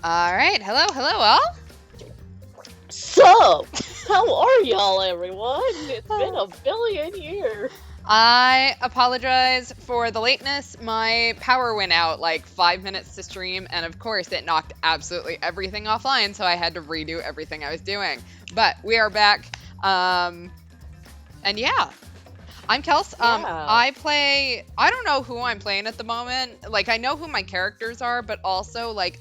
Alright, hello all. Sup? How are y'all, everyone? It's been a billion years. I apologize for the lateness. My power went out like 5 minutes to stream, and of course it knocked absolutely everything offline, so I had to redo everything I was doing. But we are back, and yeah. I'm Kels. I don't know who I'm playing at the moment. Like, I know who my characters are, but also, like,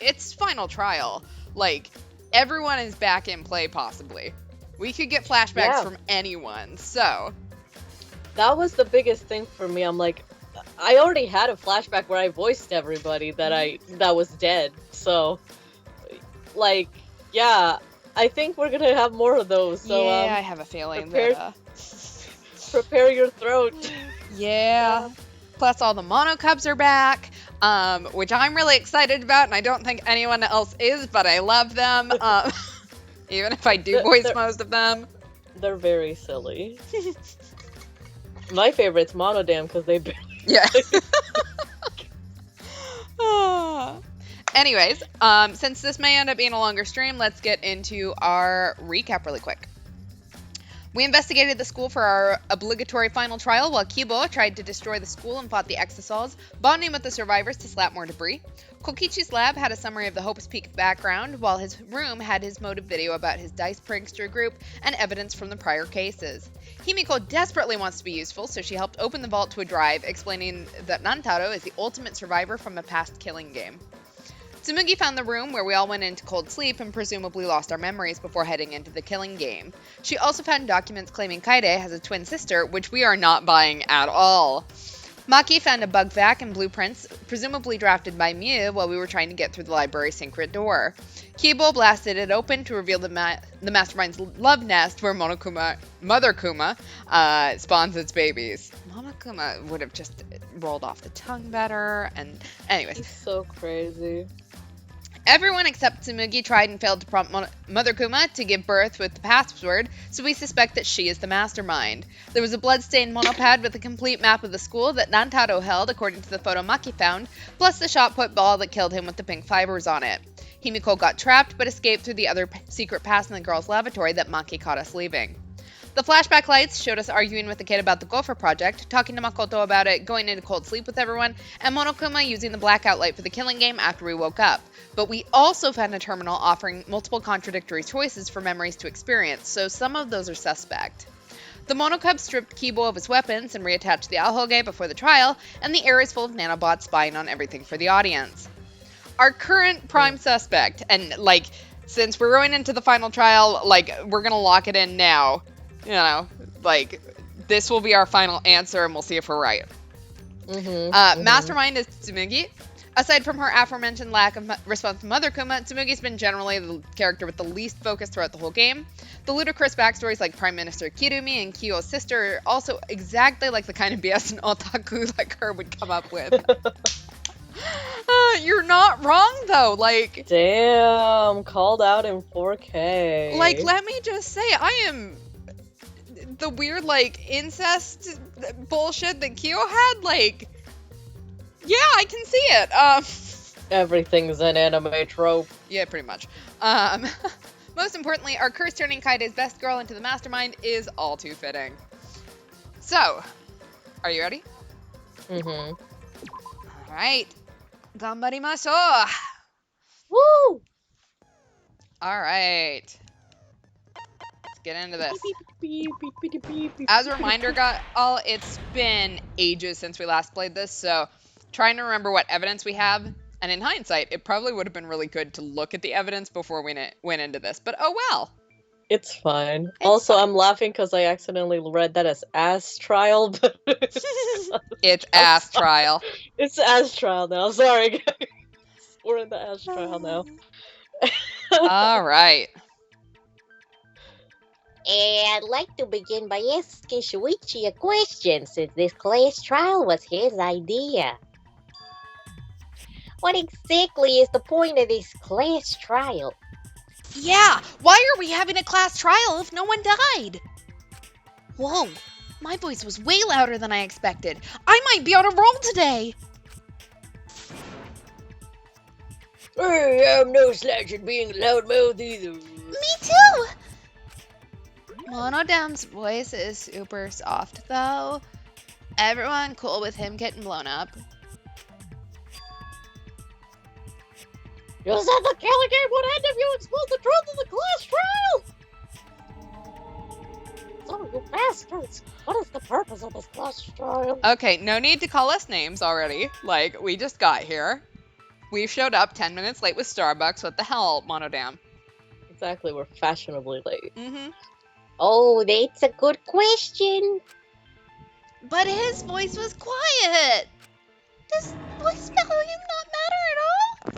it's Final Trial. Like, everyone is back in play, possibly. We could get flashbacks from anyone, so. That was the biggest thing for me. I'm like, I already had a flashback where I voiced everybody that was dead. So, like, yeah, I think we're gonna have more of those. So, yeah, I have a feeling prepare your throat. Yeah. Plus, all the mono cubs are back, which I'm really excited about, and I don't think anyone else is, but I love them. Even if I do voice most of them. They're very silly. My favorite's Monodam because they barely. Yeah. Anyways, since this may end up being a longer stream, let's get into our recap really quick. We investigated the school for our obligatory final trial while Kibo tried to destroy the school and fought the Exosols, bonding with the survivors to slap more debris. Kokichi's lab had a summary of the Hope's Peak background, while his room had his motive video about his dice prankster group and evidence from the prior cases. Himiko desperately wants to be useful, so she helped open the vault to a drive, explaining that Nantaro is the ultimate survivor from a past killing game. Tsumugi found the room where we all went into cold sleep and presumably lost our memories before heading into the killing game. She also found documents claiming Kaide has a twin sister, which we are not buying at all. Maki found a bug vac and blueprints, presumably drafted by Miu while we were trying to get through the library's secret door. Kibo blasted it open to reveal the Mastermind's love nest where Mother Kuma, spawns its babies. Mama Kuma would have just rolled off the tongue better, and anyways. It's so crazy. Everyone except Tsumugi tried and failed to prompt Mother Kuma to give birth with the password, so we suspect that she is the mastermind. There was a bloodstained monopad with a complete map of the school that Nantaro held, according to the photo Maki found, plus the shot-put ball that killed him with the pink fibers on it. Himiko got trapped, but escaped through the other secret pass in the girls' lavatory that Maki caught us leaving. The flashback lights showed us arguing with the kid about the Gopher project, talking to Makoto about it, going into cold sleep with everyone, and Monokuma using the blackout light for the killing game after we woke up. But we also found a terminal offering multiple contradictory choices for memories to experience, so some of those are suspect. The Monocub stripped Kibo of his weapons and reattached the Ahoge before the trial, and the air is full of nanobots spying on everything for the audience. Our current prime suspect, and since we're going into the final trial, we're gonna lock it in now. You know, this will be our final answer, and we'll see if we're right. Mastermind is Tsumugi. Aside from her aforementioned lack of response to Mother Kuma, Tsumugi's been generally the character with the least focus throughout the whole game. The ludicrous backstories like Prime Minister Kirumi and Kyo's sister are also exactly like the kind of BS an otaku like her would come up with. You're not wrong, though. Damn, called out in 4K. Let me just say, I am the weird, incest bullshit that Kyo had, yeah, I can see it. Everything's an anime trope. Yeah, pretty much. Most importantly, our curse turning Kaide's best girl into the mastermind is all too fitting. So, are you ready? Alright. Ganbarimashou! Woo! Alright. Let's get into this. As a reminder, it's been ages since we last played this, so trying to remember what evidence we have, and in hindsight, it probably would have been really good to look at the evidence before we went into this, but oh well. It's fine. I'm laughing because I accidentally read that as ass trial, but it's ass trial. It's ass trial now. Sorry, guys. We're in the ass trial now. All right. I'd like to begin by asking Shuichi a question, since this class trial was his idea. What exactly is the point of this class trial? Yeah, why are we having a class trial if no one died? Whoa, my voice was way louder than I expected. I might be on a roll today. I'm no slouch at being loudmouth either. Me too! Monodam's voice is super soft, though. Everyone cool with him getting blown up? You said the killing game would end if you expose the truth of the class trial! So, you bastards, what is the purpose of this class trial? Okay, no need to call us names already. Like, we just got here. We showed up 10 minutes late with Starbucks. What the hell, Monodam? Exactly, we're fashionably late. Mm-hmm. Oh, that's a good question. But his voice was quiet. Does voice volume not matter at all?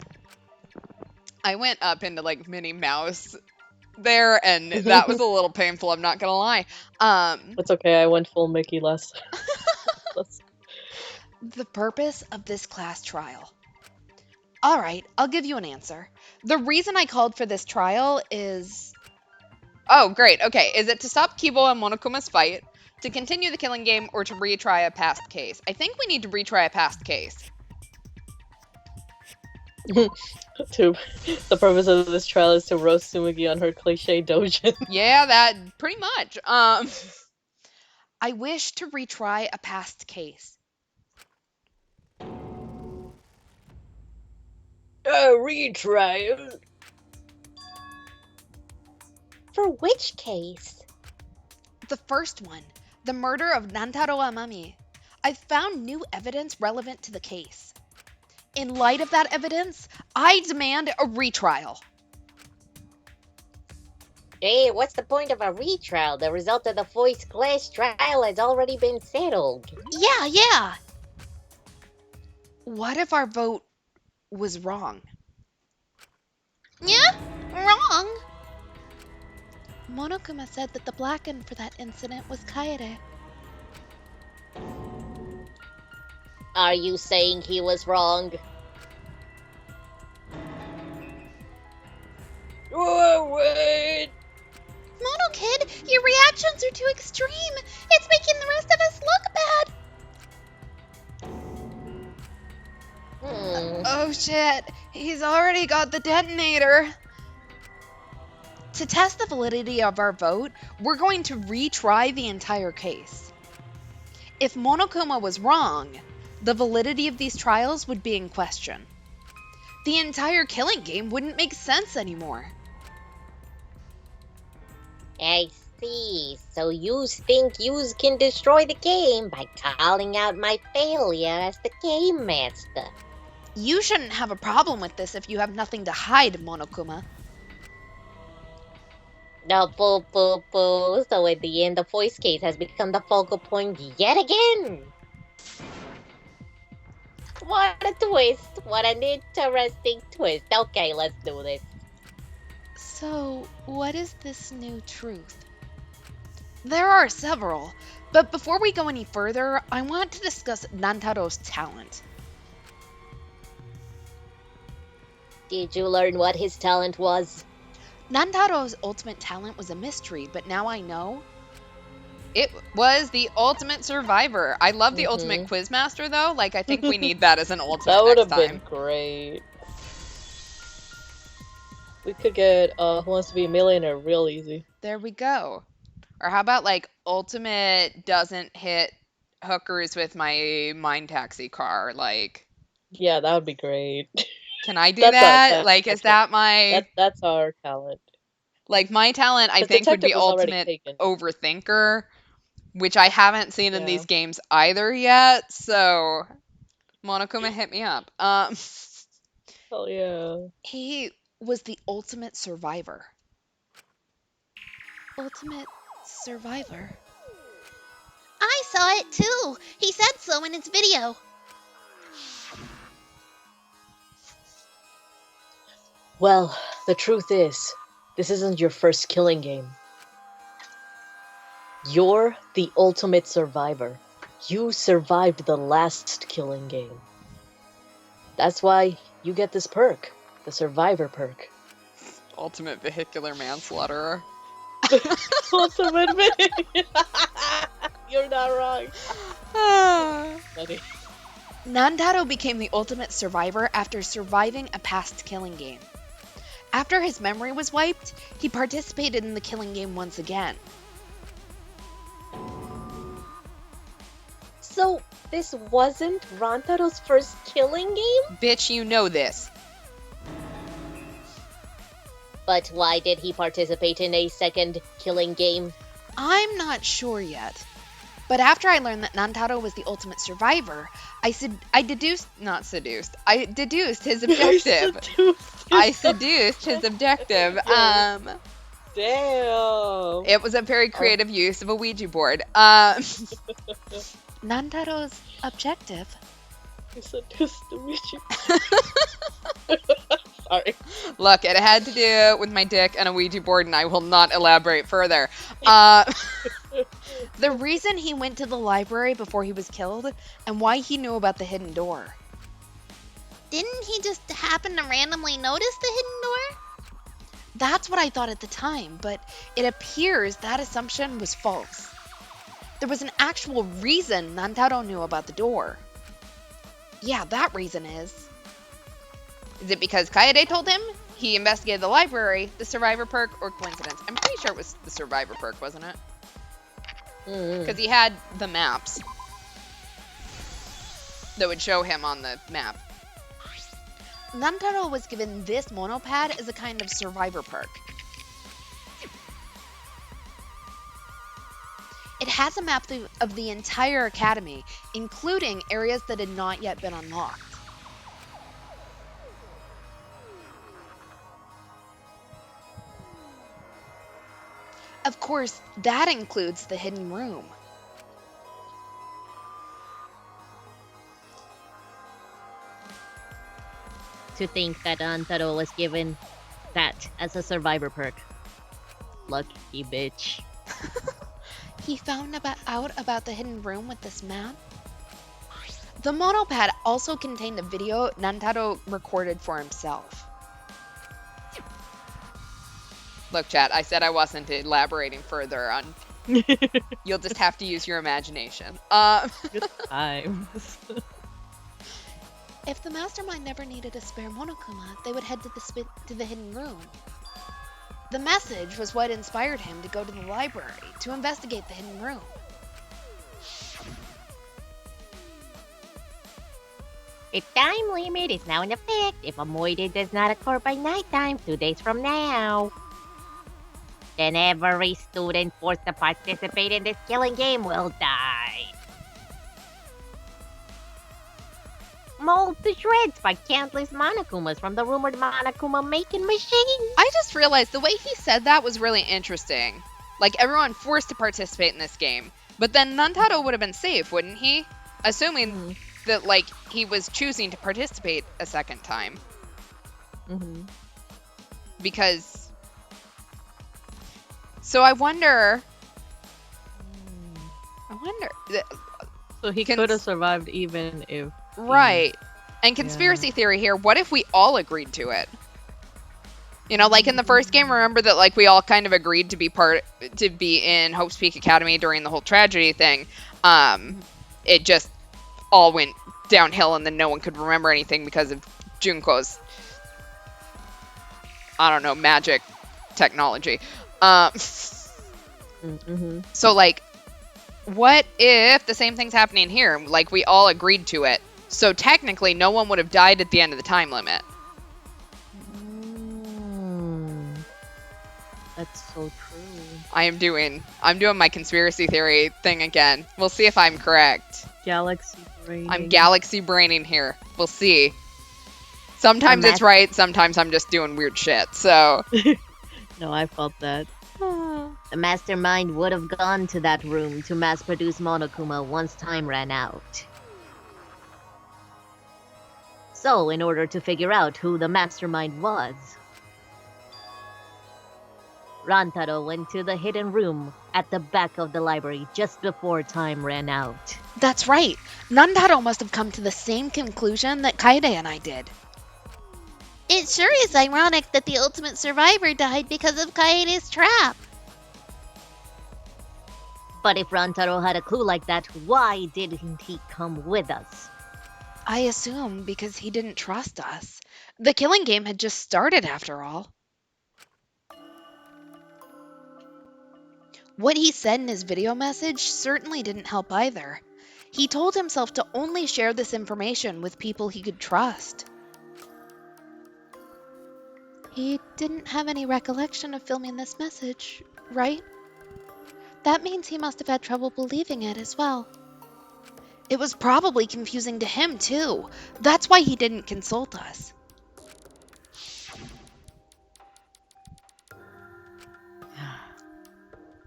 I went up into, like, Minnie Mouse there, and that was a little painful, I'm not gonna lie. It's okay, I went full Mickey less. The purpose of this class trial. All right, I'll give you an answer. The reason I called for this trial is... Oh, great. Okay, is it to stop Kibo and Monokuma's fight, to continue the killing game, or to retry a past case? I think we need to retry a past case. The purpose of this trial is to roast Sumigi on her cliche dojin. Yeah, that pretty much. I wish to retry a past case. A retrial? For which case? The first one, the murder of Nantaro Amami. I've found new evidence relevant to the case. In light of that evidence, I demand a retrial. Hey, what's the point of a retrial? The result of the voice class trial has already been settled. Yeah. What if our vote was wrong? Yeah? Wrong? Monokuma said that the blackened for that incident was Kaede. Are you saying he was wrong? Oh, wait! Mono Kid, your reactions are too extreme. It's making the rest of us look bad. Oh shit, he's already got the detonator. To test the validity of our vote, we're going to retry the entire case. If Monokuma was wrong, the validity of these trials would be in question. The entire killing game wouldn't make sense anymore. I see. So you think you can destroy the game by calling out my failure as the game master? You shouldn't have a problem with this if you have nothing to hide, Monokuma. No, boo. So at the end, the voice case has become the focal point yet again. What a twist. What an interesting twist. Okay, let's do this. So, what is this new truth? There are several, but before we go any further, I want to discuss Nantaro's talent. Did you learn what his talent was? Nantaro's ultimate talent was a mystery, but now I know. It was the ultimate survivor. I love the ultimate quizmaster, though. Like, I think we need that as an ultimate That would next have been time. great. We could get Who Wants to Be a Millionaire real easy. There we go. Or how about, like, ultimate doesn't hit hookers with my mine taxi car? Like, Yeah, that would be great. can I do That's our that? talent. Like, is that my... That's our talent. Like, my talent, I The think, would detective be was already ultimate taken. overthinker, which I haven't seen in Yeah. these games either yet, so... Monokuma, hit me up. Hell yeah. He was the ultimate survivor. Ultimate survivor? I saw it too. He said so in his video. Well, the truth is, this isn't your first killing game. You're the ultimate survivor. You survived the last killing game. That's why you get this perk, the survivor perk. Ultimate vehicular manslaughter. Want to admit it? You're not wrong. Buddy. Nantaro became the ultimate survivor after surviving a past killing game. After his memory was wiped, he participated in the killing game once again. So this wasn't Rantaro's first killing game? Bitch, you know this. But why did he participate in a second killing game? I'm not sure yet. But after I learned that Nantaro was the ultimate survivor, I deduced his objective. I seduced his objective. Damn. It was a very creative use of a Ouija board. Nantaro's objective? I seduced the Ouija. Sorry. Look, it had to do with my dick and a Ouija board, and I will not elaborate further. The reason he went to the library before he was killed, and why he knew about the hidden door. Didn't he just happen to randomly notice the hidden door? That's what I thought at the time, but it appears that assumption was false. There was an actual reason Nantaro knew about the door. Yeah, that reason is... Is it because Kaede told him? He investigated the library, the survivor perk, or coincidence? I'm pretty sure it was the survivor perk, wasn't it? Because he had the maps that would show him on the map. Nantaro was given this monopad as a kind of survivor perk. It has a map of the entire academy, including areas that had not yet been unlocked. Of course, that includes the hidden room. To think that Antaro was given that as a survivor perk. Lucky bitch. He found out about the hidden room with this map. The monopad also contained a video Nantaro recorded for himself. Look, chat, I said I wasn't elaborating further on... You'll just have to use your imagination. Good times. If the mastermind never needed a spare Monokuma, they would head to the hidden room. The message was what inspired him to go to the library to investigate the hidden room. The time limit is now in effect. If a moide does not occur by nighttime, 2 days from now, then every student forced to participate in this killing game will die. Mold to shreds by countless Monokumas from the rumored Monokuma making machine. I just realized the way he said that was really interesting. Like, everyone forced to participate in this game. But then Nantaro would have been safe, wouldn't he? Assuming that, like, he was choosing to participate a second time. Because... So I wonder... So he could have survived even if... Right. And conspiracy theory here, what if we all agreed to it? You know, like in the first game, remember that like we all kind of agreed to be in Hope's Peak Academy during the whole tragedy thing. It just all went downhill and then no one could remember anything because of Junko's, I don't know, magic technology. So like, what if the same thing's happening here? Like we all agreed to it. So technically, no one would have died at the end of the time limit. That's so true. I'm doing my conspiracy theory thing again. We'll see if I'm correct. Galaxy brain. I'm galaxy braining here. We'll see. Sometimes it's right, sometimes I'm just doing weird shit, so... No, I felt that. The mastermind would have gone to that room to mass-produce Monokuma once time ran out. So, in order to figure out who the mastermind was, Rantaro went to the hidden room at the back of the library just before time ran out. That's right. Nantaro must have come to the same conclusion that Kaede and I did. It sure is ironic that the ultimate survivor died because of Kaede's trap. But if Rantaro had a clue like that, why didn't he come with us? I assume because he didn't trust us. The killing game had just started after all. What he said in his video message certainly didn't help either. He told himself to only share this information with people he could trust. He didn't have any recollection of filming this message, right? That means he must have had trouble believing it as well. It was probably confusing to him, too. That's why he didn't consult us.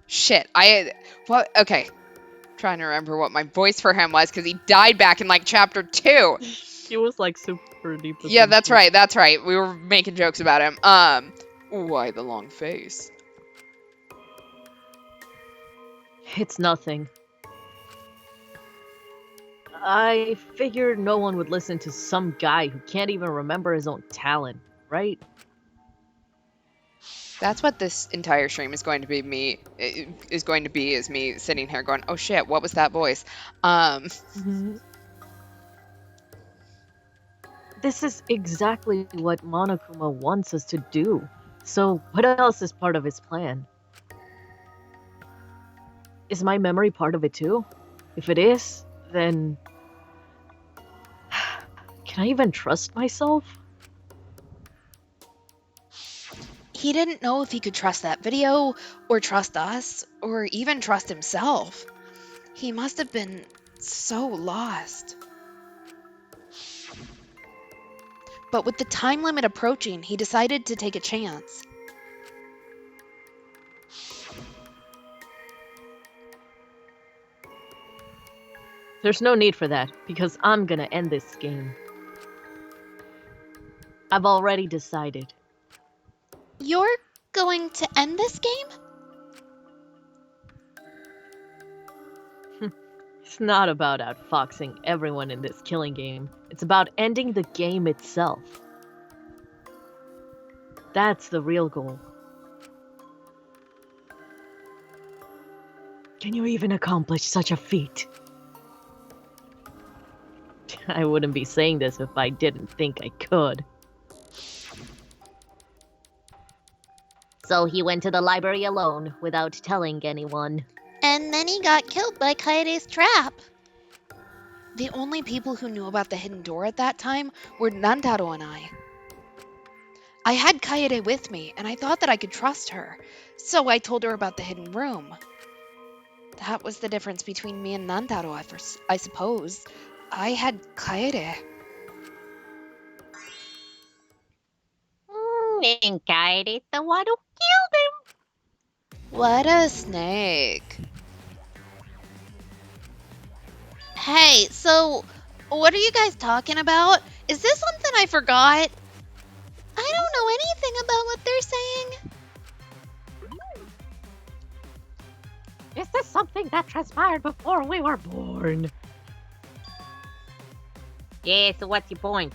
Shit, what? Okay, trying to remember what my voice for him was because he died back in like chapter 2. He was like super deep. Yeah, that's right. We were making jokes about him. Why the long face? It's nothing. I figured no one would listen to some guy who can't even remember his own talent, right? That's what this entire stream is going to be. Is me sitting here going, "Oh shit, what was that voice?" This is exactly what Monokuma wants us to do. So what else is part of his plan? Is my memory part of it too? If it is, then... Can I even trust myself? He didn't know if he could trust that video, or trust us, or even trust himself. He must have been so lost. But with the time limit approaching, he decided to take a chance. There's no need for that, because I'm gonna end this game. I've already decided. You're going to end this game? It's not about outfoxing everyone in this killing game. It's about ending the game itself. That's the real goal. Can you even accomplish such a feat? I wouldn't be saying this if I didn't think I could. So he went to the library alone, without telling anyone. And then he got killed by Kaede's trap. The only people who knew about the hidden door at that time were Nantaro and I. I had Kaede with me, and I thought that I could trust her, so I told her about the hidden room. That was the difference between me and Nantaro, I suppose. I had Kaede. And Kaide's the one who killed him. What a snake. Hey, so what are you guys talking about? Is this something I forgot? I don't know anything about what they're saying. Is this something that transpired before we were born? Yeah, so what's your point?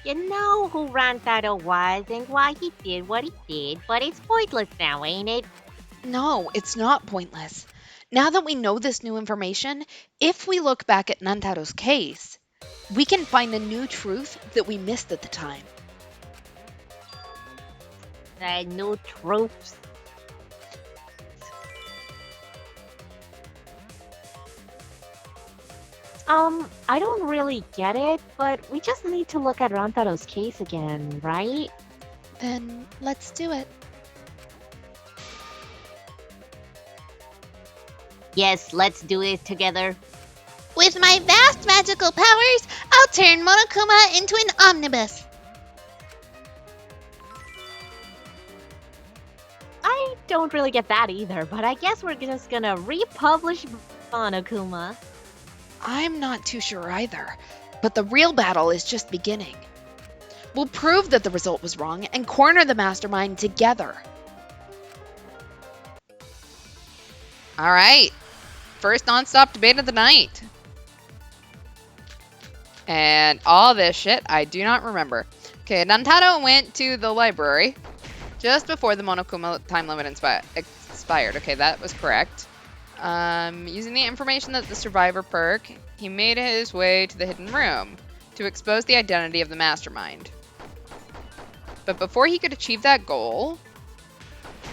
You know who Rantaro was and why he did what he did, but it's pointless now, ain't it? No, it's not pointless. Now that we know this new information, if we look back at Nantaro's case, we can find a new truth that we missed at the time. The new truths. I don't really get it, but we just need to look at Rantaro's case again, right? Then let's do it. Yes, let's do it together. With my vast magical powers, I'll turn Monokuma into an omnibus. I don't really get that either, but I guess we're just gonna republish Monokuma. I'm not too sure either, but the real battle is just beginning. We'll prove that the result was wrong and corner the mastermind together. All right. First non-stop debate of the night. And all this shit, I do not remember. Okay, Nantaro went to the library just before the Monokuma time limit expired. Okay, that was correct. Using the information that the survivor perk, he made his way to the hidden room to expose the identity of the mastermind. But before he could achieve that goal,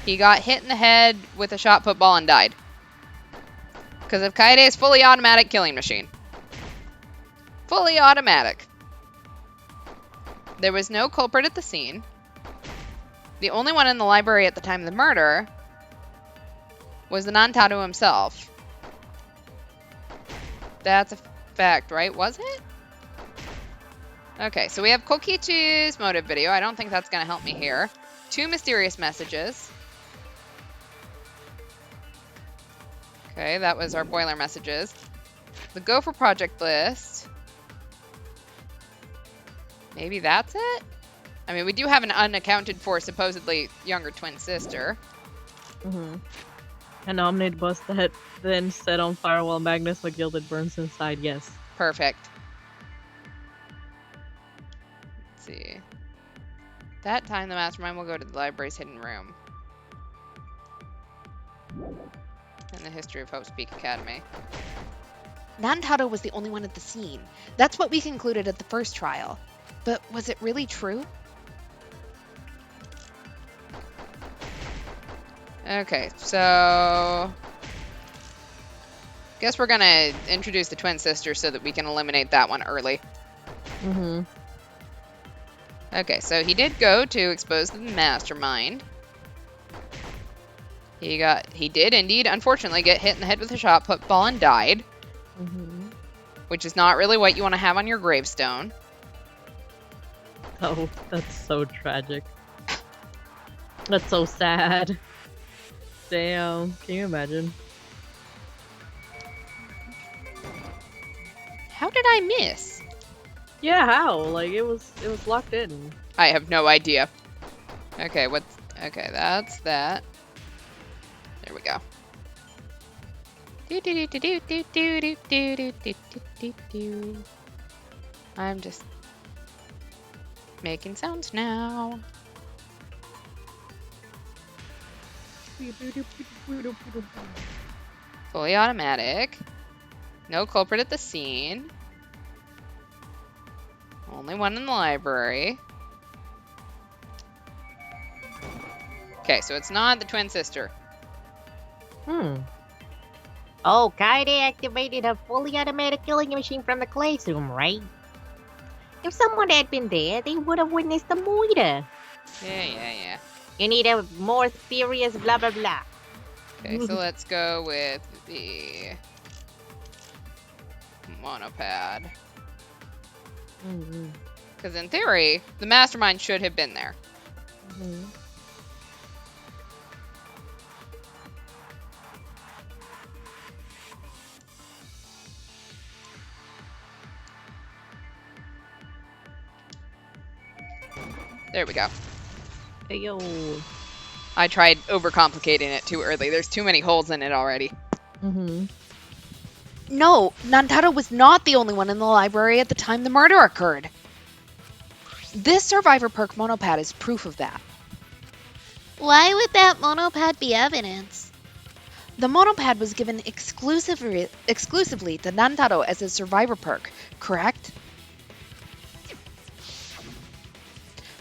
he got hit in the head with a shot put ball and died. Because of Kaide's fully automatic killing machine. Fully automatic. There was no culprit at the scene. The only one in the library at the time of the murder was the Nantaro himself. That's a fact, right? Was it? Okay, so we have Kokichi's motive video. I don't think that's going to help me here. 2 mysterious messages. Okay, that was our boiler messages. The Go for project list. Maybe that's it? I mean, we do have an unaccounted for supposedly younger twin sister. An omnibus that then set on fire while Magnus McGilded burns inside, yes. Perfect. Let's see. That time the mastermind will go to the library's hidden room. In the history of Hope's Peak Academy. Nantaro was the only one at the scene. That's what we concluded at the first trial. But was it really true? Okay, so guess we're gonna introduce the twin sister so that we can eliminate that one early. Okay, so he did go to expose the mastermind. He did indeed, unfortunately, get hit in the head with a shot put ball and died. Which is not really what you want to have on your gravestone. Oh, that's so tragic. That's so sad. Damn, can you imagine? How did I miss? Yeah, how? Like it was locked in. I have no idea. Okay, okay, that's that. There we go. I'm just making sounds now. Fully automatic. No culprit at the scene. Only one in the library. Okay, so it's not the twin sister. Oh, Kaede activated a fully automatic killing machine from the classroom, right? If someone had been there, they would have witnessed the murder. Yeah. You need a more serious blah blah blah. Okay, so let's go with the monopad. Because in theory, the mastermind should have been there. There we go. Hey yo. I tried overcomplicating it too early. There's too many holes in it already. No, Nantaro was not the only one in the library at the time the murder occurred. This survivor perk monopad is proof of that. Why would that monopad be evidence? The monopad was given exclusively to Nantaro as a survivor perk, correct?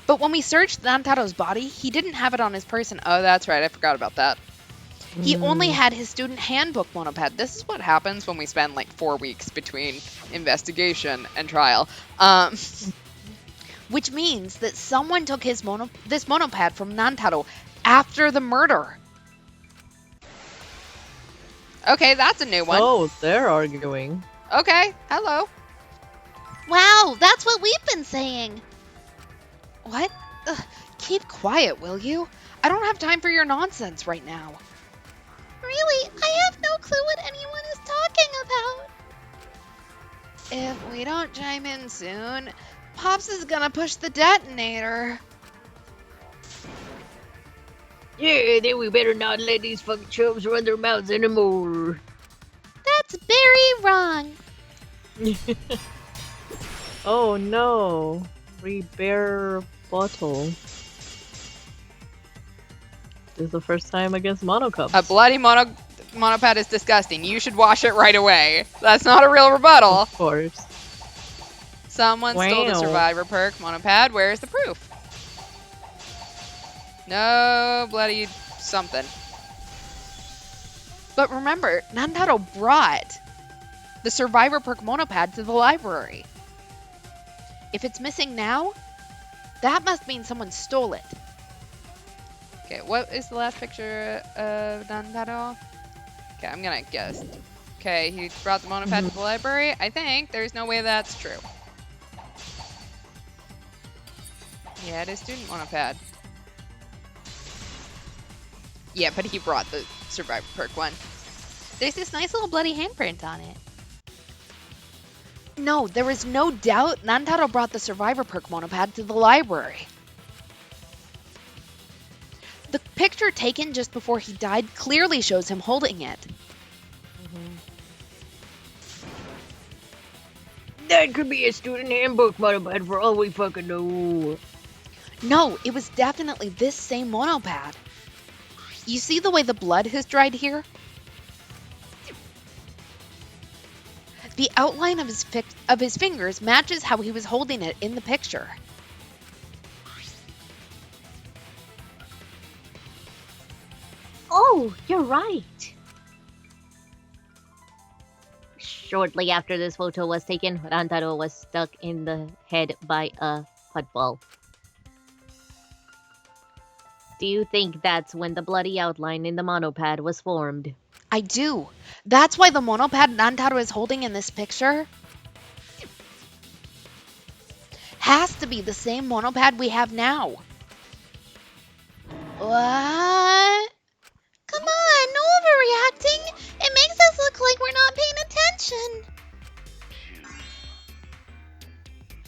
But when we searched Nantaro's body, he didn't have it on his person. Oh, that's right. I forgot about that. He only had his student handbook monopad. This is what Happens when we spend like 4 weeks between investigation and trial. which means that someone took this monopad from Nantaro after the murder. Okay, that's a new one. Oh, they're arguing. Okay, hello. Wow, that's what we've been saying. What? Ugh, keep quiet, will you? I don't have time for your nonsense right now. Really, I have no clue what anyone is talking about. If we don't chime in soon, Pops is gonna push the detonator. Yeah, then we better not let these fucking chubs run their mouths anymore. That's very wrong. Oh no. Rebear bottle. This is the first time against Mono Cups. A bloody mono... monopad is disgusting. You should wash it right away. That's not a real rebuttal. Of course. Someone stole the Wow. survivor perk monopad. Where's the proof? No bloody something. But remember, Nantaro brought the survivor perk monopad to the library. If it's missing now, that must mean someone stole it. Okay, what is the last picture of Nantaro? Okay, I'm gonna guess. Okay, he brought the monopad to the library. I think there's no way that's true. Yeah, it is student monopad. Yeah, but he brought the survivor perk one. There's this nice little bloody handprint on it. No, there is no doubt Nantaro brought the survivor perk monopad to the library. The picture taken just before he died clearly shows him holding it. That could be a student handbook, monopad, for all we fucking know. No, it was definitely this same monopad. You see the way the blood has dried here? The outline of his fingers matches how he was holding it in the picture. Oh, you're right. Shortly after this photo was taken, Rantaro was stuck in the head by a football. Do you think that's when the bloody outline in the monopad was formed? I do. That's why the monopad Nantaro is holding in this picture has to be the same monopad we have now. What? Come on, no overreacting. It makes us look like we're not paying attention.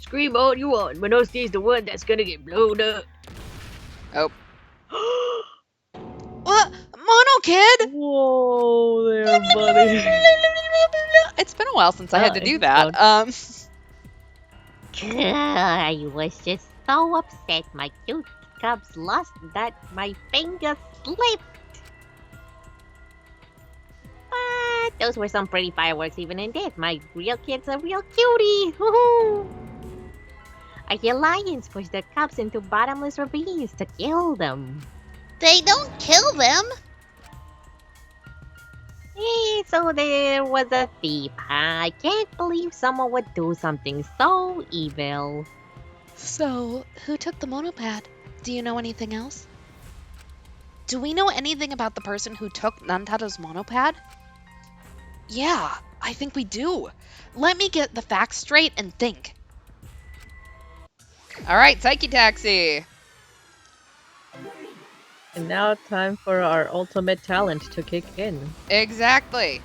Scream all you want, Minoski's the one that's gonna get blown up. Oh, What? Mono Kid? Whoa there, buddy. it's been a while since I had to Oh, do it's that. I was just so upset my cute cubs lost that my finger slipped. But those were some pretty fireworks even in this. My real kid's a real cutie. Woohoo! I hear lions push their cubs into bottomless ravines to kill them. They don't kill them. So there was a thief. I can't believe someone would do something so evil. So, who took the monopad? Do you know anything else? Do we know anything about the person who took Nantaro's monopad? Yeah, I think we do. Let me get the facts straight and think. All right, Psyche Taxi. And now time for our ultimate talent to kick in. Exactly.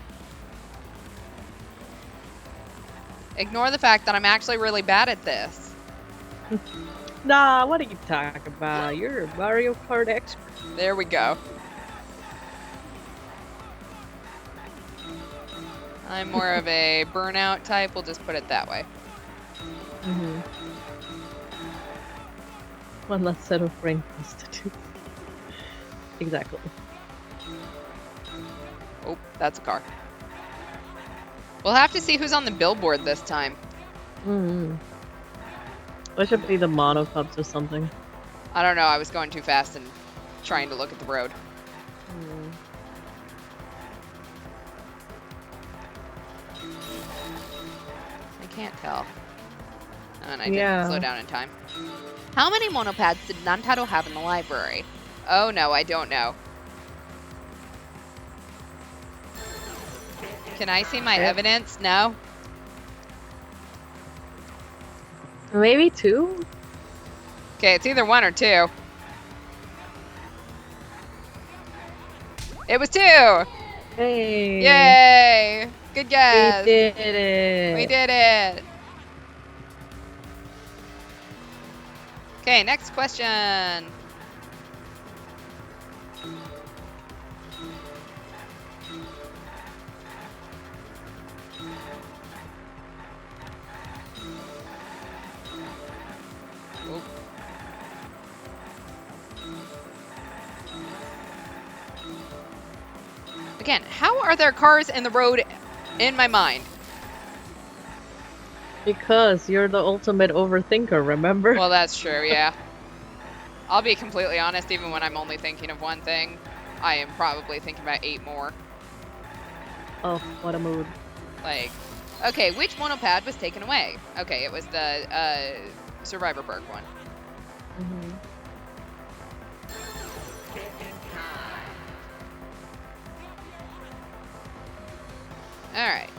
Ignore the fact that I'm actually really bad at this. Nah, what are you talking about? You're a Mario Kart expert. There we go. I'm more of a burnout type. We'll just put it that way. Mm-hmm. One less set of wrinkles to do. Exactly. Oh, that's a car. We'll have to see who's on the billboard this time. Mm-hmm. It should be the mono cubs or something. I don't know. I was going too fast and trying to look at the road. Mm. I can't tell. And I Yeah. didn't slow down in time. How many monopads did Nantaro have in the library? Oh no, I don't know. Can I see my Yeah. evidence? No? Maybe two? Okay, it's either one or two. It was two! Hey! Yay! Good We guess! did it! We did it! Okay, next question. Oop. Again, how are there cars in the road in my mind? Because you're the ultimate overthinker, remember? Well, that's true, yeah. I'll be completely honest, even when I'm only thinking of one thing, I am probably thinking about 8 more. Oh, what a mood. Like, okay, which monopad was taken away? Okay, it was the Survivor perk one. Mm-hmm. Alright.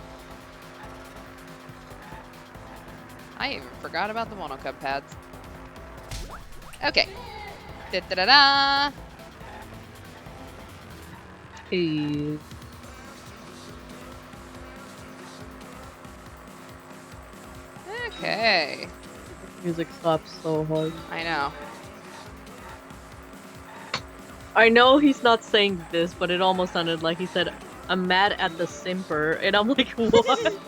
I even forgot about the monocub pads. Okay. Da-da-da-da! Hey. Okay. Music slaps so hard. I know. I know he's not saying this, but it almost sounded like he said, I'm mad at the simper. And I'm like, what?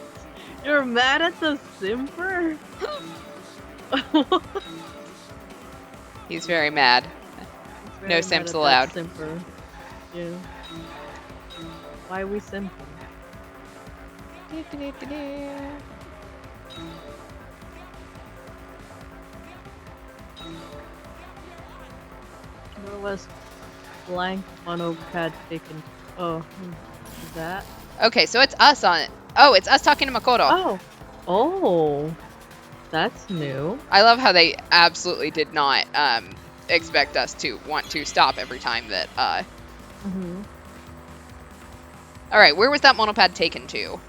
You're mad at the simper? He's very mad. Very No mad simps at that allowed. Simper. Yeah. Why are we simping? Where was blank monopad taken? Oh, is that? Okay, so it's us on it. Oh, it's us talking to Makoto. Oh, oh, that's new. I love how they absolutely did not expect us to want to stop every time that. Mm-hmm. All right, where was that monopad taken to?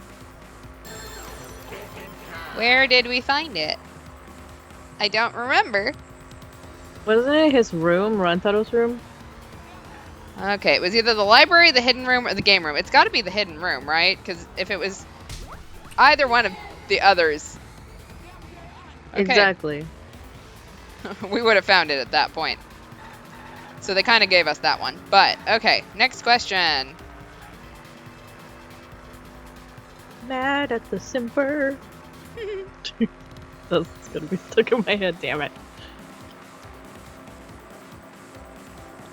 Where did we find it? I don't remember. Wasn't it his room, Rantaro's room? Okay, it was either the library, the hidden room, or the game room. It's got to be the hidden room, right? Because if it was either one of the others, okay, Exactly. we would have found it at that point. So they kind of gave us that one. But, okay, next question. Mad at the simper. That's gonna be stuck in my head, damn it.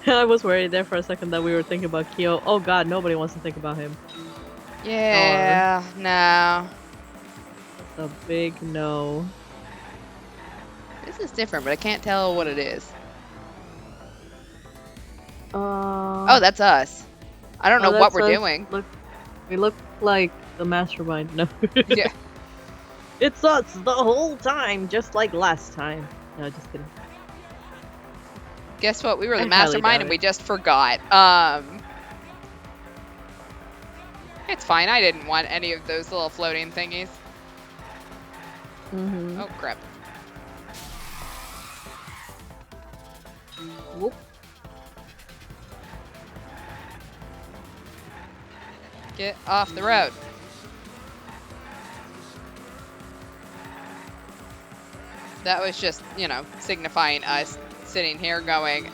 I was worried there for a second that we were thinking about Kyo. Oh god, nobody wants to think about him. Yeah, no. That's a big no. This is different, but I can't tell what it is. Oh, that's us. I don't know what that's we're us. doing. Look, we look like the mastermind. No. Yeah. It's us the whole time, just like last time. No, just kidding. Guess what? We were the I highly mastermind doubt and it. we just forgot. It's fine. I didn't want any of those little floating thingies. Mm-hmm. Oh, crap. Whoop. Get off the road. That was just, you know, signifying us sitting here going,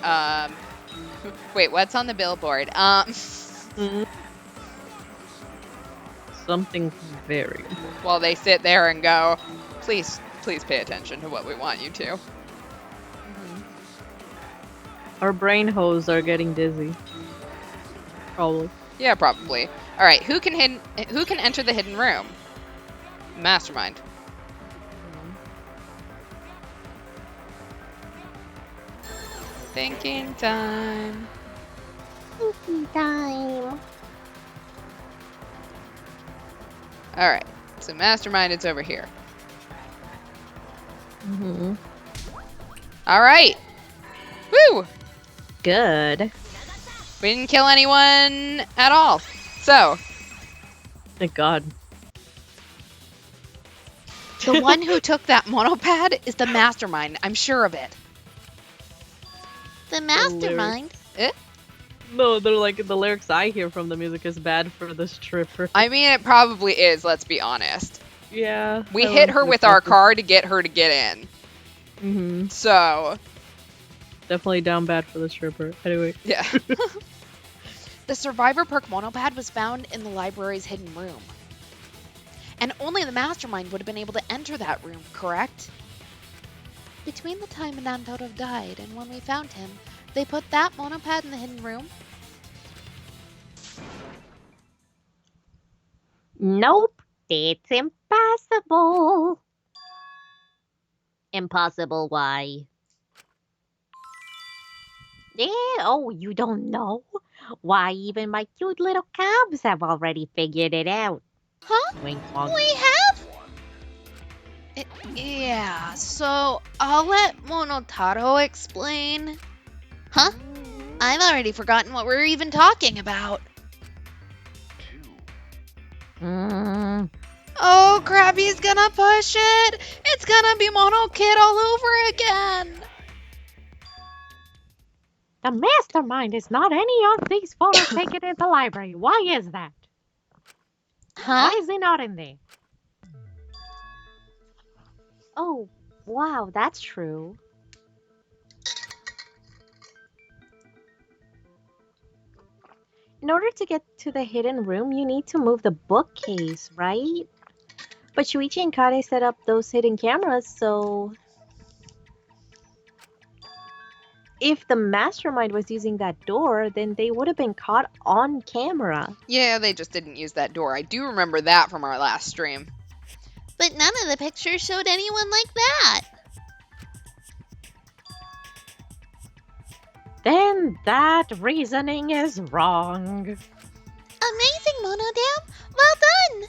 wait, what's on the billboard? Mhm. Something very important. While they sit there and go, please pay attention to what we want you to. Our brain holes are getting dizzy. Probably. Yeah, probably. All right, who can enter the hidden room? Mastermind. Thinking time. Thinking time. All right, so Mastermind is over here. Mm-hmm. All right. Woo! Good. We didn't kill anyone at all. So, Thank God. The one who took that monopad is the mastermind. I'm sure of it. The mastermind. No, they're like the lyrics I hear from the music is bad for the stripper. I mean, it probably is, let's be honest. Yeah. We hit her with our car to get her to get in. Mm-hmm. So, Definitely down bad for the stripper. Anyway. yeah. The Survivor perk monopad was found in the library's hidden room. And only the mastermind would have been able to enter that room, correct? Between the time Nantoro died and when we found him, they put that monopad in the hidden room? Nope, it's impossible. Impossible, why? Yeah, oh, you don't know? Why, even my cute little cubs have already figured it out. Huh? Wink wonk. We have? Yeah, so I'll let Monotaro explain. Huh? I've already forgotten what we're even talking about. Mm, Oh crap, he's gonna push it! It's gonna be Mono Kid all over again! the mastermind is not any of these photos taken in the library. Why is that? Huh? Why is he not in there? Oh, wow, that's true. In order to get to the hidden room, you need to move the bookcase, right? But Shuichi and Kare set up those hidden cameras, so if the mastermind was using that door, then they would have been caught on camera. Yeah, they just didn't use that door. I do remember that from our last stream. But none of the pictures showed anyone like that. Then that reasoning is wrong. Amazing, Monodam. Well done.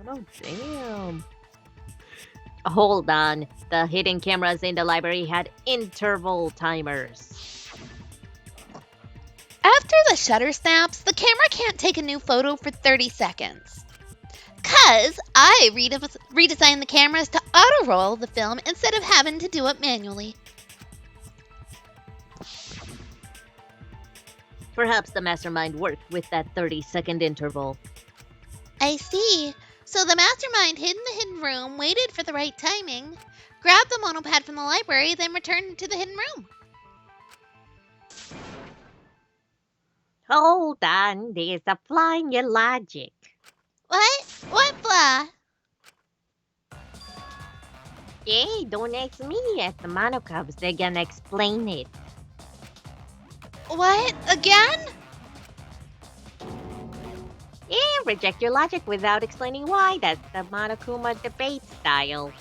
Oh, damn. Hold on. The hidden cameras in the library had interval timers. After the shutter snaps, the camera can't take a new photo for 30 seconds. 'Cause I redesigned the cameras to auto-roll the film instead of having to do it manually. Perhaps the mastermind worked with that 30-second interval. I see. So the mastermind hid in the hidden room, waited for the right timing, grabbed the monopad from the library, then returned to the hidden room. Hold on, there's a flaw in your logic. What? What flaw? Hey, don't ask me, ask the monocubs, they're gonna explain it. What? Again? Yeah, reject your logic without explaining why. That's the Monokuma debate style.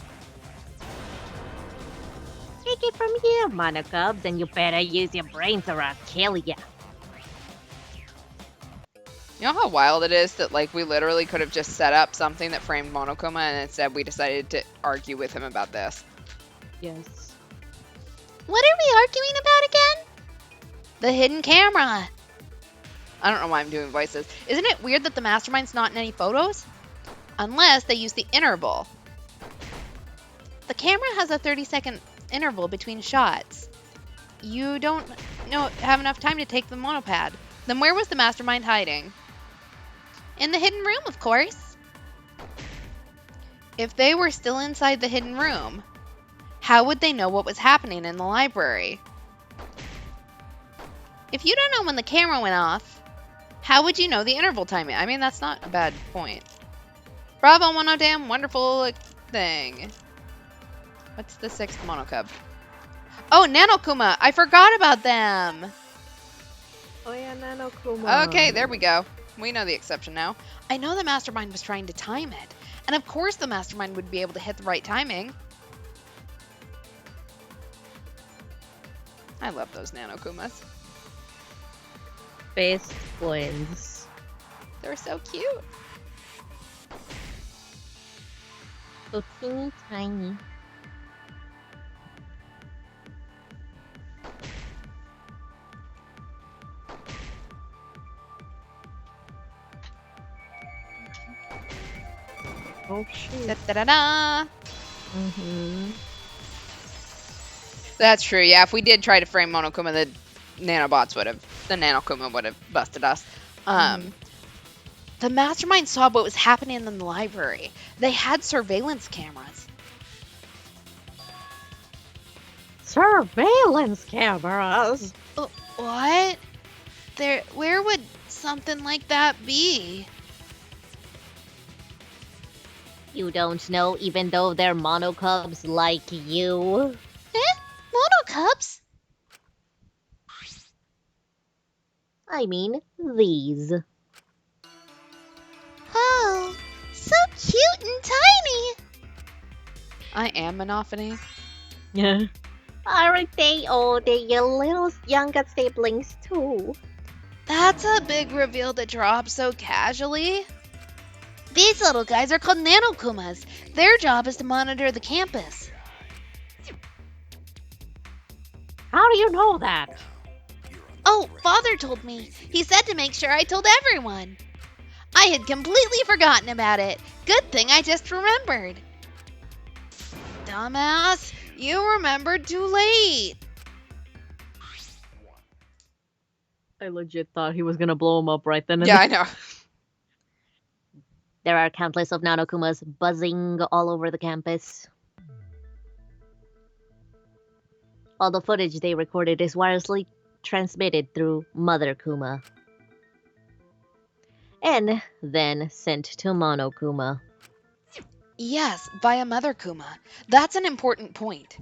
Take it from here, monocubs, and you better use your brains or I'll kill ya. You know how wild it is that, like, we literally could have just set up something that framed Monokuma, and instead we decided to argue with him about this. Yes. What are we arguing about again? The hidden camera! I don't know why I'm doing voices. Isn't it weird that the mastermind's not in any photos? Unless they use the interval. The camera has a 30-second interval between shots. You don't have enough time to take the monopad. Then where was the mastermind hiding? In the hidden room, of course. If they were still inside the hidden room, how would they know what was happening in the library? If you don't know when the camera went off, how would you know the interval timing? I mean, that's not a bad point. Bravo, Monodam. Wonderful thing. What's the 6th Monocub? Oh, Nanokuma. I forgot about them. Oh yeah, Nanokuma. Okay, there we go. We know the exception now. I know the mastermind was trying to time it. And of course the mastermind would be able to hit the right timing. I love those Nanokumas. Best twins. They're so cute. So teeny tiny. Oh shoot. Da-da-da-da. Mm-hmm. That's true. Yeah, if we did try to frame Monokuma, the Nanokuma would have busted us. The mastermind saw what was happening in the library. They had surveillance cameras. Surveillance cameras? What? Where would something like that be? You don't know even though they're monocubs like you? Monocubs? I mean, these. Oh. so cute and tiny. I am Monophony. Yeah. Aren't they all their little younger siblings too? That's a big reveal to drop so casually. These little guys are called nanokumas. Their job is to monitor the campus. How do you know that? Oh, Father told me. He said to make sure I told everyone. I had completely forgotten about it. Good thing I just remembered. Dumbass, you remembered too late. I legit thought he was gonna blow him up right then and Yeah, there. I know. There are countless of nanokumas buzzing all over the campus. All the footage they recorded is wirelessly transmitted through Mother Kuma. And then sent to Monokuma. Yes, via Mother Kuma. That's an important point.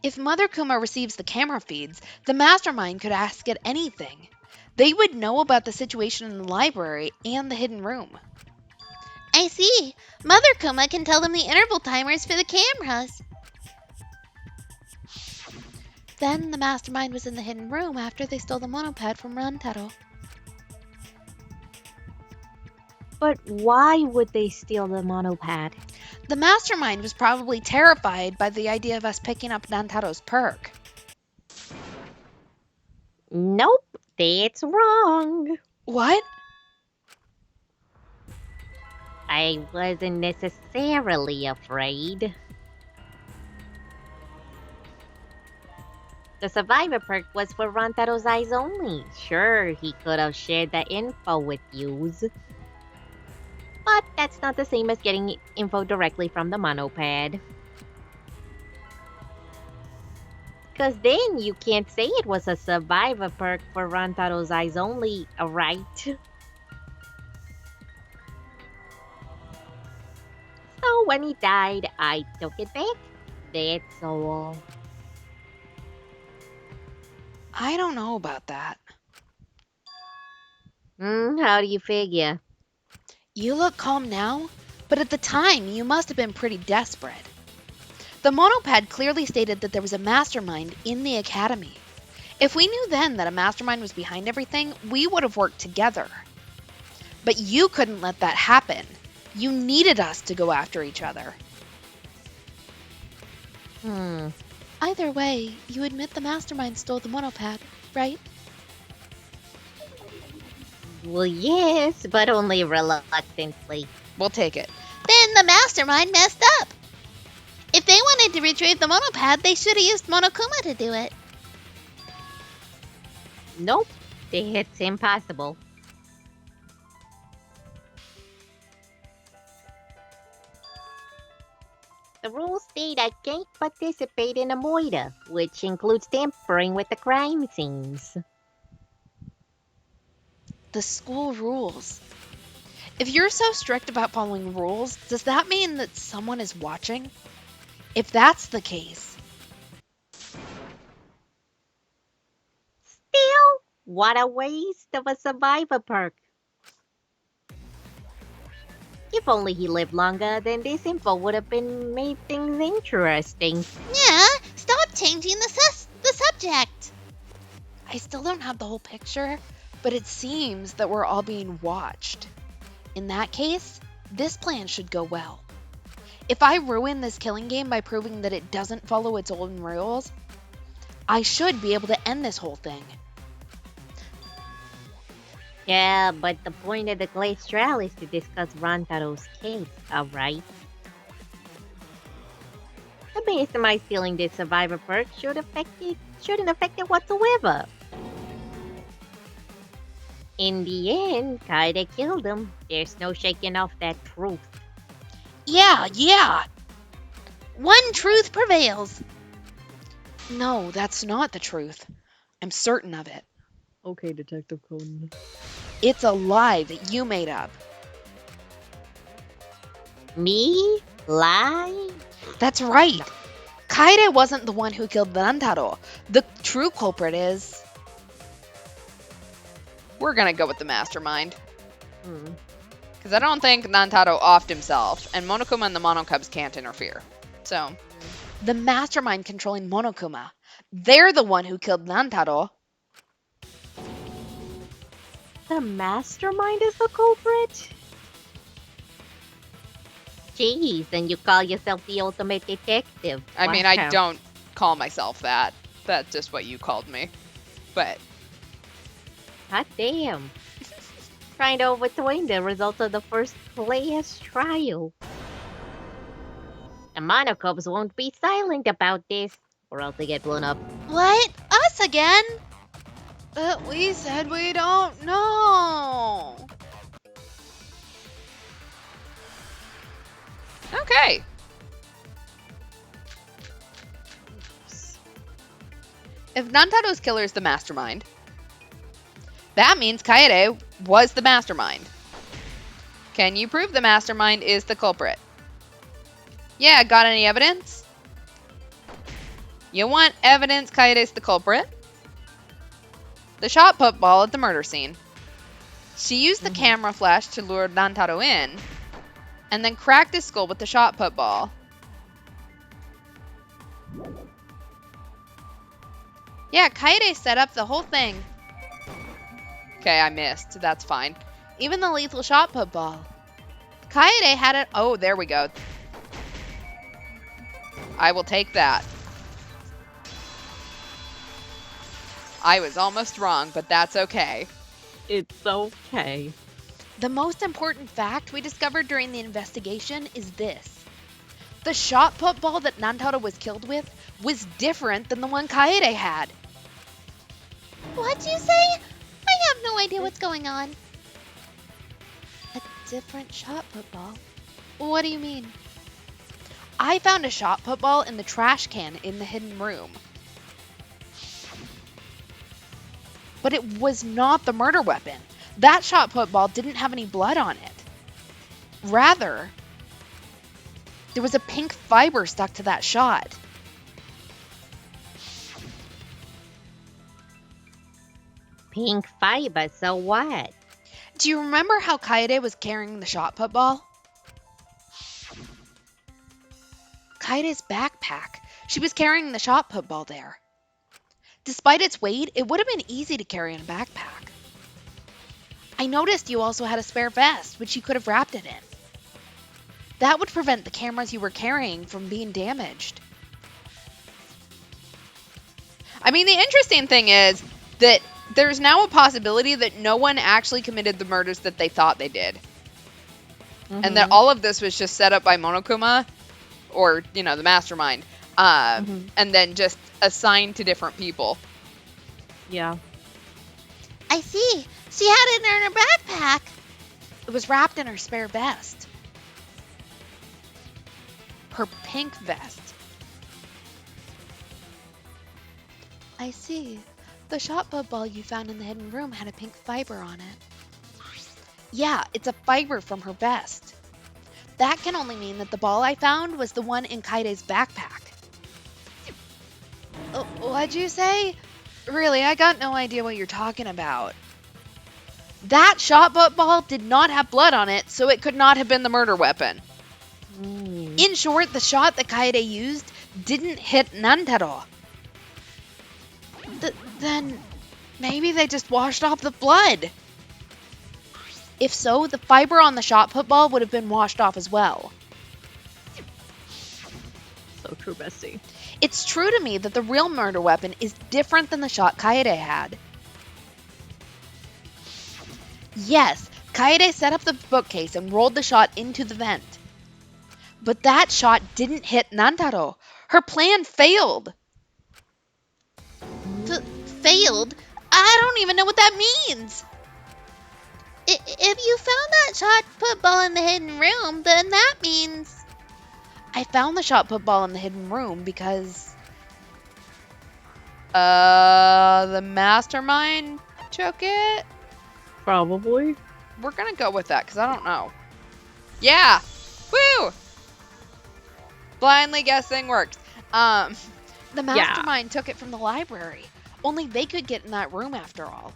If Mother Kuma receives the camera feeds, the mastermind could ask it anything. They would know about the situation in the library and the hidden room. I see. Mother Kuma can tell them the interval timers for the cameras. Then the mastermind was in the hidden room after they stole the monopad from Rantaro. But why would they steal the monopad? The mastermind was probably terrified by the idea of us picking up Nantaro's perk. Nope, that's wrong. What? I wasn't necessarily afraid. The survivor perk was for Rantaro's eyes only. Sure, he could have shared the info with yous. But that's not the same as getting info directly from the monopad. Because then you can't say it was a survivor perk for Rantaro's eyes only, right? So when he died, I took it back. That's all. I don't know about that. How do you figure? You look calm now, but at the time you must have been pretty desperate. The monopad clearly stated that there was a mastermind in the academy. If we knew then that a mastermind was behind everything, we would have worked together. But you couldn't let that happen. You needed us to go after each other. Either way, you admit the mastermind stole the monopad, right? Well, yes, but only reluctantly. We'll take it. Then the mastermind messed up. If they wanted to retrieve the monopad, they should have used Monokuma to do it. Nope, it's impossible. The rules state I can't participate in a moida, which includes tampering with the crime scenes. The school rules. If you're so strict about following rules, does that mean that someone is watching? If that's the case, Still, what a waste of a survivor perk. If only he lived longer, then this info would have been made things interesting. Yeah, stop changing the subject. I still don't have the whole picture, but it seems that we're all being watched. In that case, this plan should go well. If I ruin this killing game by proving that it doesn't follow its own rules, I should be able to end this whole thing. Yeah, but the point of the Glaze trial is to discuss Rantaro's case, alright? The mastermind stealing this survivor perk shouldn't affect it whatsoever. In the end, Kaide killed him. There's no shaking off that truth. Yeah. One truth prevails. No, that's not the truth. I'm certain of it. Okay, Detective Conan. It's a lie that you made up. Me? Lie? That's right. Kaide wasn't the one who killed Nantaro. The true culprit is... We're gonna go with the mastermind. Hmm. Because I don't think Nantaro offed himself, and Monokuma and the Monocubs can't interfere. So, The mastermind controlling Monokuma. They're the one who killed Nantaro. The mastermind is the culprit? Jeez, and you call yourself the ultimate detective. I mean, I Wow. don't call myself that. That's just what you called me. But, Hot damn. Trying to overturn the results of the first player's trial. The Monocubs won't be silent about this, or else they get blown up. What? Us again? But we said we don't know. okay. If Nantaro's killer is the mastermind, that means Kaede was the mastermind. Can you prove the mastermind is the culprit? Yeah, got any evidence? You want evidence Kaede's the culprit? The shot put ball at the murder scene. She used the camera flash to lure Nantaro in, and then cracked his skull with the shot put ball. Yeah, Kaede set up the whole thing. Okay, I missed. That's fine. Even the lethal shot put ball. Kaede had it. Oh, there we go. I will take that. I was almost wrong, but that's okay. It's okay. The most important fact we discovered during the investigation is this. The shot put ball that Nantaro was killed with was different than the one Kaede had. What'd you say? I have no idea what's going on. A different shot put ball? What do you mean? I found a shot put ball in the trash can in the hidden room. But it was not the murder weapon. That shot put ball didn't have any blood on it. Rather, there was a pink fiber stuck to that shot. Pink fiber, so what? Do you remember how Kaede was carrying the shot put ball? Kaede's backpack. She was carrying the shot put ball there. Despite its weight, it would have been easy to carry in a backpack. I noticed you also had a spare vest, which you could have wrapped it in. That would prevent the cameras you were carrying from being damaged. I mean, the interesting thing is that there's now a possibility that no one actually committed the murders that they thought they did. And that all of this was just set up by Monokuma, or, you know, the mastermind, and then just assigned to different people. Yeah. I see. She had it in her backpack. It was wrapped in her spare vest. Her pink vest. I see. The shot put ball you found in the hidden room had a pink fiber on it. Yeah, it's a fiber from her vest. That can only mean that the ball I found was the one in Kaede's backpack. What'd you say? Really, I got no idea what you're talking about. That shot put ball did not have blood on it, so it could not have been the murder weapon. In short, the shot that Kaede used didn't hit Nantaro. Then maybe they just washed off the blood. If so, the fiber on the shot put ball would have been washed off as well. So true, Bessie. It's true to me that the real murder weapon is different than the shot Kaede had. Yes, Kaede set up the bookcase and rolled the shot into the vent. But that shot didn't hit Nantaro. Her plan failed. Failed? I don't even know what that means. If you found that shot put ball in the hidden room, then that means... I found the shot put ball in the hidden room because... The mastermind took it? Probably. We're gonna go with that, because I don't know. Yeah! Woo! Blindly guessing works. The mastermind took it from the library. Only they could get in that room after all.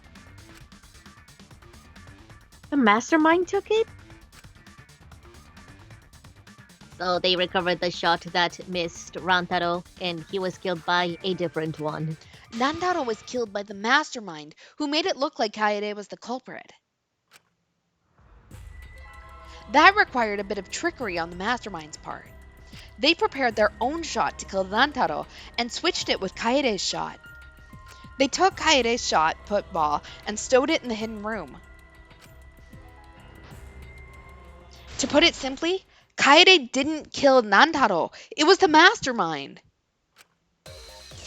The mastermind took it? So they recovered the shot that missed Rantaro, and he was killed by a different one. Nantaro was killed by the mastermind, who made it look like Kaede was the culprit. That required a bit of trickery on the mastermind's part. They prepared their own shot to kill Rantaro and switched it with Kaede's shot. They took Kaede's shot put ball and stowed it in the hidden room. To put it simply, Kaede didn't kill Nantaro. It was the mastermind.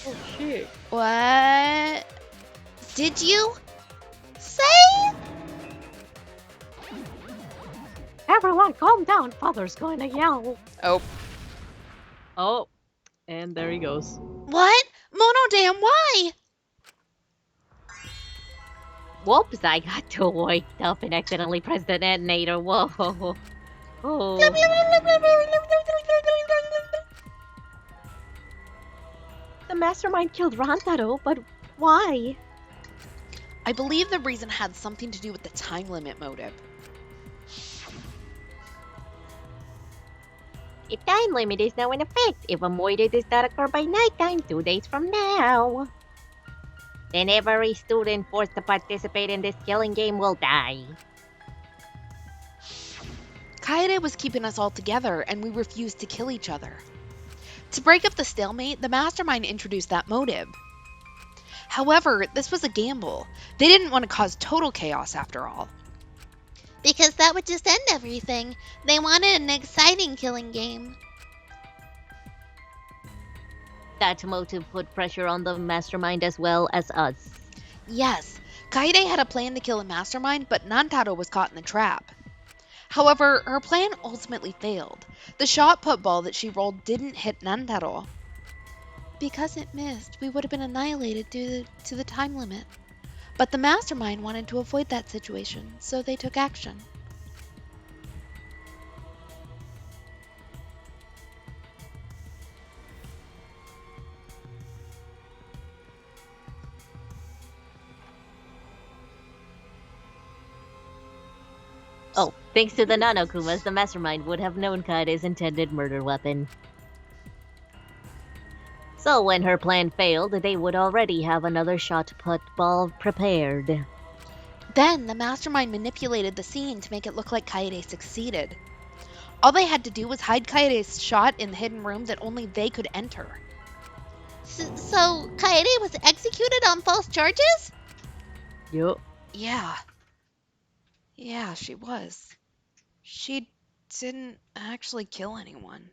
Oh shit. What did you say? Everyone, calm down. Father's going to yell. Oh, Oh, and there he goes. What? Monodam, why? Whoops, I got too waked up and accidentally pressed the detonator. Whoa. Oh. The mastermind killed Rantaro, but why? I believe the reason had something to do with the time limit motive. A time limit is now in effect. If a murder does not occur by nighttime 2 days from now, then every student forced to participate in this killing game will die. Kaede was keeping us all together, and we refused to kill each other. To break up the stalemate, the mastermind introduced that motive. However, this was a gamble. They didn't want to cause total chaos after all. Because that would just end everything. They wanted an exciting killing game. That motive put pressure on the mastermind as well as us. Yes, Kaede had a plan to kill the mastermind, but Nantaro was caught in the trap. However, her plan ultimately failed. The shot put ball that she rolled didn't hit Nantaro. Because it missed, we would have been annihilated due to the time limit. But the mastermind wanted to avoid that situation, so they took action. Oh, thanks to the Nanokumas, the mastermind would have known Kaede's intended murder weapon. So when her plan failed, they would already have another shot put ball prepared. Then the mastermind manipulated the scene to make it look like Kaede succeeded. All they had to do was hide Kaede's shot in the hidden room that only they could enter. So, Kaede was executed on false charges? Yup. Yeah, she was. She didn't actually kill anyone.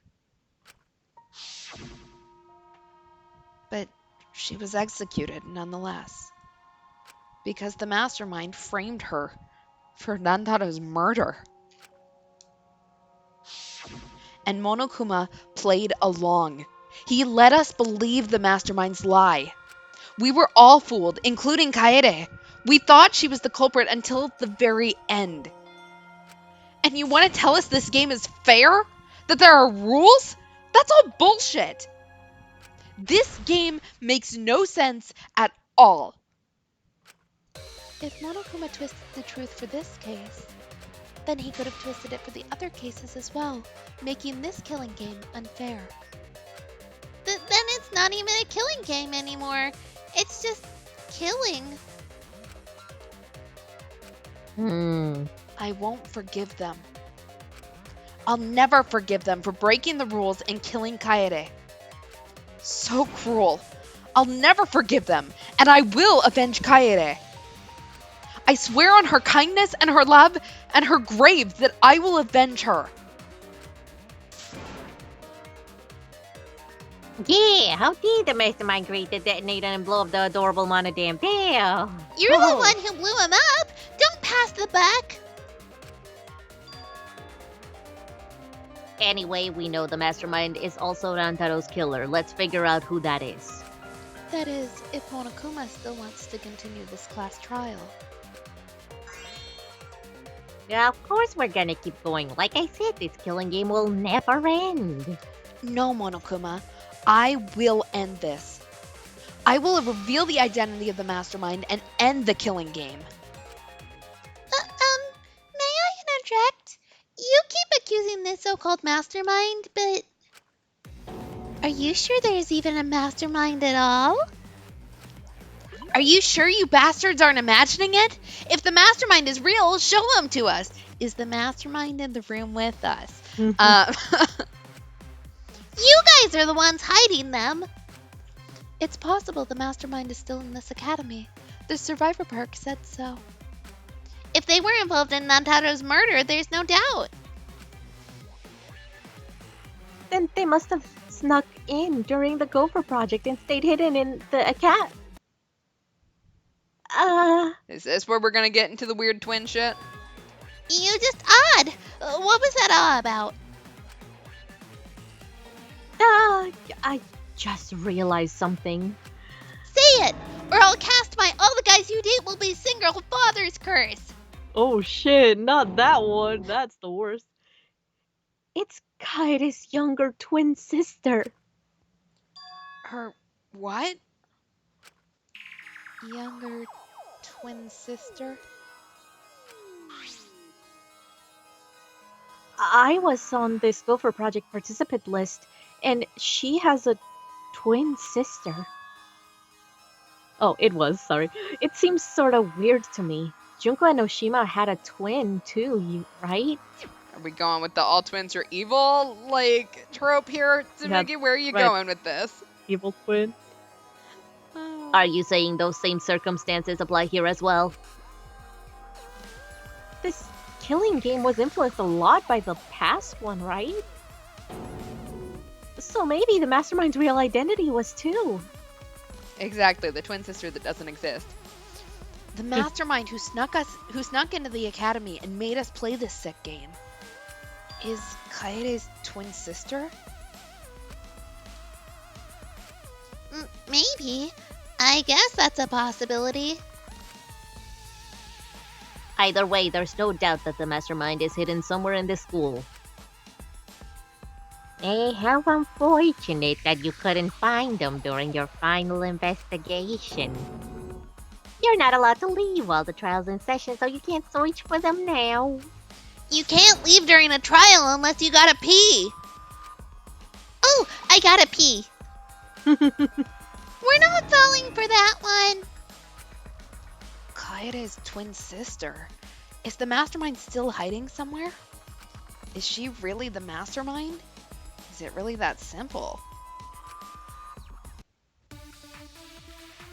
But she was executed nonetheless. Because the mastermind framed her for Nantaro's murder. And Monokuma played along. He let us believe the mastermind's lie. We were all fooled, including Kaede. We thought she was the culprit until the very end. And you want to tell us this game is fair? That there are rules? That's all bullshit. This game makes no sense at all. If Monokuma twisted the truth for this case, then he could have twisted it for the other cases as well, making this killing game unfair. Then it's not even a killing game anymore. It's just killing. I won't forgive them. I'll never forgive them for breaking the rules and killing Kaede. So cruel. I'll never forgive them, and I will avenge Kaede. I swear on her kindness and her love and her grave that I will avenge her. Yeah, how did the mastermind create the detonator and blow up the adorable Monodam? Damn! You're Whoa. the one who blew him up. Don't pass the buck. Anyway, we know the mastermind is also Rantaro's killer. Let's figure out who that is. That is, if Monokuma still wants to continue this class trial. Yeah, of course we're gonna keep going. Like I said, this killing game will never end. No, Monokuma. I will end this. I will reveal the identity of the mastermind and end the killing game. so-called mastermind, but are you sure there's even a mastermind at all? Are you sure you bastards aren't imagining it? If the mastermind is real, show him to us. Is the mastermind in the room with us? You guys are the ones hiding them. It's possible the mastermind is still in this academy. The survivor perk said so. If they were involved in Nantaro's murder, there's no doubt. Then they must have snuck in during the Gopher Project and stayed hidden in the academy. Is this where we're gonna get into the weird twin shit? You just odd. What was that all about? I just realized something. Say it, or I'll cast my all the guys you date will be single father's curse. Oh shit, not that one. That's the worst. It's Kaida's younger twin sister. Her what? Younger twin sister? I was on this Gopher Project participant list, and she has a twin sister. Oh, it was, sorry. It seems sort of weird to me. Junko and Oshima had a twin too, right? Are we going with the all twins are evil like trope here, Tsumigi? Where are you right. going with this? Evil twin. Are you saying those same circumstances apply here as well? This killing game was influenced a lot by the past one, right? So maybe the mastermind's real identity was too. Exactly, the twin sister that doesn't exist. The mastermind who snuck into the academy and made us play this sick game is Kaede's twin sister? Maybe. I guess that's a possibility. Either way, there's no doubt that the mastermind is hidden somewhere in this school. How unfortunate that you couldn't find them during your final investigation. You're not allowed to leave while the trial's in session, so you can't search for them now. You can't leave during a trial unless you gotta pee. Oh, I gotta pee. We're not falling for that one. Kaede's twin sister. Is the mastermind still hiding somewhere? Is she really the mastermind? Is it really that simple?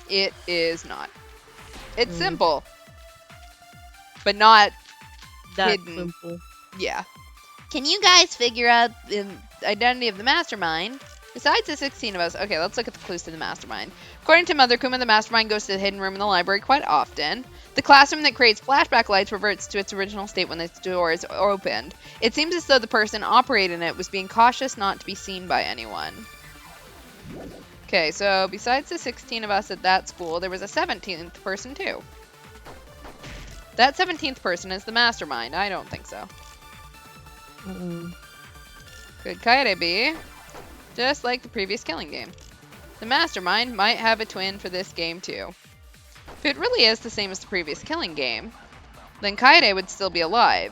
It is not. It's simple, but not That's hidden. simple. Yeah. Can you guys figure out the identity of the mastermind? Besides the 16 of us, okay, let's look at the clues to the mastermind. According to Mother Kuma, the mastermind goes to the hidden room in the library quite often. The classroom that creates flashback lights reverts to its original state when its doors are opened. It seems as though the person operating it was being cautious not to be seen by anyone. Okay, so besides the 16 of us at that school, there was a 17th person too. That 17th person is the mastermind. I don't think so. Could Kaede be? Just like the previous killing game. The mastermind might have a twin for this game too. If it really is the same as the previous killing game, then Kaede would still be alive.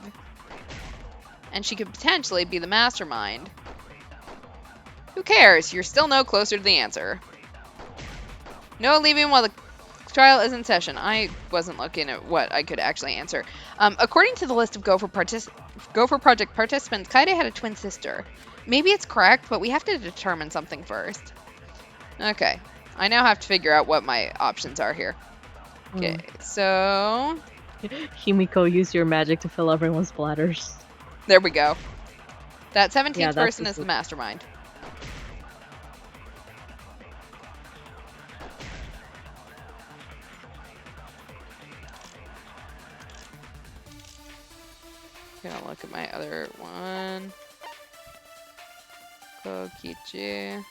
And she could potentially be the mastermind. Who cares? You're still no closer to the answer. No leaving while the trial is in session. I wasn't looking at what I could actually answer. According to the list of Gopher Project participants, Kaede had a twin sister. Maybe it's correct, but we have to determine something first. Okay. I now have to figure out what my options are here. Okay, so... Himiko, use your magic to fill everyone's bladders. there we go. That 17th Yeah, that's person the is the mastermind. Okay, I'll look at my other one. Kokichi.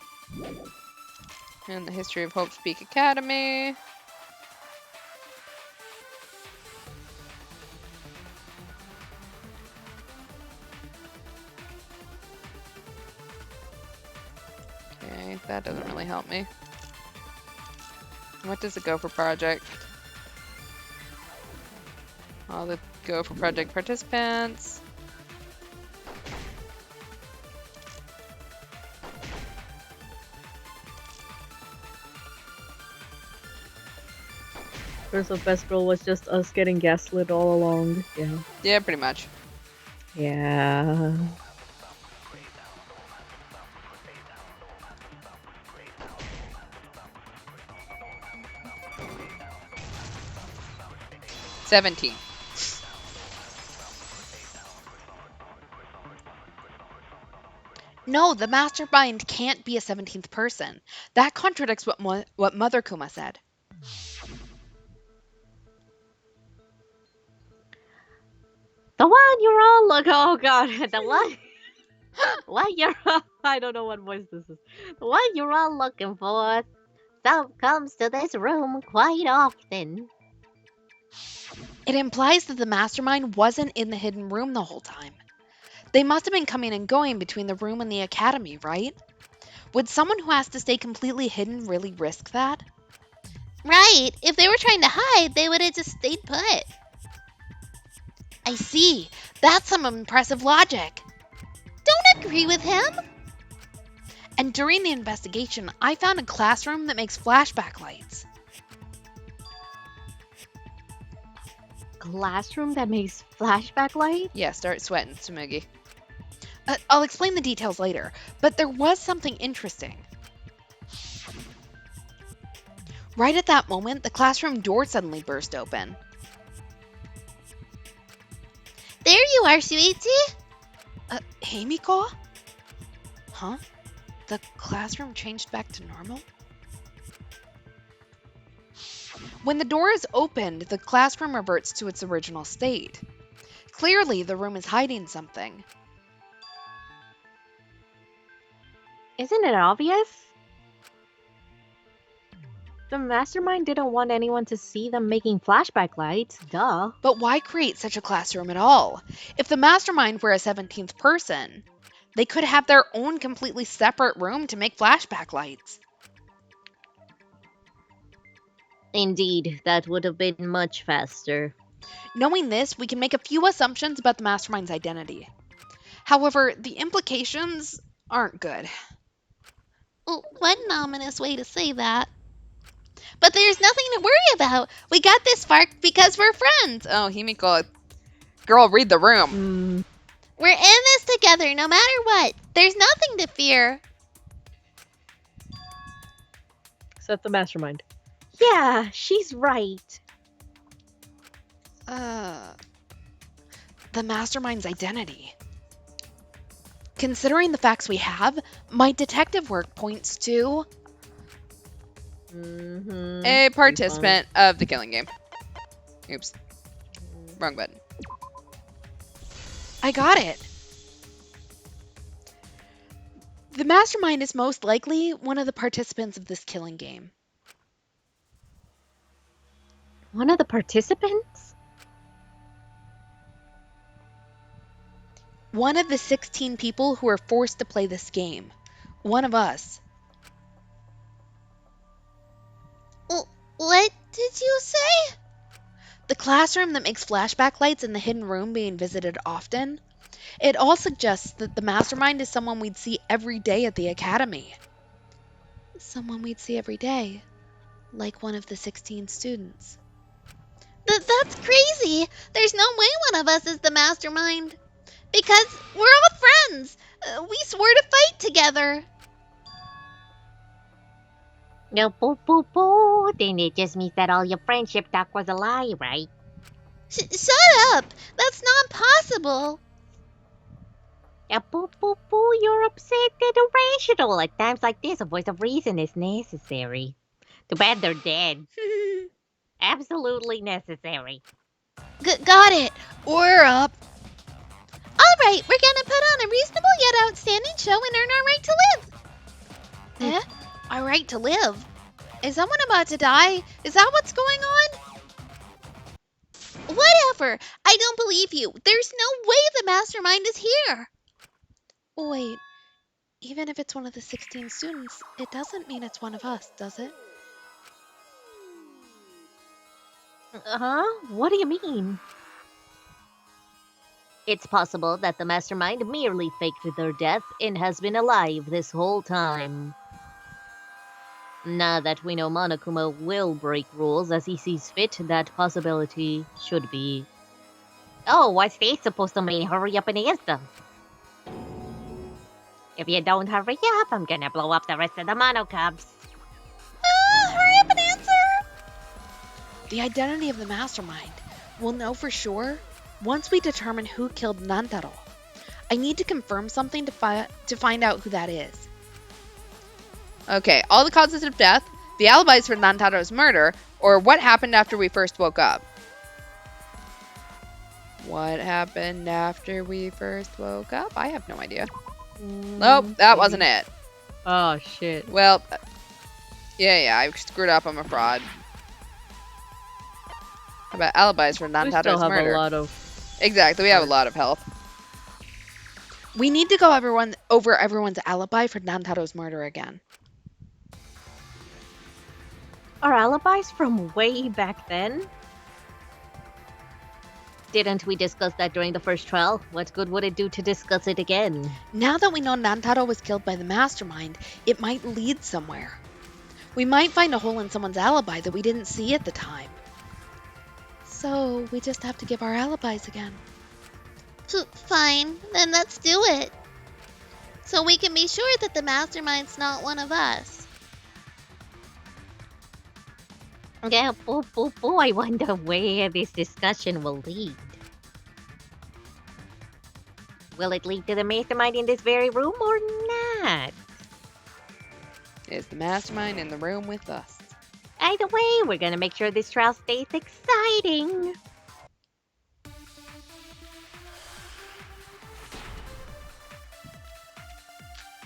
And the history of Hope Peak Academy. Okay, that doesn't really help me. What does it go for project? All the Go for Project participants. so Best Girl was just us getting gaslit all along. Yeah. Yeah, pretty much. Yeah. $17. No, the mastermind can't be a 17th person. That contradicts what Mother Kuma said. The one you're all look. Oh god, the one. What you're. I don't know what voice this is. The one you're all looking for. Some comes to this room quite often. It implies that the mastermind wasn't in the hidden room the whole time. They must have been coming and going between the room and the academy, right? Would someone who has to stay completely hidden really risk that? Right. If they were trying to hide, they would have just stayed put. I see. That's some impressive logic. Don't agree with him. And during the investigation, I found a classroom that makes flashback lights. Classroom that makes flashback light? Yeah, start sweating, Tsumugi. I'll explain the details later, but there was something interesting. Right at that moment, the classroom door suddenly burst open. There you are, Shuichi. Himiko? Huh? The classroom changed back to normal? When the door is opened, the classroom reverts to its original state. Clearly, the room is hiding something. Isn't it obvious? The mastermind didn't want anyone to see them making flashback lights. Duh. But why create such a classroom at all? If the mastermind were a 17th person, they could have their own completely separate room to make flashback lights. Indeed, that would have been much faster. Knowing this, we can make a few assumptions about the mastermind's identity. However, the implications aren't good. Well, what an ominous way to say that. But there's nothing to worry about. We got this far because we're friends. Oh, Himiko. Girl, read the room. We're in this together no matter what. There's nothing to fear. Except the mastermind. Yeah, she's right. The mastermind's identity. Considering the facts we have, my detective work points to A participant of the killing game. Oops. Wrong button. I got it. The mastermind is most likely one of the participants of this killing game. One of the participants? One of the 16 people who were forced to play this game. One of us. What did you say? The classroom that makes flashback lights in the hidden room being visited often. It all suggests that the mastermind is someone we'd see every day at the academy. Someone we'd see every day. Like one of the 16 students. That's crazy. There's no way one of us is the mastermind. Because we're all friends. We swore to fight together. No, boo, boo, boo. Then it just means that all your friendship talk was a lie, right? Shut up. That's not possible. Yeah, boo, boo, boo. You're upset and irrational. At times like this, a voice of reason is necessary. Too bad they're dead. Absolutely necessary. Got it. We're up. All right, we're gonna put on a reasonable yet outstanding show and earn our right to live. Eh? Our right to live? Is someone about to die? Is that what's going on? Whatever. I don't believe you. There's no way the mastermind is here. Wait, even if it's one of the 16 students, it doesn't mean it's one of us, does it? Huh? What do you mean? It's possible that the mastermind merely faked their death and has been alive this whole time. Now that we know Monokuma will break rules as he sees fit, that possibility should be. Oh, what's this supposed to mean? Hurry up and answer. If you don't hurry up, I'm gonna blow up the rest of the Monocubs. Hurry up and answer! The identity of the mastermind. We'll know for sure once we determine who killed Nantaro. I need to confirm something to find out who that is. Okay, all the causes of death, the alibis for Nantaro's murder, or what happened after we first woke up. What happened after we first woke up? I have no idea. Nope, that wasn't it. Oh shit. Well, yeah, I screwed up. I'm a fraud. How about alibis for We Nantaro's still have murder? a lot of. Exactly, we have a lot of health. We need to go over everyone's alibi for Nantaro's murder again. Our alibis from way back then? Didn't we discuss that during the first trial? What good would it do to discuss it again? Now that we know Nantaro was killed by the mastermind, it might lead somewhere. We might find a hole in someone's alibi that we didn't see at the time. So we just have to give our alibis again. Fine, then let's do it. So we can be sure that the mastermind's not one of us. Yeah, I wonder where this discussion will lead. Will it lead to the mastermind in this very room or not? Is the mastermind in the room with us? Either way, we're gonna make sure this trial stays exciting.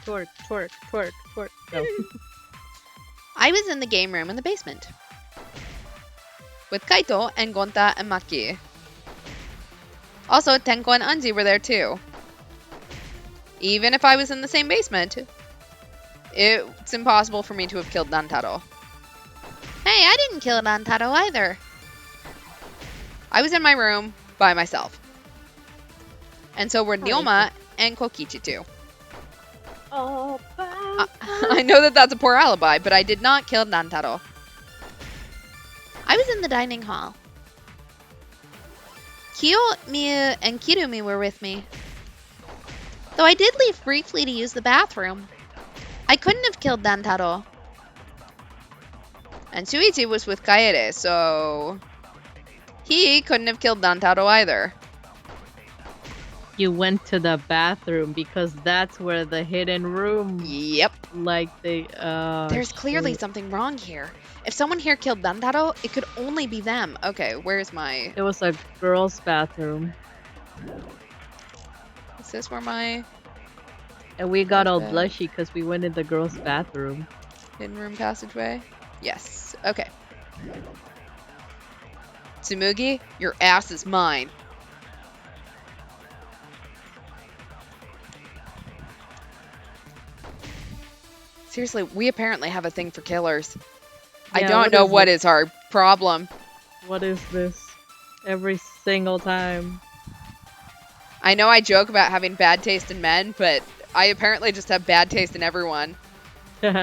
Twerk, twerk, twerk, twerk. No. I was in the game room in the basement with Kaito and Gonta and Maki. Also, Tenko and Anji were there too. Even if I was in the same basement, it's impossible for me to have killed Nantaro. Hey, I didn't kill Nantaro either. I was in my room by myself. And so were Ryoma and Kokichi too. Oh, I know that that's a poor alibi, but I did not kill Nantaro. I was in the dining hall. Kyo, Miu, and Kirumi were with me. Though I did leave briefly to use the bathroom. I couldn't have killed Nantaro. And Shuichi was with Kaede, so he couldn't have killed Nantaro either. You went to the bathroom because that's where the hidden room. Yep. Like they. There's clearly something wrong here. If someone here killed Nantaro, it could only be them. Okay, where's my... It was a girl's bathroom, Is this where my and we got all Okay. blushy because we went in the girl's bathroom. hidden room passageway? Yes. Okay. Tsumugi, your ass is mine. Seriously, we apparently have a thing for killers. I Yeah, don't what know is what it? is our problem. What is this? Every single time. I know I joke about having bad taste in men, but I apparently just have bad taste in everyone. Oops.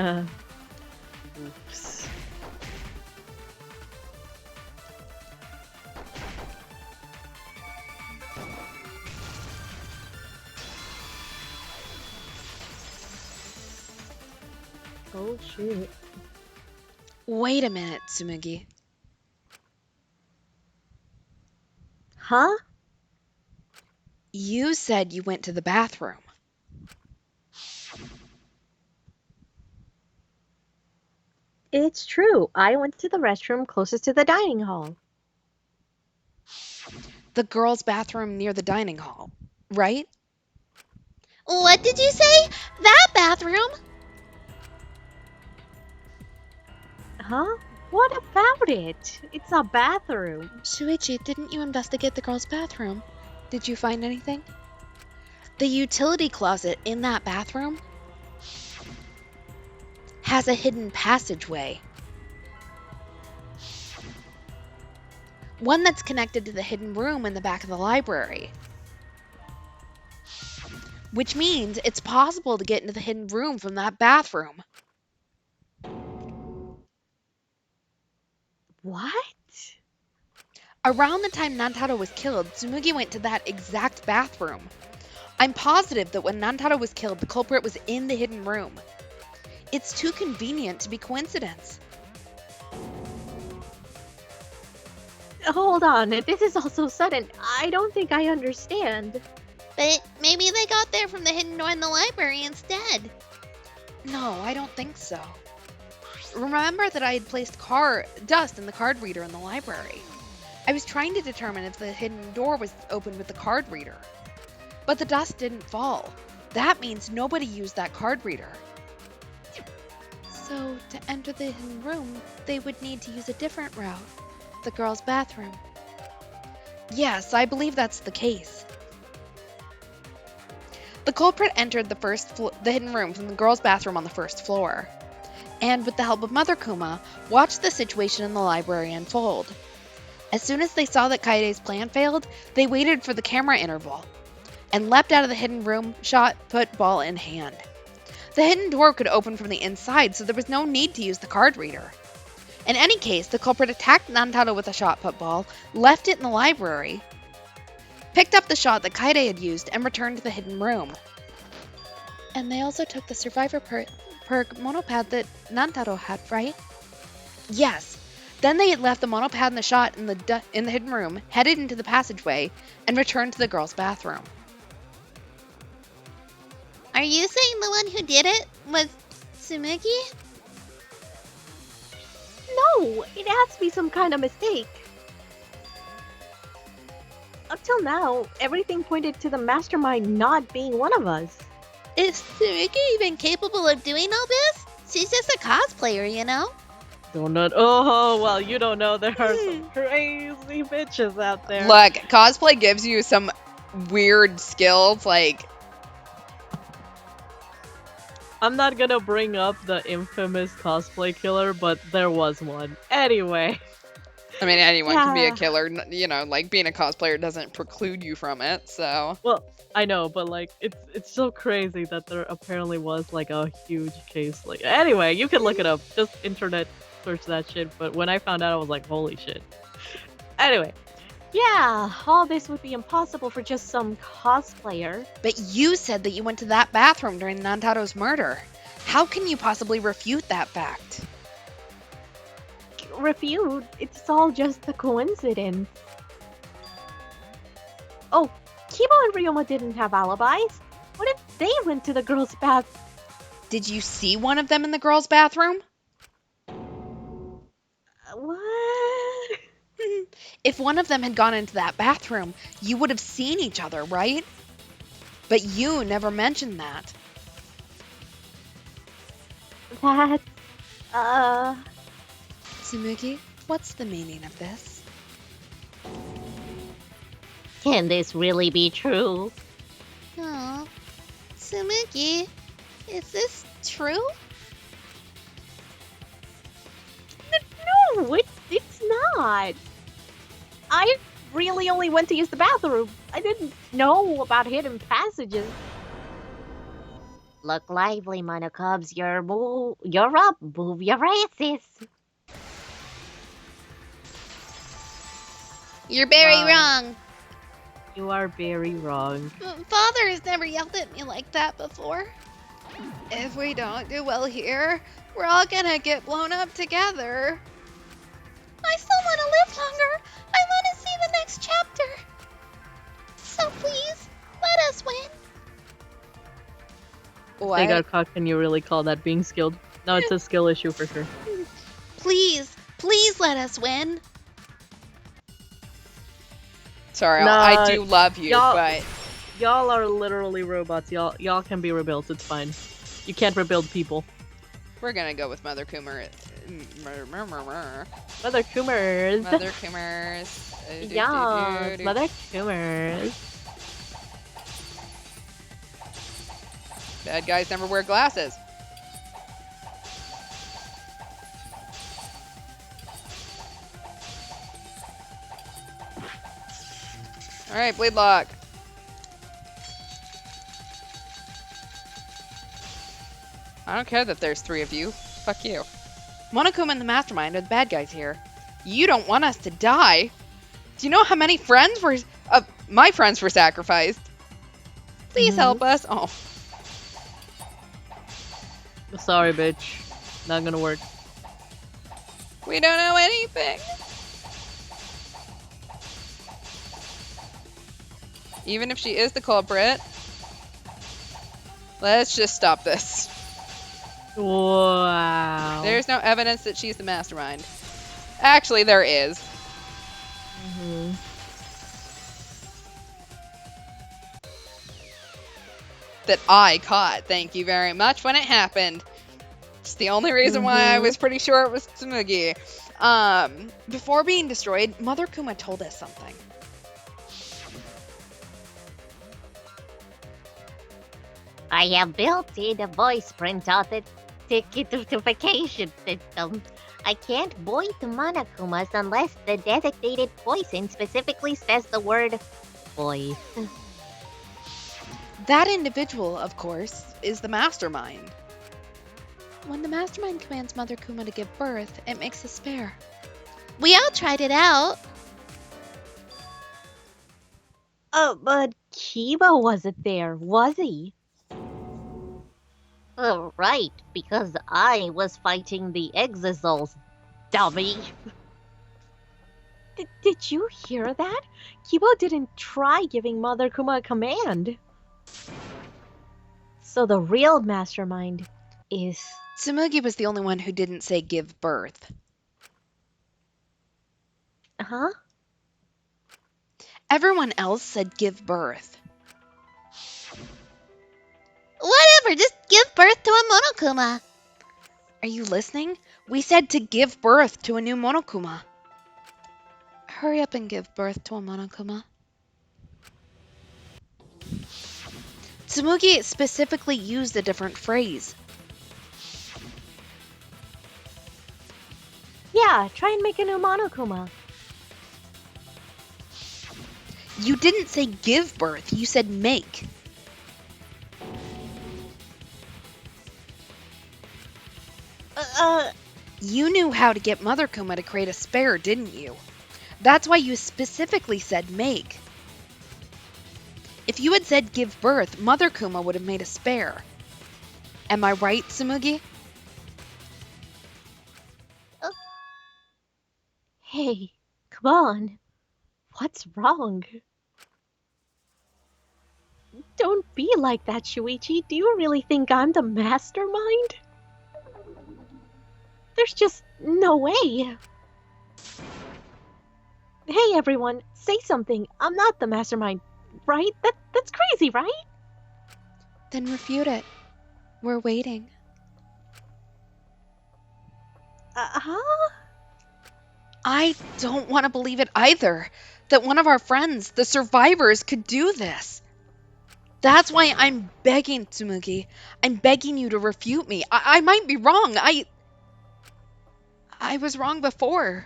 Oh shit. Wait a minute, Tsumugi. Huh? You said you went to the bathroom. It's true. I went to the restroom closest to the dining hall. The girls' bathroom near the dining hall, right? What did you say? That bathroom? Huh? What about it? It's a bathroom. Shuichi, didn't you investigate the girls' bathroom? Did you find anything? The utility closet in that bathroom has a hidden passageway. One that's connected to the hidden room in the back of the library. Which means it's possible to get into the hidden room from that bathroom. What? Around the time Nantaro was killed, Tsumugi went to that exact bathroom. I'm positive that when Nantaro was killed, the culprit was in the hidden room. It's too convenient to be coincidence. Hold on, this is all so sudden. I don't think I understand. But maybe they got there from the hidden door in the library instead. No, I don't think so. Remember that I had placed dust in the card reader in the library. I was trying to determine if the hidden door was opened with the card reader. But the dust didn't fall. That means nobody used that card reader. So, to enter the hidden room, they would need to use a different route. The girls' bathroom. Yes, I believe that's the case. The culprit entered the hidden room from the girls' bathroom on the first floor, and with the help of Mother Kuma, watched the situation in the library unfold. As soon as they saw that Kaide's plan failed, they waited for the camera interval, and leapt out of the hidden room, shot put ball in hand. The hidden door could open from the inside, so there was no need to use the card reader. In any case, the culprit attacked Nantaro with a shot put ball, left it in the library, picked up the shot that Kaide had used, and returned to the hidden room. And they also took the survivor perk monopad that Nantaro had, right? Yes. Then they had left the monopad and the shot in the hidden room, headed into the passageway, and returned to the girls' bathroom. Are you saying the one who did it was Tsumugi? No, it has to be some kind of mistake. Up till now, everything pointed to the mastermind not being one of us. Is Tsumugi even capable of doing all this? She's just a cosplayer, you know? Donut. Oh, well, you don't know. There are some crazy bitches out there. Look, cosplay gives you some weird skills, like... I'm not gonna bring up the infamous cosplay killer, but there was one. Anyway. I mean, anyone can be a Yeah. killer, you know, like, being a cosplayer doesn't preclude you from it, so... Well, I know, but like, it's so crazy that there apparently was like a huge case. Like, anyway, you can look it up. Just internet search that shit. But when I found out, I was like, holy shit. Anyway. Yeah, all this would be impossible for just some cosplayer. But you said that you went to that bathroom during Nantaro's murder. How can you possibly refute that fact? Refute, it's all just a coincidence. Oh, Kibo and Ryoma didn't have alibis. What if they went to the girls' bath? Did you see one of them in the girls' bathroom? What? If one of them had gone into that bathroom, you would have seen each other, right? But you never mentioned that. That's, Tsumugi, what's the meaning of this? Can this really be true? Oh, Tsumugi, is this true? No, it's not. I really only went to use the bathroom. I didn't know about hidden passages. Look lively, Monocubs. You're up. Move your asses. You're very Wow. wrong. You are very wrong. Father has never yelled at me like that before. If we don't do well here, we're all gonna get blown up together. I still want to live longer. I want to see the next chapter. So please, let us win. What? They got caught. Can you really call that being skilled? No, it's a skill issue for sure. Please, please let us win. Sorry, Nah, I do love you, y'all- but... Y'all are literally robots. Y'all can be rebuilt. It's fine. You can't rebuild people. We're gonna go with Mother Coomer. Mother Coomers. Mother Coomers. Yes, Mother Coomers. Bad guys never wear glasses. Alright, bleed lock. I don't care that there's 3 of you. Fuck you. Monokuma and the Mastermind are the bad guys here. You don't want us to die. Do you know how many friends were, my friends were sacrificed? Please help us. Oh. Sorry, bitch. Not gonna work. We don't know anything. Even if she is the culprit, let's just stop this. Wow. There's no evidence that she's the mastermind. Actually, there is. That I caught. Thank you very much when it happened. It's the only reason why I was pretty sure it was Tsumugi. Before being destroyed, Mother Kuma told us something. I have built in a voice print authentication system. I can't void the Monokumas unless the designated voicing specifically says the word voice. That individual, of course, is the mastermind. When the mastermind commands Mother Kuma to give birth, it makes a spare. We all tried it out. Oh, but Kiba wasn't there, was he? Oh, right, because I was fighting the Exosols, dummy. Did you hear that? Kiba didn't try giving Mother Kuma a command. So the real mastermind is... Tsumugi was the only one who didn't say give birth. Huh? Everyone else said give birth. Whatever, just give birth to a Monokuma. Are you listening? We said to give birth to a new Monokuma. Hurry up and give birth to a Monokuma. Tsumugi specifically used a different phrase. Yeah, try and make a new Monokuma. You didn't say give birth, you said make. You knew how to get Mother Kuma to create a spare, didn't you? That's why you specifically said make. If you had said give birth, Mother Kuma would have made a spare. Am I right, Tsumugi? Hey, come on. What's wrong? Don't be like that, Shuichi. Do you really think I'm the mastermind? There's just no way. Hey, everyone, say something. I'm not the mastermind, right? That's crazy, right? Then refute it. We're waiting. Huh? I don't want to believe it either. That one of our friends, the survivors, could do this. That's why I'm begging, Tsumugi. I'm begging you to refute me. I might be wrong. I was wrong before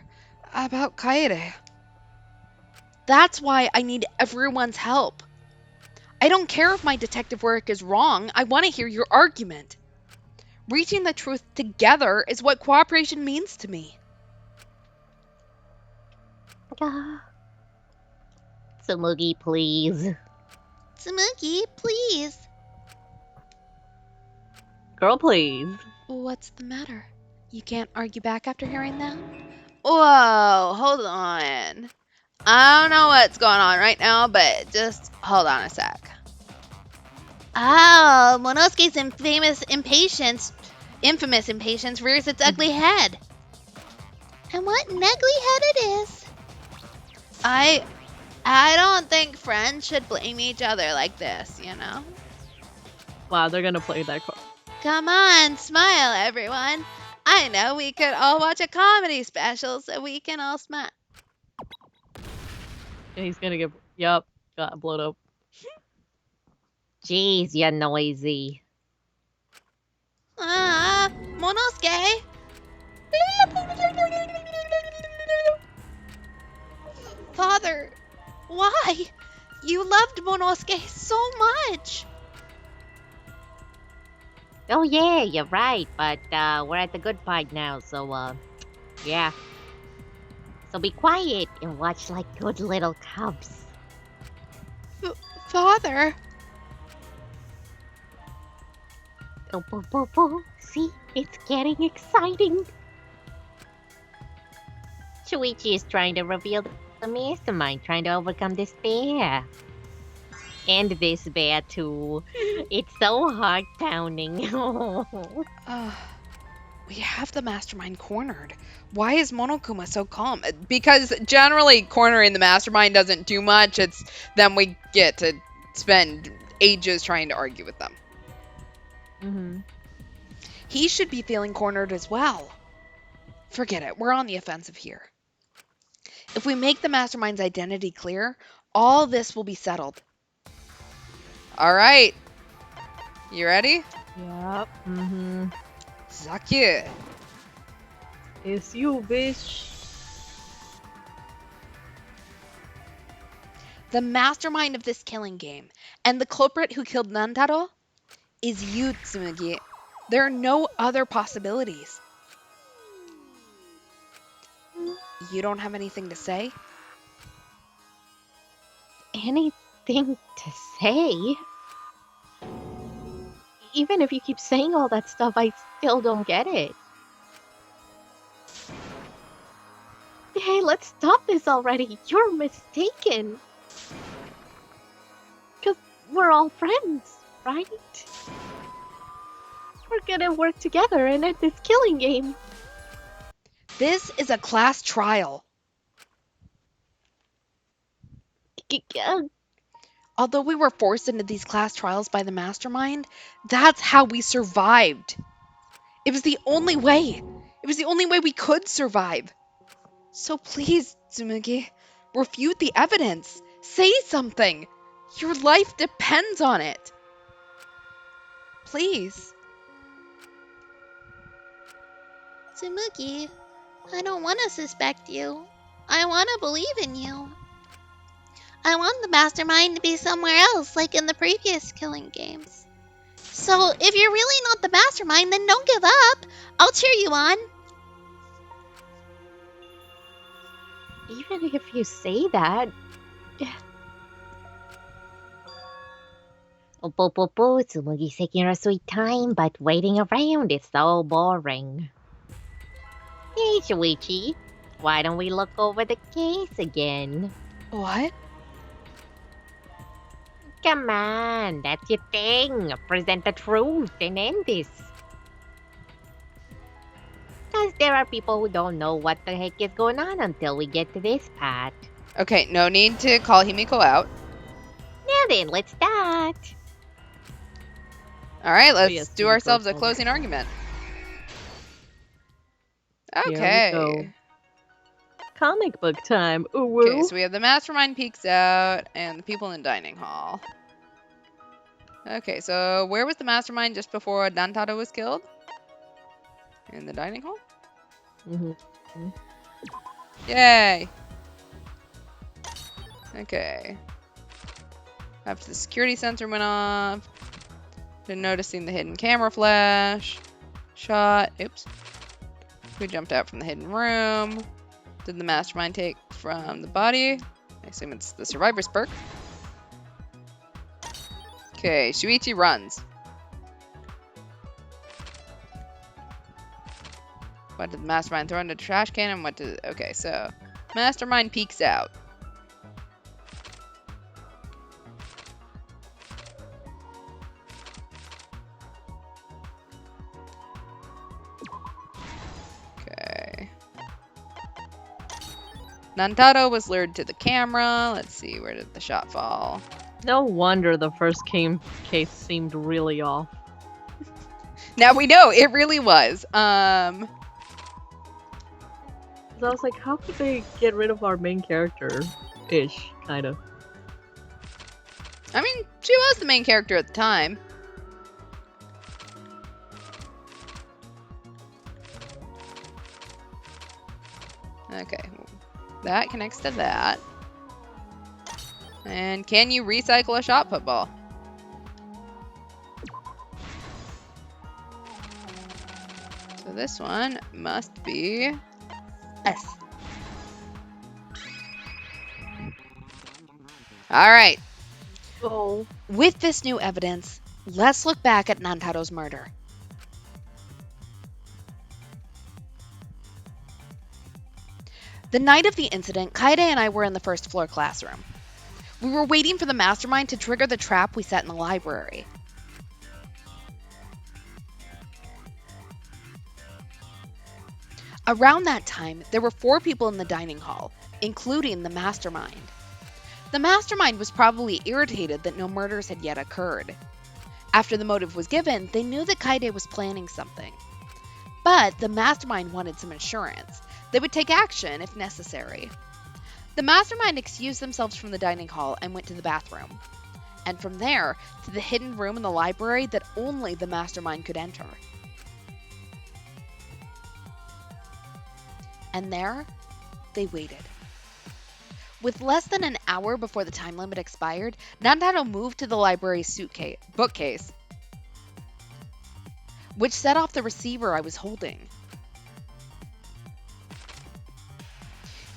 about Kaede. That's why I need everyone's help. I don't care if my detective work is wrong. I want to hear your argument. Reaching the truth together is what cooperation means to me. Tsumugi, please. Tsumugi, please. Girl, please. What's the matter? You can't argue back after hearing that? Whoa, hold on. I don't know what's going on right now, but just hold on a sec. Oh, Monosuke's infamous impatience rears its ugly head. And what an ugly head it is. I don't think friends should blame each other like this, you know? Wow, they're gonna play that card. Come on, smile, everyone. I know we could all watch a comedy special so we can all smile. And he's gonna get... Yup, got blown up. Jeez, you're noisy. Monosuke. Father, why? You loved Monosuke so much. Oh yeah, you're right, but we're at the good part now, so yeah. So be quiet and watch like good little cubs. Father! Oh, boo, boo, boo. See, it's getting exciting. Shuichi is trying to reveal the mastermind, trying to overcome this bear. And this bear too. It's so heart-pounding. We have the mastermind cornered. Why is Monokuma so calm? Because generally cornering the mastermind doesn't do much. It's then we get to spend ages trying to argue with them. Mm-hmm. He should be feeling cornered as well. Forget it. We're on the offensive here. If we make the mastermind's identity clear, all this will be settled. All right. You ready? Yep. Mm-hmm. Zaku. It's you, bitch. The mastermind of this killing game and the culprit who killed Nantaro is you, Tsumugi. There are no other possibilities. You don't have anything to say? Anything to say? Even if you keep saying all that stuff, I still don't get it. Hey, let's stop this already. You're mistaken. Because we're all friends, right? We're gonna work together and end this killing game. This is a class trial. Although we were forced into these class trials by the mastermind, that's how we survived. It was the only way. It was the only way we could survive. So please, Tsumugi, refute the evidence. Say something. Your life depends on it. Please. Tsumugi, I don't want to suspect you. I want to believe in you. I want the mastermind to be somewhere else, like in the previous killing games. So, if you're really not the mastermind, then don't give up. I'll cheer you on. Even if you say that... Oh, Tsumugi's taking her sweet time, but waiting around is so boring. Hey, Shuichi, why don't we look over the case again? What? Come on, that's your thing. Present the truth and end this. Because there are people who don't know what the heck is going on until we get to this part. Okay, no need to call Himiko out. Now then, let's start. All right, let's yes, do Himiko ourselves a called closing argument. Here we Okay. go. Comic book time. Ooh. Okay, so we have the mastermind peeks out and the people in the dining hall. Okay, so where was the mastermind just before Nantaro was killed? In the dining hall? Mm-hmm. Yay! Okay. After the security sensor went off, been noticing the hidden camera flash. Shot. Oops. We jumped out from the hidden room. Did the mastermind take from the body? I assume it's the survivor's perk. Okay, Shuichi runs. What did the mastermind throw into the trash can and what did... Okay, so mastermind peeks out. Okay. Nantaro was lured to the camera. Let's see, where did the shot fall? No wonder the first case seemed really off. Now we know it really was. I was like, how could they get rid of our main character? Ish, kind of. I mean, she was the main character at the time. Okay, that connects to that. And can you recycle a shot put ball? So this one must be S. All right. So, With this new evidence, let's look back at Nantaro's murder. The night of the incident, Kaede and I were in the first floor classroom. We were waiting for the mastermind to trigger the trap we set in the library. Around that time, there were 4 people in the dining hall, including the mastermind. The mastermind was probably irritated that no murders had yet occurred. After the motive was given, they knew that Kaede was planning something. But the mastermind wanted some assurance. They would take action if necessary. The mastermind excused themselves from the dining hall and went to the bathroom. And from there, to the hidden room in the library that only the mastermind could enter. And there, they waited. With less than an hour before the time limit expired, Nantaro moved to the library's bookcase, which set off the receiver I was holding.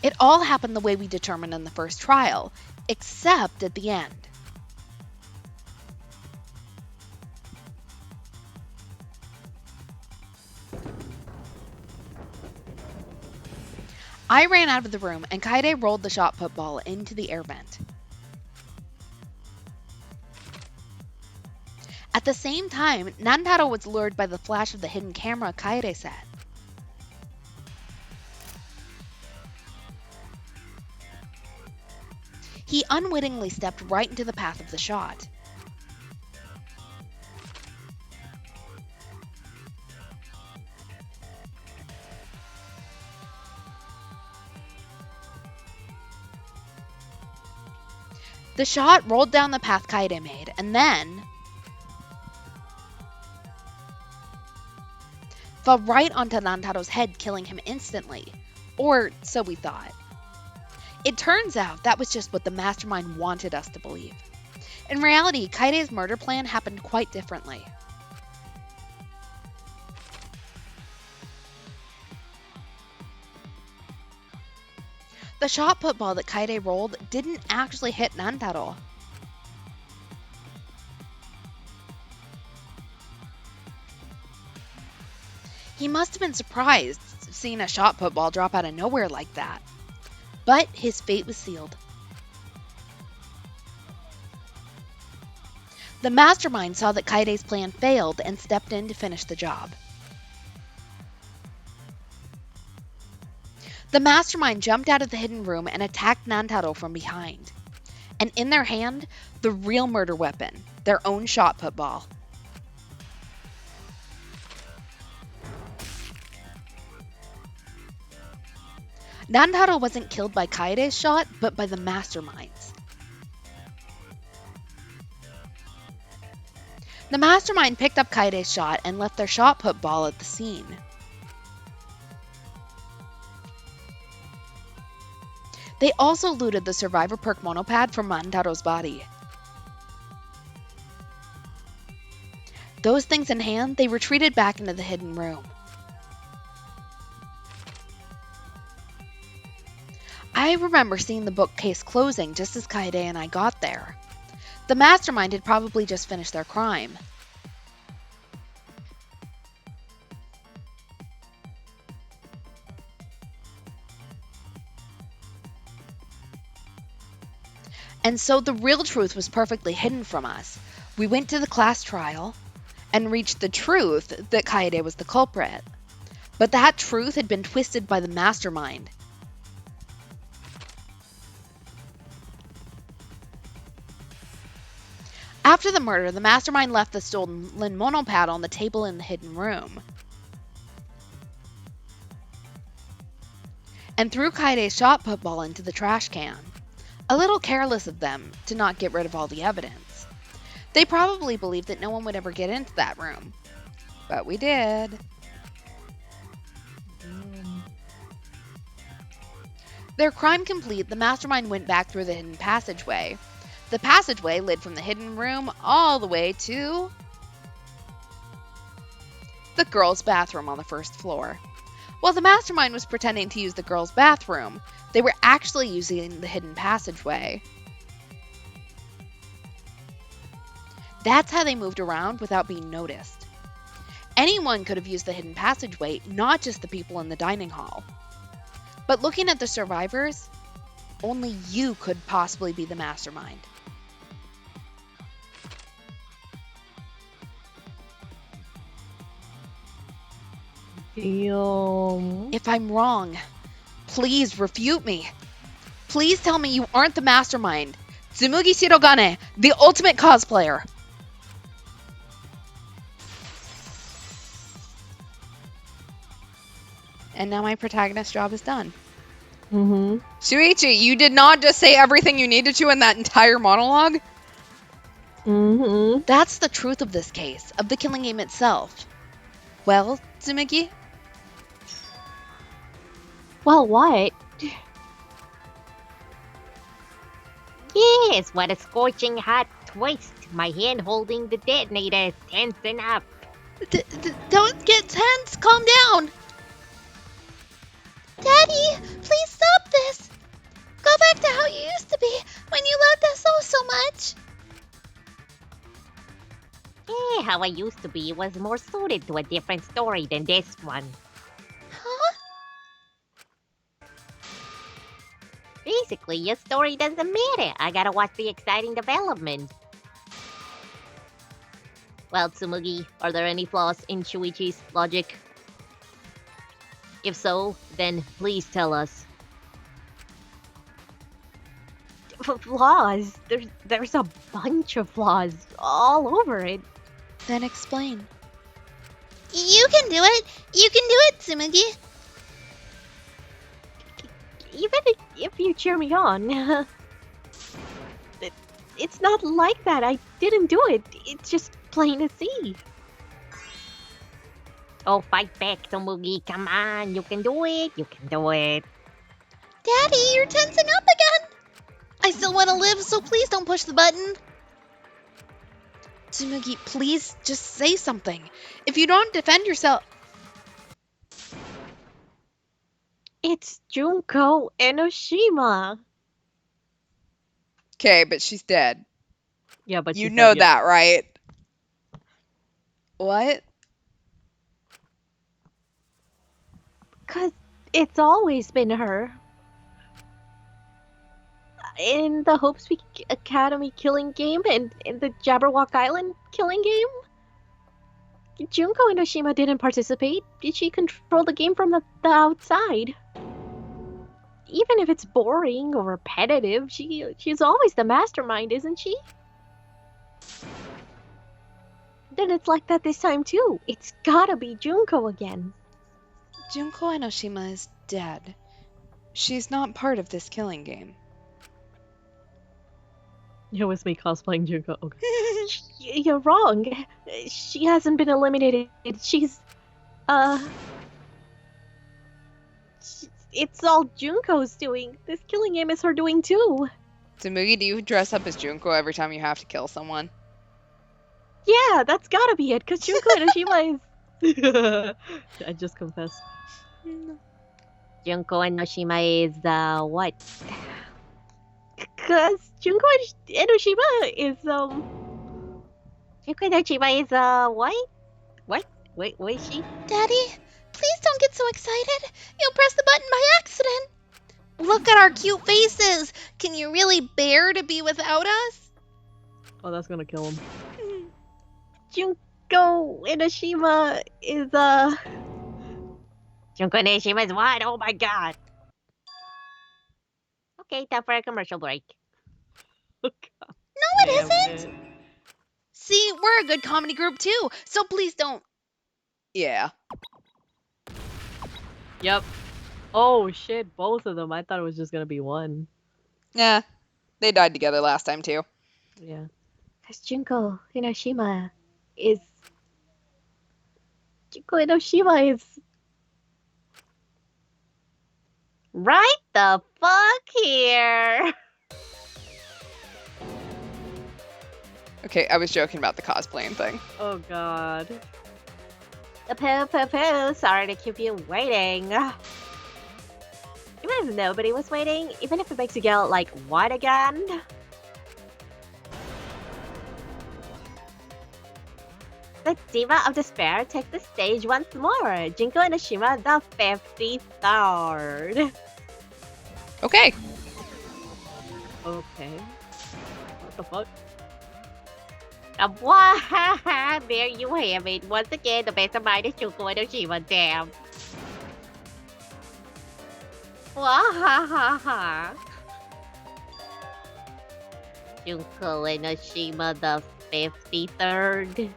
It all happened the way we determined in the first trial, except at the end. I ran out of the room and Kaede rolled the shot put ball into the air vent. At the same time, Nantaro was lured by the flash of the hidden camera Kaede set. He unwittingly stepped right into the path of the shot. The shot rolled down the path Kaede made, and then fell right onto Nantaro's head, killing him instantly. Or so we thought. It turns out that was just what the mastermind wanted us to believe. In reality, Kaide's murder plan happened quite differently. The shot put ball that Kaede rolled didn't actually hit Nantaro. He must have been surprised seeing a shot put ball drop out of nowhere like that. But his fate was sealed. The mastermind saw that Kaide's plan failed and stepped in to finish the job. The mastermind jumped out of the hidden room and attacked Nantaro from behind. And in their hand, the real murder weapon, their own shot put ball. Nantaro wasn't killed by Kaide's shot, but by the mastermind's. The mastermind picked up Kaide's shot and left their shot put ball at the scene. They also looted the survivor perk monopad from Nantaro's body. Those things in hand, they retreated back into the hidden room. I remember seeing the bookcase closing just as Kaede and I got there. The mastermind had probably just finished their crime. And so the real truth was perfectly hidden from us. We went to the class trial and reached the truth that Kaede was the culprit. But that truth had been twisted by the mastermind. After the murder, the mastermind left the stolen monopad on the table in the hidden room. And threw Kaide's shot put ball into the trash can. A little careless of them to not get rid of all the evidence. They probably believed that no one would ever get into that room. But we did. Their crime complete, the mastermind went back through the hidden passageway. The passageway led from the hidden room all the way to the girls' bathroom on the first floor. While the mastermind was pretending to use the girls' bathroom, they were actually using the hidden passageway. That's how they moved around without being noticed. Anyone could have used the hidden passageway, not just the people in the dining hall. But looking at the survivors, only you could possibly be the mastermind. Damn. If I'm wrong, please refute me. Please tell me you aren't the mastermind. Tsumugi Shirogane, the ultimate cosplayer. And now my protagonist's job is done. Mm-hmm. Shuichi, you did not just say everything you needed to in that entire monologue? Mm-hmm. That's the truth of this case, of the killing game itself. Well, Tsumugi? Well, what? Yes, what a scorching hot twist. My hand holding the detonator is tensing up. Don't get tense. Calm down. Daddy, please stop this. Go back to how you used to be when you loved us oh so much. How I used to be was more suited to a different story than this one. Huh? Basically, your story doesn't matter. I gotta watch the exciting development. Well, Tsumugi, are there any flaws in Shuichi's logic? If so, then please tell us. Flaws? There's a bunch of flaws all over it. Then explain. You can do it. You can do it, Tsumugi. Even if you cheer me on. It's not like that. I didn't do it. It's just plain to see. Oh, fight back, Tsumugi. Come on. You can do it. You can do it. Daddy, you're tensing up again. I still want to live, so please don't push the button. Tsumugi, please just say something. If you don't defend yourself... It's Junko Enoshima. Okay, but she's dead. Yeah, but You know that, right? What? Cause it's always been her. In the Hope Speak Academy killing game and in the Jabberwock Island killing game, Junko Enoshima didn't participate. She controlled the game from the outside. Even if it's boring or repetitive, she's always the mastermind, isn't she? Then it's like that this time too. It's gotta be Junko again. Junko Enoshima is dead. She's not part of this killing game. It was me cosplaying Junko. Okay. You're wrong. She hasn't been eliminated. It's all Junko's doing. This killing game is her doing too. Tsumugi, do you dress up as Junko every time you have to kill someone? Yeah, that's gotta be it, because Junko Enoshima is... I just confessed. Junko Enoshima is, what? Because Junko Enoshima is, Junko Enoshima is, what? What? Wait, what is she? Daddy, please don't get so excited. You'll press the button by accident. Look at our cute faces. Can you really bear to be without us? Oh, that's gonna kill him. Junko Enoshima is, Junko Enoshima is what? Oh my god. Okay, time for a commercial break. Oh, God. No, it Damn isn't. it. See, we're a good comedy group too, so please don't... Yeah. Yep. Oh shit, both of them. I thought it was just gonna be one. Yeah. They died together last time, too. Yeah. Because Junko Enoshima is... Junko Enoshima is... Right the fuck here! Okay, I was joking about the cosplaying thing. Oh god. Sorry to keep you waiting. Even if nobody was waiting, even if it makes you go like, what again? The Diva of Despair takes the stage once more. Junko Enoshima, the 53rd. Okay. Okay. What the fuck? Wow, there you have it. Once again, the best of mine is Junko Enoshima, damn. Wahahaha. Junko Enoshima, the 53rd.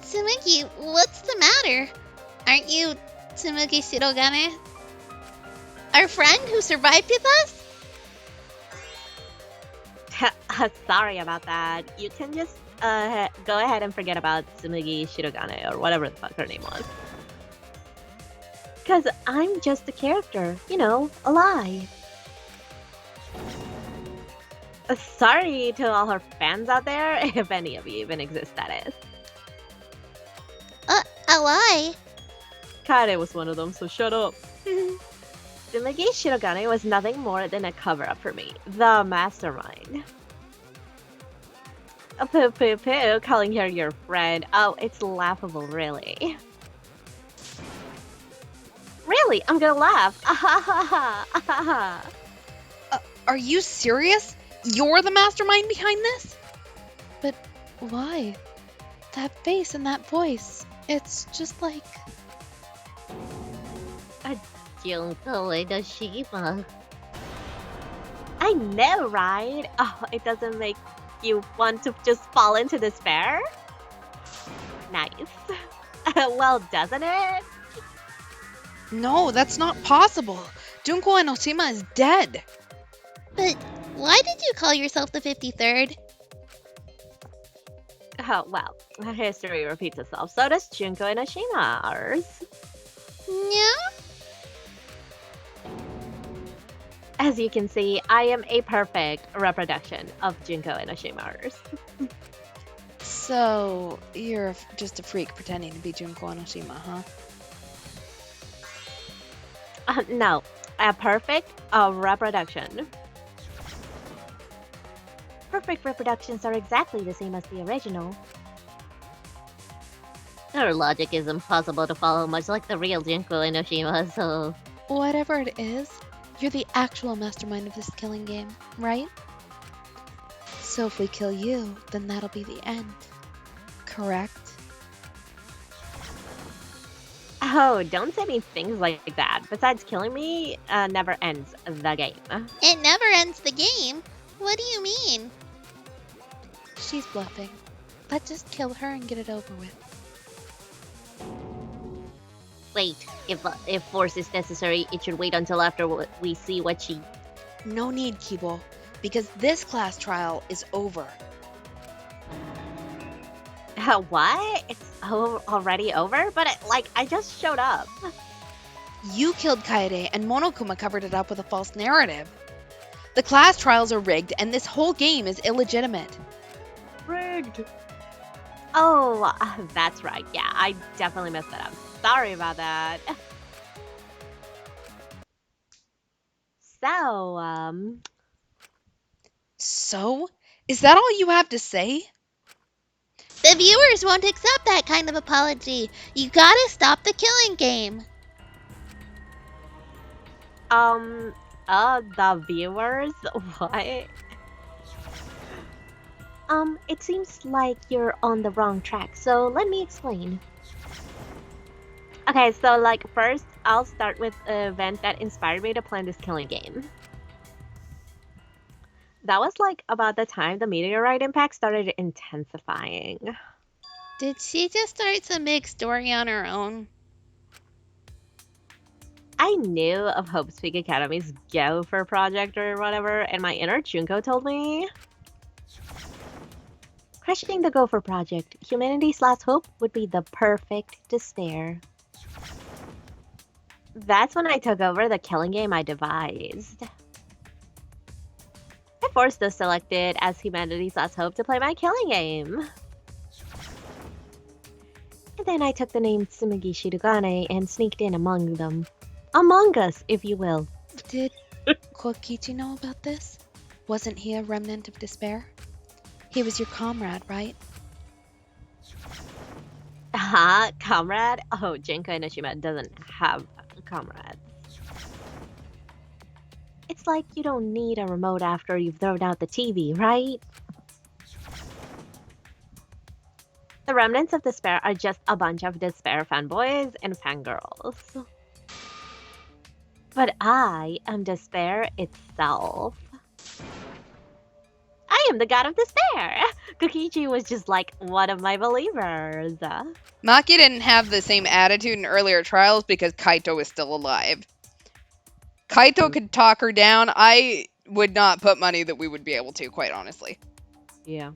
Tsumugi, what's the matter? Aren't you Tsumugi Shirogane? Our friend who survived with us? Sorry about that. You can just go ahead and forget about Tsumugi Shirogane or whatever the fuck her name was. Because I'm just a character, you know, a lie. Sorry to all her fans out there, if any of you even exist, that is. A lie? Kaede was one of them, so shut up. Tsumugi Shirogane was nothing more than a cover-up for me, the mastermind. Poo poo poo, calling her your friend. Oh, it's laughable, really. Really, I'm gonna laugh. Are you serious? You're the mastermind behind this? But why? That face and that voice. It's just like... Junko Enoshima. I know, right? Oh, it doesn't make you want to just fall into despair? Nice. Well, doesn't it? No, that's not possible. Junko Enoshima is dead. But why did you call yourself the 53rd? Oh, well, history repeats itself. So does Junko Enoshima's. Yeah? As you can see, I am a perfect reproduction of Junko Enoshima's. So, you're just a freak pretending to be Junko Enoshima, huh? No, a perfect reproduction. Perfect reproductions are exactly the same as the original. Her logic is impossible to follow, much like the real Junko Enoshima, so... Whatever it is, you're the actual mastermind of this killing game, right? So if we kill you, then that'll be the end. Correct? Oh, don't say me things like that. Besides, killing me never ends the game. It never ends the game. What do you mean? She's bluffing. Let's just kill her and get it over with. Wait, if force is necessary, it should wait until after we see what she... No need, Kibo, because this class trial is over. What? It's already over? But I just showed up. You killed Kaede, and Monokuma covered it up with a false narrative. The class trials are rigged, and this whole game is illegitimate. Rigged. Oh, that's right. Yeah, I definitely messed that up. Sorry about that. So, So? Is that all you have to say? The viewers won't accept that kind of apology. You gotta stop the killing game. The viewers? What? It seems like you're on the wrong track, so let me explain. Okay, so, first, I'll start with an event that inspired me to plan this killing game. That was, about the time the meteorite impact started intensifying. Did she just start some big story on her own? I knew of Hope's Peak Academy's Gopher project or whatever, and my inner Junko told me... Crushing the Gopher project, humanity's last hope would be the perfect despair. That's when I took over the killing game I devised. I forced those selected as humanity's last hope to play my killing game. And then I took the name Tsumugi Shirogane and sneaked in among them. Among us, if you will. Did Kokichi know about this? Wasn't he a remnant of despair? He was your comrade, right? Comrade? Oh, Jinko Inoshima doesn't have a comrade. It's like you don't need a remote after you've thrown out the TV, right? The remnants of despair are just a bunch of despair fanboys and fangirls. But I am despair itself. I am the god of despair! Kokichi was just like one of my believers. Maki didn't have the same attitude in earlier trials because Kaito was still alive. Kaito could talk her down. I would not put money that we would be able to, quite honestly. Yeah.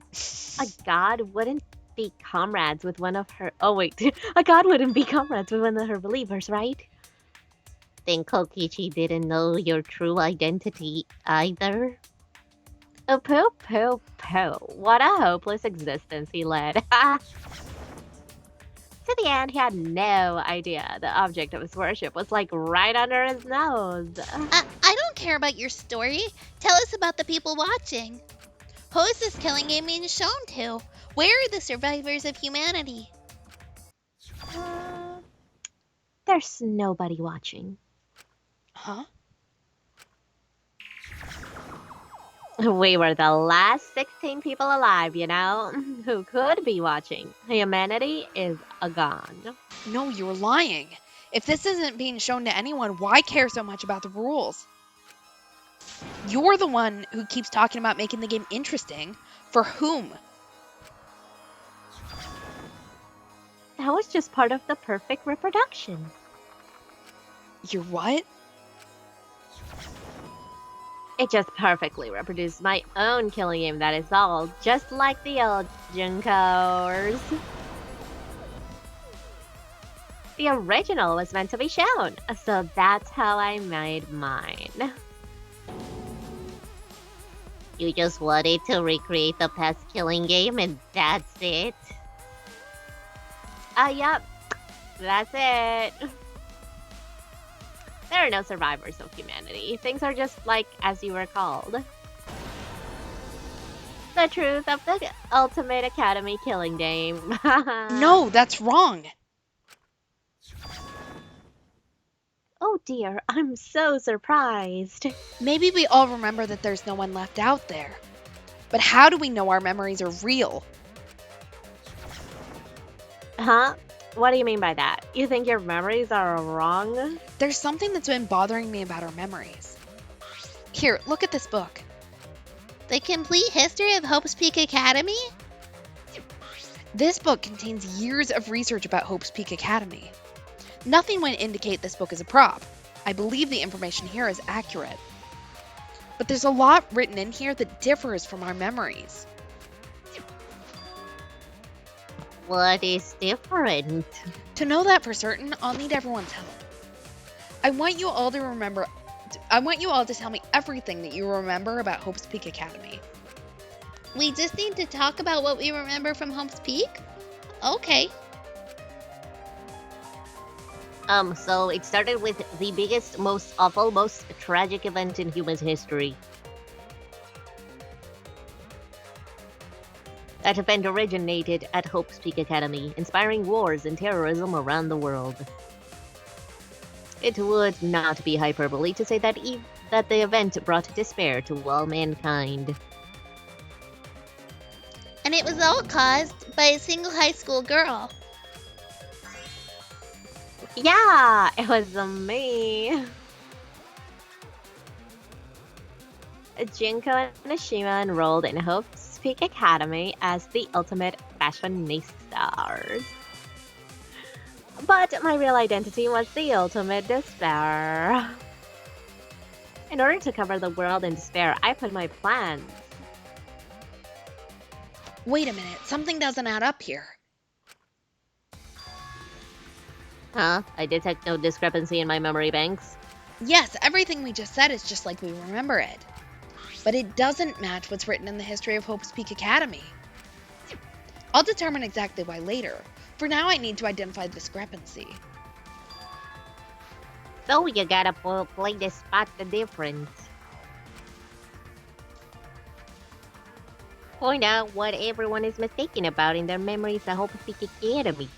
A god wouldn't be comrades with one of her. Oh, wait. A god wouldn't be comrades with one of her believers, right? Think Kokichi didn't know your true identity either? Oh, poo, poo, poo. What a hopeless existence he led. To the end, he had no idea the object of his worship was like right under his nose. I don't care about your story. Tell us about the people watching. Who is this killing game being shown to? Where are the survivors of humanity? There's nobody watching. Huh? We were the last 16 people alive, you know, who could be watching. Humanity is gone. No, you're lying. If this isn't being shown to anyone, why care so much about the rules? You're the one who keeps talking about making the game interesting. For whom? That was just part of the perfect reproduction. You're what? It just perfectly reproduced my own killing game, that is all. Just like the old Junkos. The original was meant to be shown, so that's how I made mine. You just wanted to recreate the past killing game and that's it? Yep. That's it. There are no survivors of humanity. Things are just like as you were called. The truth of the Ultimate Academy killing game. No, that's wrong. Oh dear, I'm so surprised. Maybe we all remember that there's no one left out there. But how do we know our memories are real? Huh? What do you mean by that? You think your memories are wrong? There's something that's been bothering me about our memories. Here, look at this book. The complete history of Hope's Peak Academy? This book contains years of research about Hope's Peak Academy. Nothing would indicate this book is a prop. I believe the information here is accurate. But there's a lot written in here that differs from our memories. What is different? To know that for certain, I'll need everyone's help. I want you all to tell me everything that you remember about Hope's Peak Academy. We just need to talk about what we remember from Hope's Peak? Okay. So it started with the biggest, most awful, most tragic event in human history. That event originated at Hope's Peak Academy, inspiring wars and terrorism around the world. It would not be hyperbole to say that the event brought despair to all mankind. And it was all caused by a single high school girl. Yeah, it was me. Junko Nishima enrolled in Hope's Peak Academy as the ultimate fashionistas. But my real identity was the ultimate despair. In order to cover the world in despair, I put my plans. Wait a minute, something doesn't add up here. Huh? I detect no discrepancy in my memory banks. Yes, everything we just said is just like we remember it. But it doesn't match what's written in the history of Hope's Peak Academy. I'll determine exactly why later. For now, I need to identify the discrepancy. So you gotta play to spot the difference. Point out what everyone is mistaken about in their memories of Hope's Peak Academy.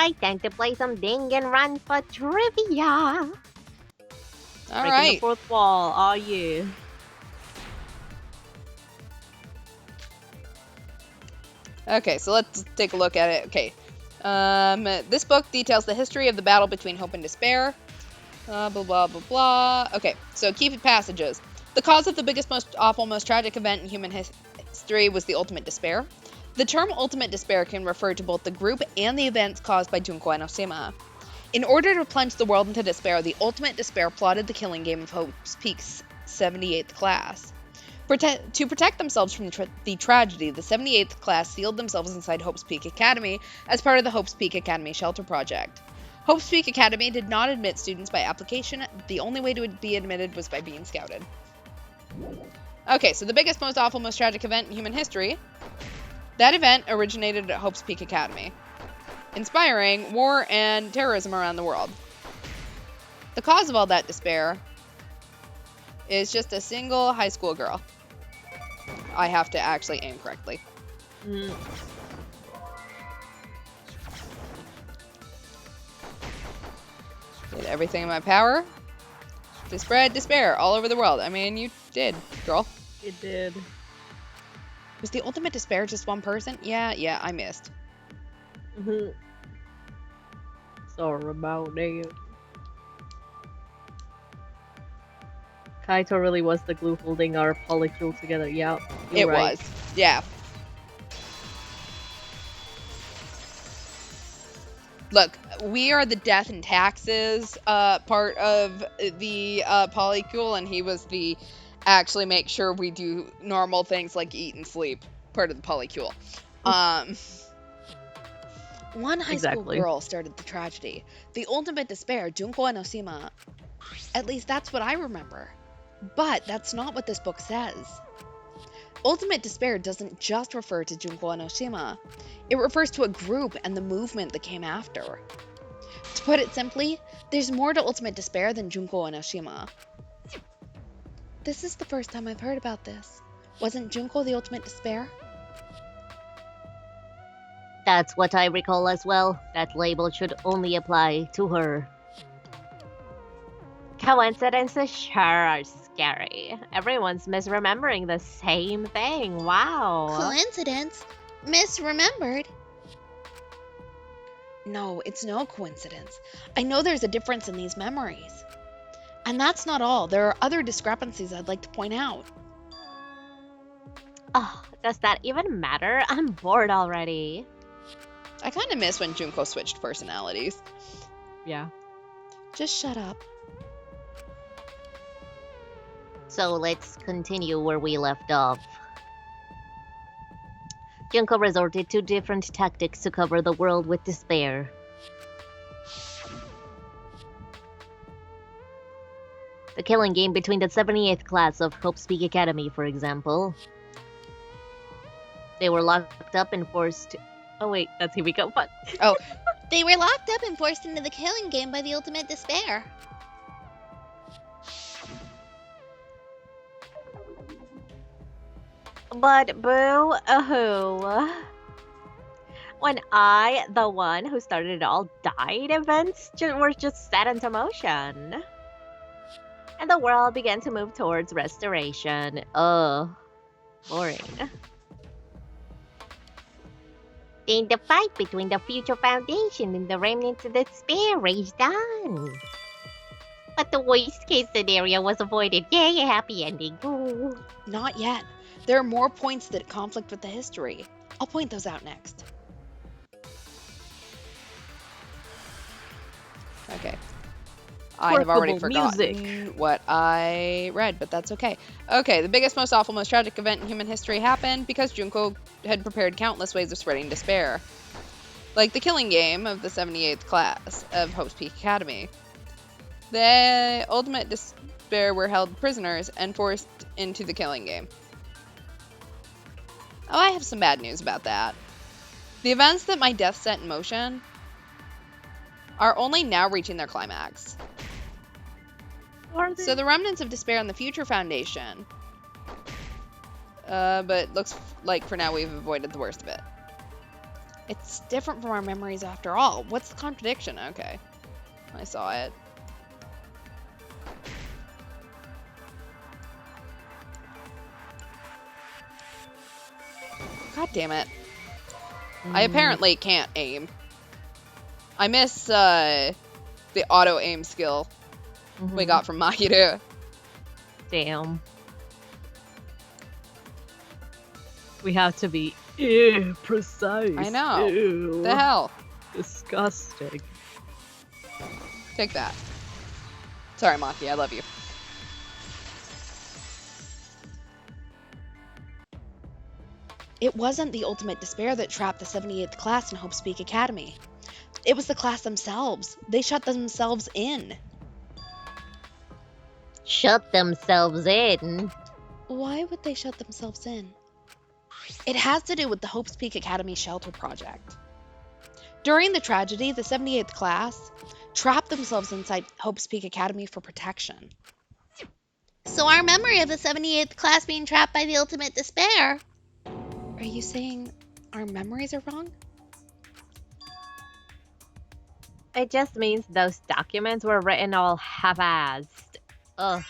Alright, time to play some Danganronpa trivia. All Breaking the right. fourth wall. Oh yeah. Okay, so let's take a look at it. Okay. This book details the history of the battle between hope and despair. Blah, blah, blah, blah. Okay, so key passages. The cause of the biggest, most awful, most tragic event in human history was the ultimate despair. The term ultimate despair can refer to both the group and the events caused by Junko and Oshima. In order to plunge the world into despair, the ultimate despair plotted the killing game of Hope's Peak's 78th class. To protect themselves from the tragedy, the 78th class sealed themselves inside Hope's Peak Academy as part of the Hope's Peak Academy Shelter Project. Hope's Peak Academy did not admit students by application. The only way to be admitted was by being scouted. Okay, so the biggest, most awful, most tragic event in human history. That event originated at Hope's Peak Academy, inspiring war and terrorism around the world. The cause of all that despair is just a single high school girl. I have to actually aim correctly. Mm. Did everything in my power to spread despair all over the world. I mean, you did, girl. It did. Was the ultimate despair just one person? Yeah, I missed. Mhm. Sorry about that. Kaito really was the glue holding our polycule together. Yeah, It you're right. was. Yeah. Look, we are the death and taxes part of the polycule, and he was the actually make sure we do normal things like eat and sleep part of the polycule. One high school Exactly. girl started the tragedy. The ultimate despair, Junko and Oshima. At least that's what I remember. But that's not what this book says. Ultimate despair doesn't just refer to Junko and Oshima. It refers to a group and the movement that came after. To put it simply, there's more to ultimate despair than Junko and Oshima. This is the first time I've heard about this. Wasn't Junko the ultimate despair? That's what I recall as well. That label should only apply to her. Coincidences sure are scary. Everyone's misremembering the same thing. Wow. Coincidence? Misremembered? No, it's no coincidence. I know there's a difference in these memories. And that's not all. There are other discrepancies I'd like to point out. Oh, does that even matter? I'm bored already. I kind of miss when Junko switched personalities. Yeah. Just shut up. So let's continue where we left off. Junko resorted to different tactics to cover the world with despair. The killing game between the 78th class of Hope's Peak Academy, for example. They were locked up and forced... Oh wait, that's Himiko. What? They were locked up and forced into the killing game by the ultimate despair. But boo-hoo. When I, the one who started it all, died, events were just set into motion. And the world began to move towards restoration. Ugh. Boring. Then the fight between the Future Foundation and the remnants of despair raged on. But the worst case scenario was avoided. Yay, a happy ending. Ooh. Not yet. There are more points that conflict with the history. I'll point those out next. Okay. I have already Workable forgotten music. what I read, but that's okay. Okay, the biggest, most awful, most tragic event in human history happened because Junko had prepared countless ways of spreading despair. Like the killing game of the 78th class of Hope's Peak Academy. The ultimate despair were held prisoners and forced into the killing game. Oh, I have some bad news about that. The events that my death set in motion are only now reaching their climax. So the remnants of despair in the Future Foundation. But looks like for now we've avoided the worst of it. It's different from our memories after all. What's the contradiction? Okay. I saw it. God damn it. I apparently can't aim. I miss the auto aim skill we got from Mahiru. Damn. We have to be precise. I know. Ew. The hell? Disgusting. Take that. Sorry, Maki, I love you. It wasn't the ultimate despair that trapped the 78th class in Hope's Peak Academy. It was the class themselves. They shut themselves in. Shut themselves in. Why would they shut themselves in? It has to do with the Hope's Peak Academy shelter project. During the tragedy, the 78th class trapped themselves inside Hope's Peak Academy for protection. So our memory of the 78th class being trapped by the ultimate despair. Are you saying our memories are wrong? It just means those documents were written all half-assed. Ugh.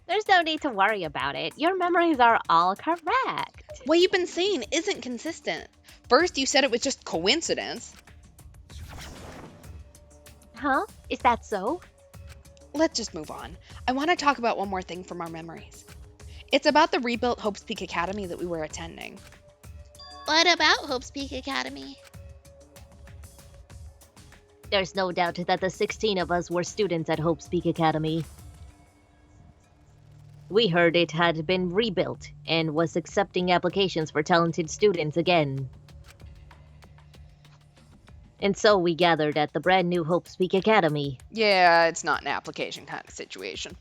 There's no need to worry about it. Your memories are all correct. What you've been saying isn't consistent. First, you said it was just coincidence. Huh? Is that so? Let's just move on. I want to talk about one more thing from our memories. It's about the rebuilt Hope's Peak Academy that we were attending. What about Hope's Peak Academy? There's no doubt that the 16 of us were students at Hope's Peak Academy. We heard it had been rebuilt and was accepting applications for talented students again. And so we gathered at the brand new Hope's Peak Academy. Yeah, it's not an application kind of situation.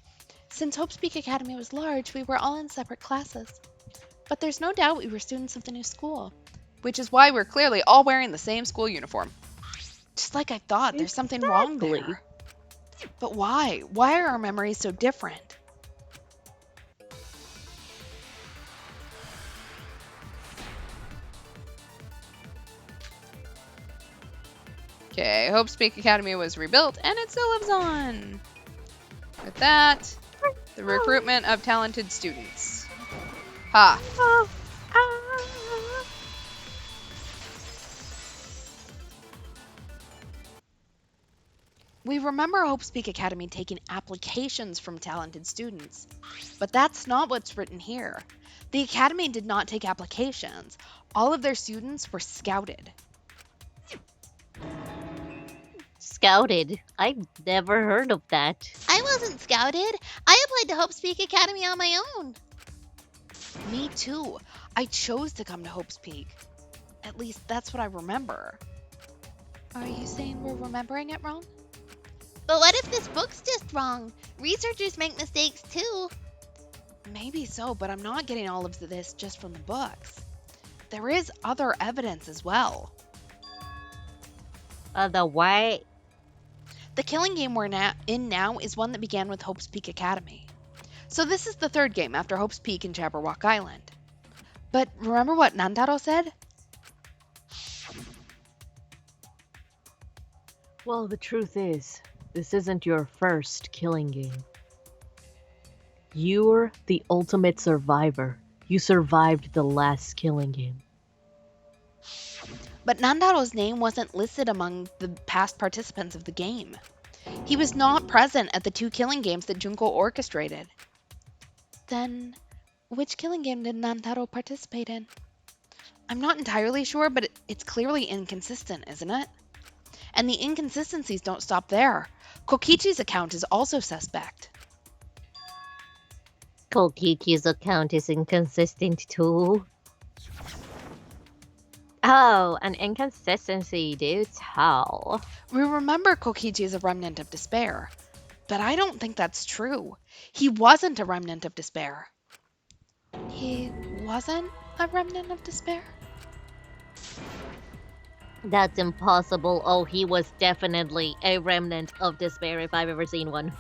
Since Hope's Peak Academy was large, we were all in separate classes. But there's no doubt we were students of the new school. Which is why we're clearly all wearing the same school uniform. Just like I thought, there's something wrong Exactly. there. But why? Why are our memories so different? Okay, Hope's Peak Academy was rebuilt, and it still lives on. With that, the recruitment of talented students. Ha! We remember Hope's Peak Academy taking applications from talented students, but that's not what's written here. The Academy did not take applications. All of their students were scouted. Scouted? I've never heard of that. I wasn't scouted. I applied to Hope's Peak Academy on my own. Me too. I chose to come to Hope's Peak. At least that's what I remember. Are you saying we're remembering it wrong? But what if this book's just wrong? Researchers make mistakes too. Maybe so, but I'm not getting all of this just from the books. There is other evidence as well. The what? The killing game we're in now is one that began with Hope's Peak Academy. So this is the third game after Hope's Peak and Jabberwock Island. But remember what Nantaro said? Well, the truth is, this isn't your first killing game. You're the ultimate survivor. You survived the last killing game. But Nandaro's name wasn't listed among the past participants of the game. He was not present at the 2 killing games that Junko orchestrated. Then, which killing game did Nantaro participate in? I'm not entirely sure, but it's clearly inconsistent, isn't it? And the inconsistencies don't stop there. Kokichi's account is also suspect. Kokichi's account is inconsistent too. Oh, an inconsistency, do tell. We remember Kokichi is a remnant of despair, but I don't think that's true. He wasn't a remnant of despair. He wasn't a remnant of despair? That's impossible. Oh, he was definitely a remnant of despair if I've ever seen one.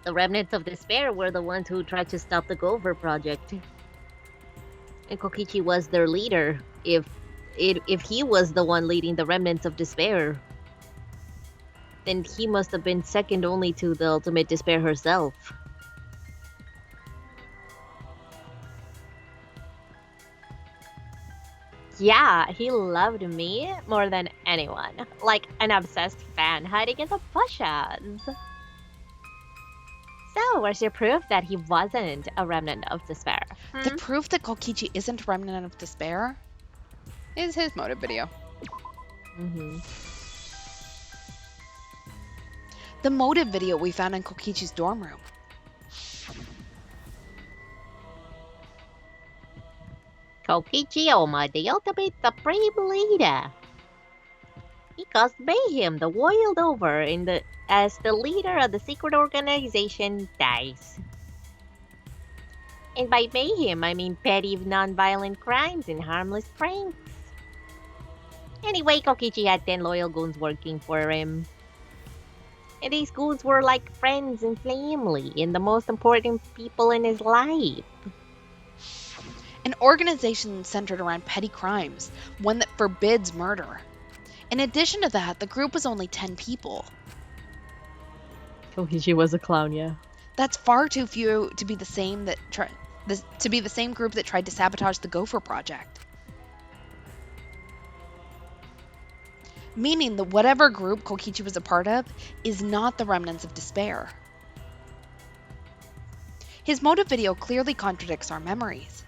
The remnants of despair were the ones who tried to stop the Gover project. And Kokichi was their leader. If he was the one leading the remnants of despair, then he must have been second only to the ultimate despair herself. Yeah, he loved me more than anyone. Like an obsessed fan hiding in the bushes. So, where's your proof that he wasn't a remnant of despair? The proof that Kokichi isn't a remnant of despair? Is his motive video. Mm-hmm. The motive video we found in Kokichi's dorm room. Kokichi Oma, the ultimate supreme leader. He caused mayhem the world over as the leader of the secret organization DICE. And by mayhem, I mean petty non-violent crimes and harmless pranks. Anyway, Kokichi had 10 loyal goons working for him. And these goons were like friends and family and the most important people in his life. An organization centered around petty crimes, one that forbids murder. In addition to that, the group was only 10 people. Kokichi was a clown, yeah. That's far too few to be the same group that tried to sabotage the Gopher Project. Meaning that whatever group Kokichi was a part of is not the remnants of despair. His motive video clearly contradicts our memories.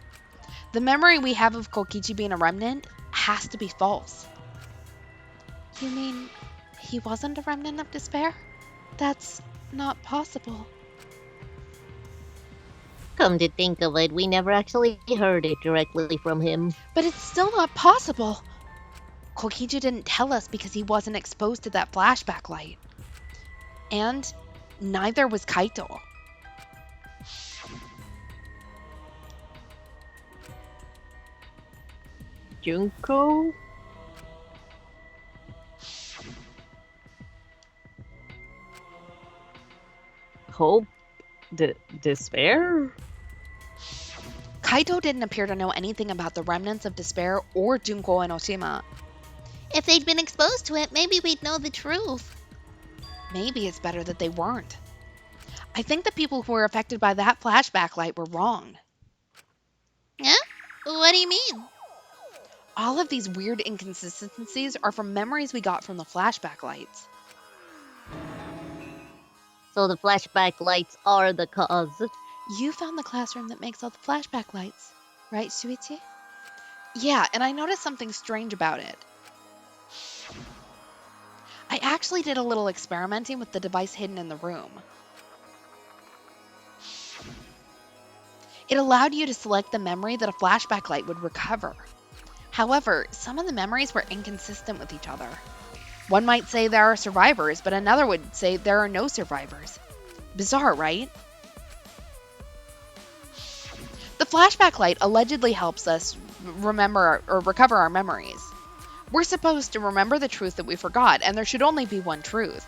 The memory we have of Kokichi being a remnant has to be false. You mean he wasn't a remnant of despair? That's not possible. Come to think of it, we never actually heard it directly from him. But it's still not possible. Kokichi didn't tell us because he wasn't exposed to that flashback light. And neither was Kaito. Junko? Hope? Despair? Kaito didn't appear to know anything about the remnants of despair or Junko and Oshima. If they'd been exposed to it, maybe we'd know the truth. Maybe it's better that they weren't. I think the people who were affected by that flashback light were wrong. Huh? What do you mean? All of these weird inconsistencies are from memories we got from the flashback lights. So the flashback lights are the cause. You found the classroom that makes all the flashback lights, right, Shuichi? Yeah, and I noticed something strange about it. I actually did a little experimenting with the device hidden in the room. It allowed you to select the memory that a flashback light would recover. However, some of the memories were inconsistent with each other. One might say there are survivors, but another would say there are no survivors. Bizarre, right? The flashback light allegedly helps us remember or recover our memories. We're supposed to remember the truth that we forgot, and there should only be one truth.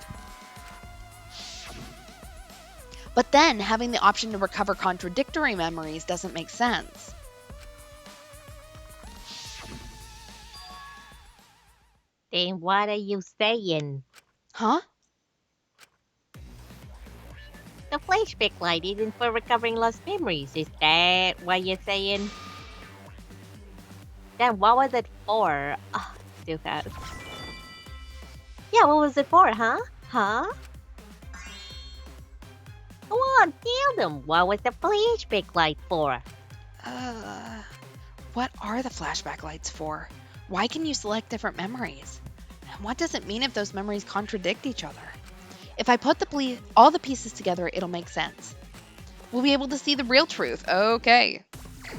But then, having the option to recover contradictory memories doesn't make sense. Then what are you saying? Huh? The flashback light isn't for recovering lost memories, is that what you're saying? Then what was it for? Oh, too fast. Yeah, what was it for, huh? Huh? Go on, tell them. What was the flashback light for? What are the flashback lights for? Why can you select different memories? And what does it mean if those memories contradict each other? If I put all the pieces together, it'll make sense. We'll be able to see the real truth. Okay.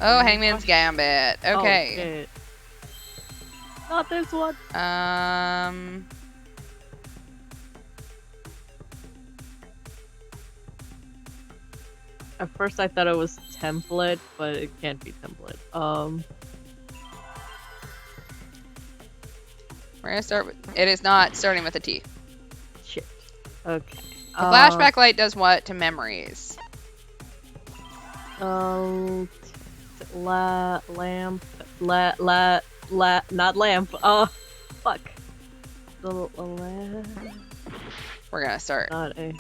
Oh, Hangman's Gambit. Okay. Oh, shit. Not this one. At first I thought it was template, but it can't be template. We're gonna start with. It is not starting with a T. Shit. Okay. The flashback light does what to memories? not lamp. Fuck. We're gonna start. Not a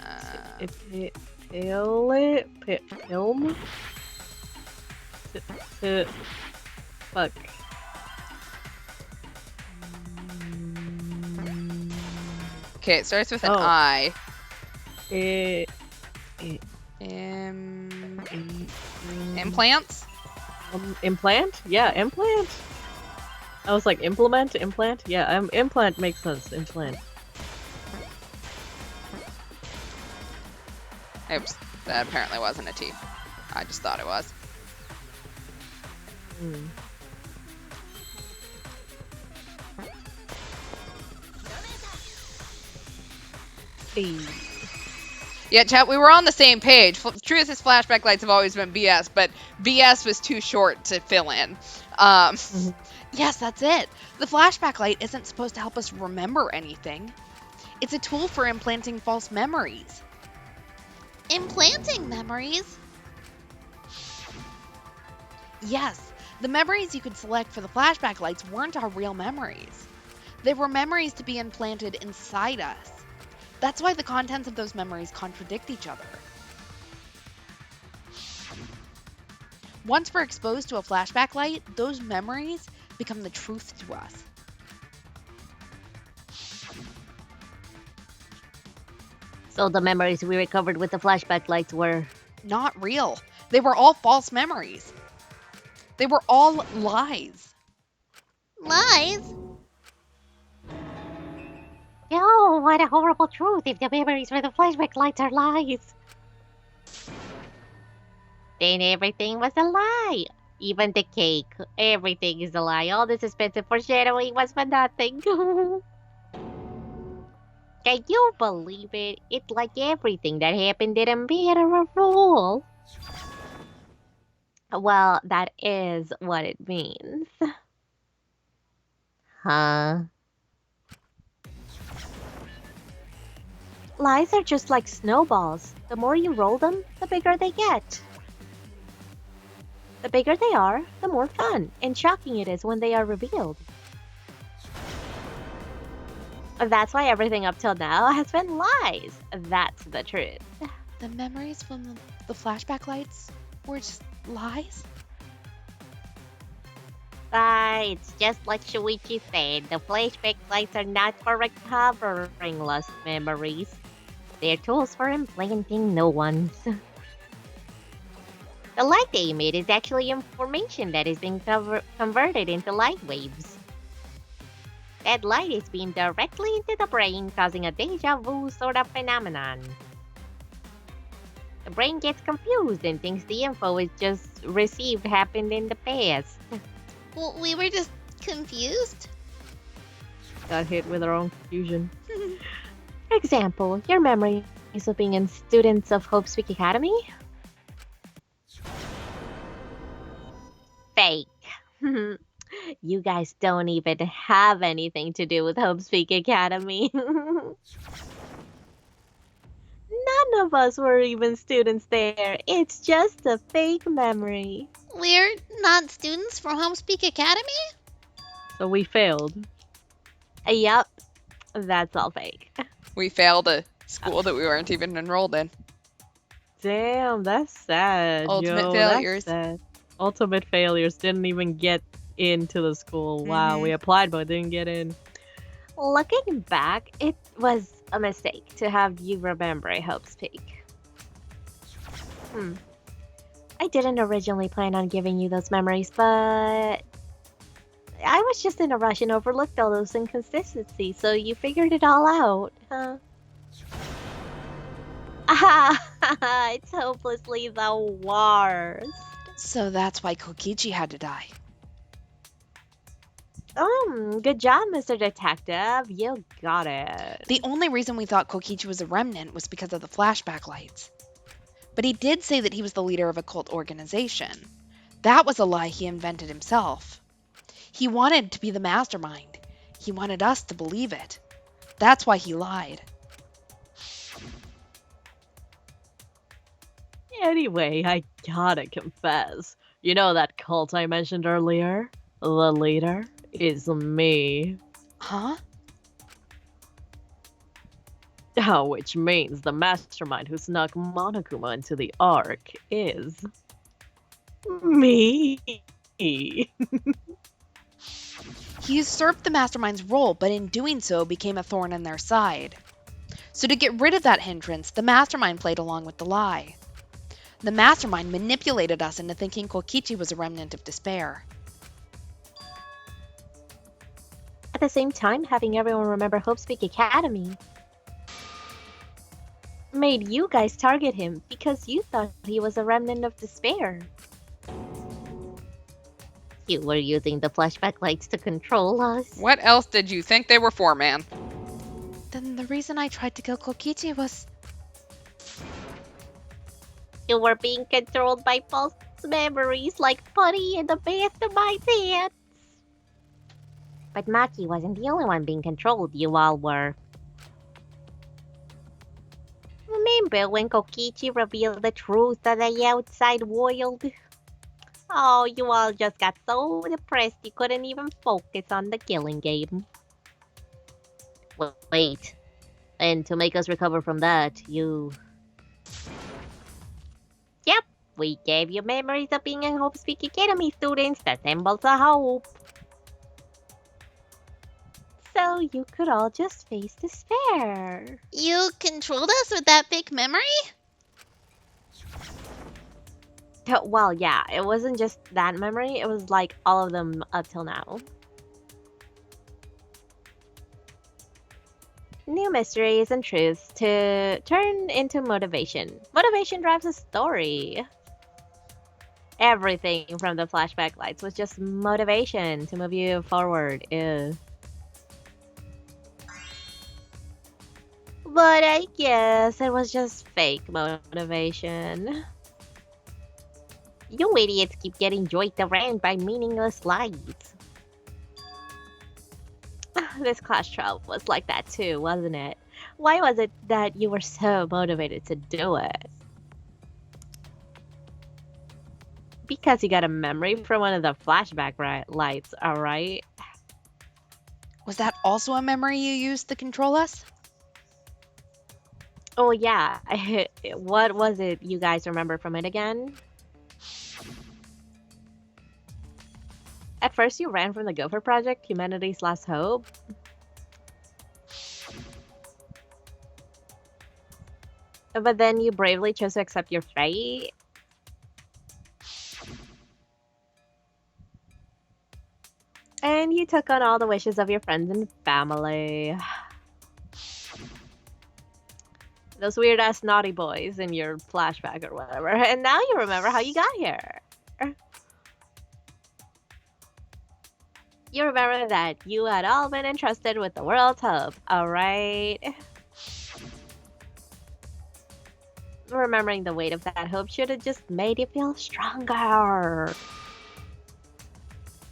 Uh, film. Fuck. okay, it starts with an Oh. I. Eh, Implants? implant? Yeah, implant. I was like, implement? Yeah, implant makes sense. Implant. Oops, that apparently wasn't a T. I just thought it was. Hmm. Yeah, chat, we were on the same page. Truth is flashback lights have always been BS, but BS was too short to fill in. Yes, that's it. The flashback light isn't supposed to help us remember anything. It's a tool for implanting false memories. Implanting memories? Yes, the memories you could select for the flashback lights weren't our real memories. They were memories to be implanted inside us. That's why the contents of those memories contradict each other. Once we're exposed to a flashback light, those memories become the truth to us. So the memories we recovered with the flashback lights were... Not real. They were all false memories. They were all lies. Lies? Oh, what a horrible truth if the memories for the flashback lights are lies. Then everything was a lie. Even the cake. Everything is a lie. All this expensive foreshadowing was for nothing. Can you believe it? It's like everything that happened didn't matter at all. Well, that is what it means. Huh? Lies are just like snowballs. The more you roll them, the bigger they get. The bigger they are, the more fun and shocking it is when they are revealed. That's why everything up till now has been lies. That's the truth. The memories from the flashback lights were just lies? Right, just like Shuichi said, the flashback lights are not for recovering lost memories. They're tools for implanting new ones. The light they emit is actually information that is being converted into light waves. That light is beamed directly into the brain, causing a deja vu sort of phenomenon. The brain gets confused and thinks the info it just received happened in the past. Well, we were just confused. Got hit with our own confusion. For example, your memories of being in students of Hope's Peak Academy? Fake. You guys don't even have anything to do with Hope's Peak Academy. None of us were even students there. It's just a fake memory. We're not students from Homespeak Academy? So we failed. Yup, that's all fake. We failed a school that we weren't even enrolled in. Damn, that's sad. Ultimate yo, failures. That's sad. Ultimate failures. Didn't even get into the school. Wow, we applied but didn't get in. Looking back, it was a mistake to have you remember Hope's Peak. I didn't originally plan on giving you those memories, but I was just in a rush and overlooked all those inconsistencies, so you figured it all out, huh? It's hopelessly the worst. So that's why Kokichi had to die. Good job, Mr. Detective. You got it. The only reason we thought Kokichi was a remnant was because of the flashback lights. But he did say that he was the leader of a cult organization. That was a lie he invented himself. He wanted to be the mastermind. He wanted us to believe it. That's why he lied. Anyway, I gotta confess. You know that cult I mentioned earlier? The leader is me. Huh? Which means the mastermind who snuck Monokuma into the Ark is... me. He usurped the mastermind's role, but in doing so became a thorn in their side. So to get rid of that hindrance, the mastermind played along with the lie. The mastermind manipulated us into thinking Kokichi was a remnant of despair. At the same time, having everyone remember Hope's Academy made you guys target him because you thought he was a remnant of despair. You were using the flashback lights to control us. What else did you think they were for, man? Then the reason I tried to kill Kokichi was... You were being controlled by false memories like Putty in the mastermind's hands. But Maki wasn't the only one being controlled, you all were. Remember when Kokichi revealed the truth to the outside world? Oh, you all just got so depressed you couldn't even focus on the killing game. Wait. And to make us recover from that, you... Yep, we gave you memories of being a Hope's Academy students, the symbols of hope. So you could all just face despair. You controlled us with that fake memory? Well, yeah, it wasn't just that memory, it was like all of them up till now. New mysteries and truths to turn into motivation. Motivation drives a story. Everything from the flashback lights was just motivation to move you forward. Ew. But I guess it was just fake motivation. You idiots keep getting joined around by meaningless lies. This class trial was like that too, wasn't it? Why was it that you were so motivated to do it? Because you got a memory from one of the flashback lights, alright? Was that also a memory you used to control us? Oh yeah, what was it you guys remember from it again? At first you ran from the Gopher Project, humanity's last hope. But then you bravely chose to accept your fate. And you took on all the wishes of your friends and family. Those weird-ass naughty boys in your flashback or whatever. And now you remember how you got here. You remember that you had all been entrusted with the world's hope, alright? Remembering the weight of that hope should have just made you feel stronger.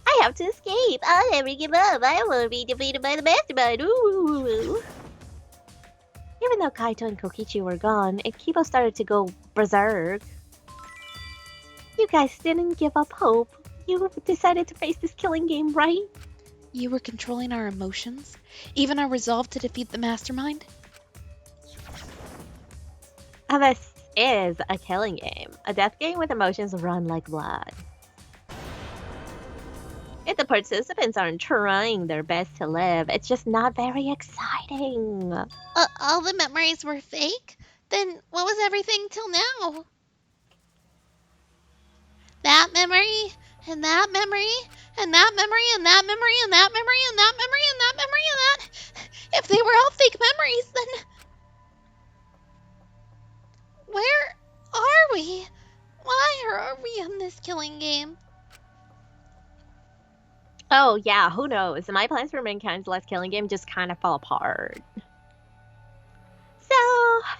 I have to escape. I'll never give up. I won't be defeated by the mastermind. Ooh. Even though Kaito and Kokichi were gone, Ikibo started to go berserk. You guys didn't give up hope. You decided to face this killing game, right? You were controlling our emotions? Even our resolve to defeat the mastermind? This is a killing game. A death game with emotions run like blood. If the participants aren't trying their best to live, it's just not very exciting. All the memories were fake? Then what was everything till now? That memory, and that memory, and that memory, and that memory, and that memory, and that memory, and that memory, and that... If they were all fake memories, then... Where are we? Why are we in this killing game? Oh yeah, who knows? My plans for Mankind's last killing game just kind of fell apart. So,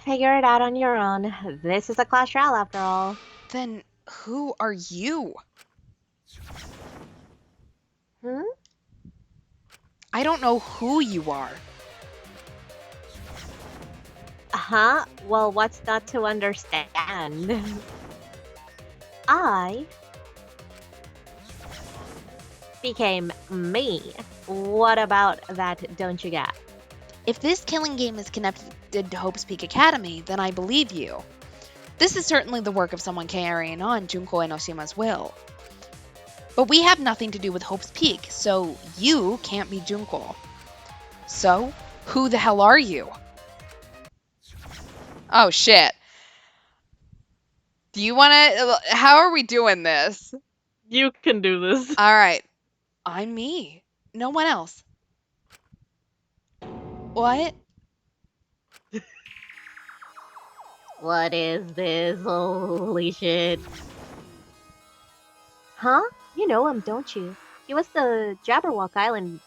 figure it out on your own. This is a class trial after all. Then who are you? Hmm? I don't know who you are. Well, what's not to understand? I became me. What about that don't you get? If this killing game is connected to Hope's Peak Academy, then I believe you. This is certainly the work of someone carrying on Junko Enoshima's will. But we have nothing to do with Hope's Peak, so you can't be Junko. So, who the hell are you? Oh shit. Do you want to? How are we doing this? You can do this. All right. I'm me. No one else. What? What is this? Holy shit. Huh? You know him, don't you? He was in the Jabberwock Island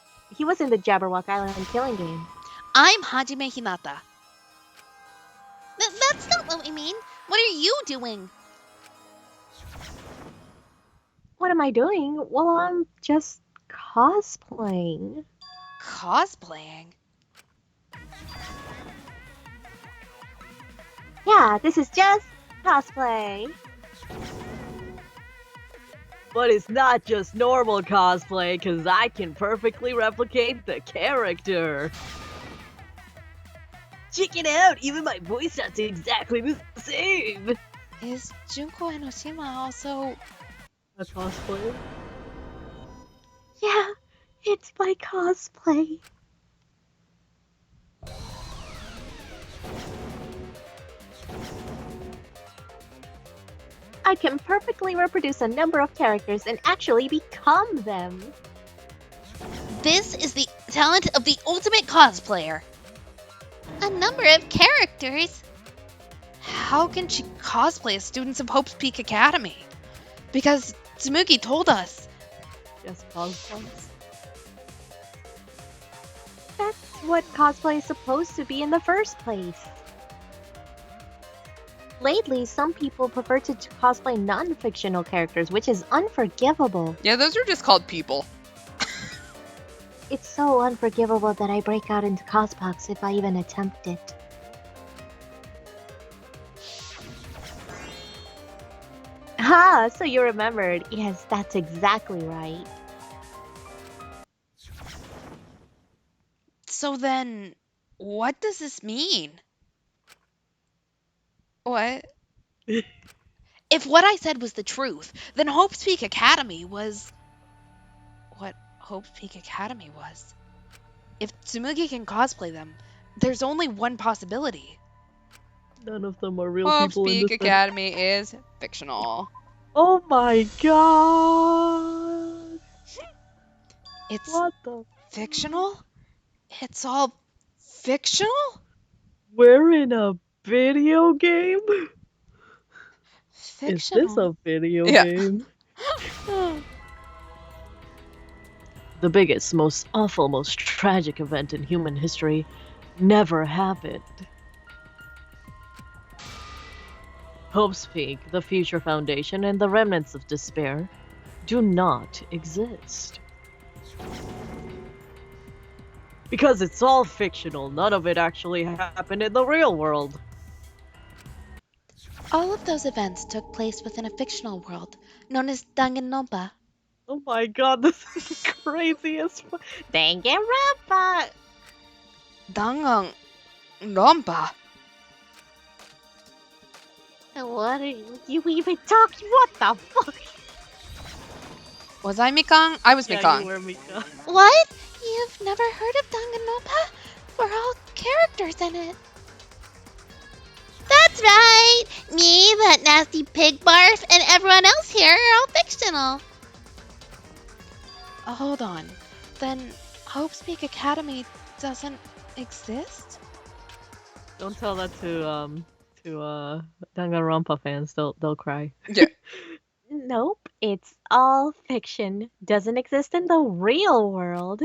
killing game. I'm Hajime Hinata. That's not what we mean. What are you doing? What am I doing? Well, I'm just cosplaying. Cosplaying? Yeah, this is just cosplay. But it's not just normal cosplay, because I can perfectly replicate the character. Check it out, even my voice sounds exactly the same. Is Junko Enoshima also... A cosplayer? Yeah, it's my cosplay. I can perfectly reproduce a number of characters and actually become them. This is the talent of the ultimate cosplayer. A number of characters. How can she cosplay as students of Hope's Peak Academy? Because Tsumugi told us. Just cosplays? That's what cosplay is supposed to be in the first place. Lately, some people prefer to cosplay non-fictional characters, which is unforgivable. Yeah, those are just called people. It's so unforgivable that I break out into cosbox if I even attempt it. Ah, so you remembered. Yes, that's exactly right. So then, what does this mean? What? If what I said was the truth, then Hope's Peak Academy was... what Hope's Peak Academy was. If Tsumugi can cosplay them, there's only one possibility. None of them are real Hope's people in Peak this thing. Academy is fictional. Oh my god! It's What the? fictional? It's all fictional? We're in a video game? Is this Fictional. a video Yeah. game? The biggest, most awful, most tragic event in human history never happened. Hope's Peak, the Future Foundation, and the remnants of despair do not exist. Because it's all fictional, none of it actually happened in the real world. All of those events took place within a fictional world known as Danganronpa. Oh my god, this is the craziest. Danganronpa! Danganronpa. What are you even talking? What the fuck? Was I Mikang? I was Yeah, Mikang. you were Mika. What? You've never heard of Danganronpa? We're all characters in it. That's right! Me, that nasty pig barf, and everyone else here are all fictional. Hold on. Then Hope's Peak Academy doesn't exist? Don't tell that to Danganronpa fans. They'll cry. Yeah. Nope, it's all fiction. Doesn't exist in the real world.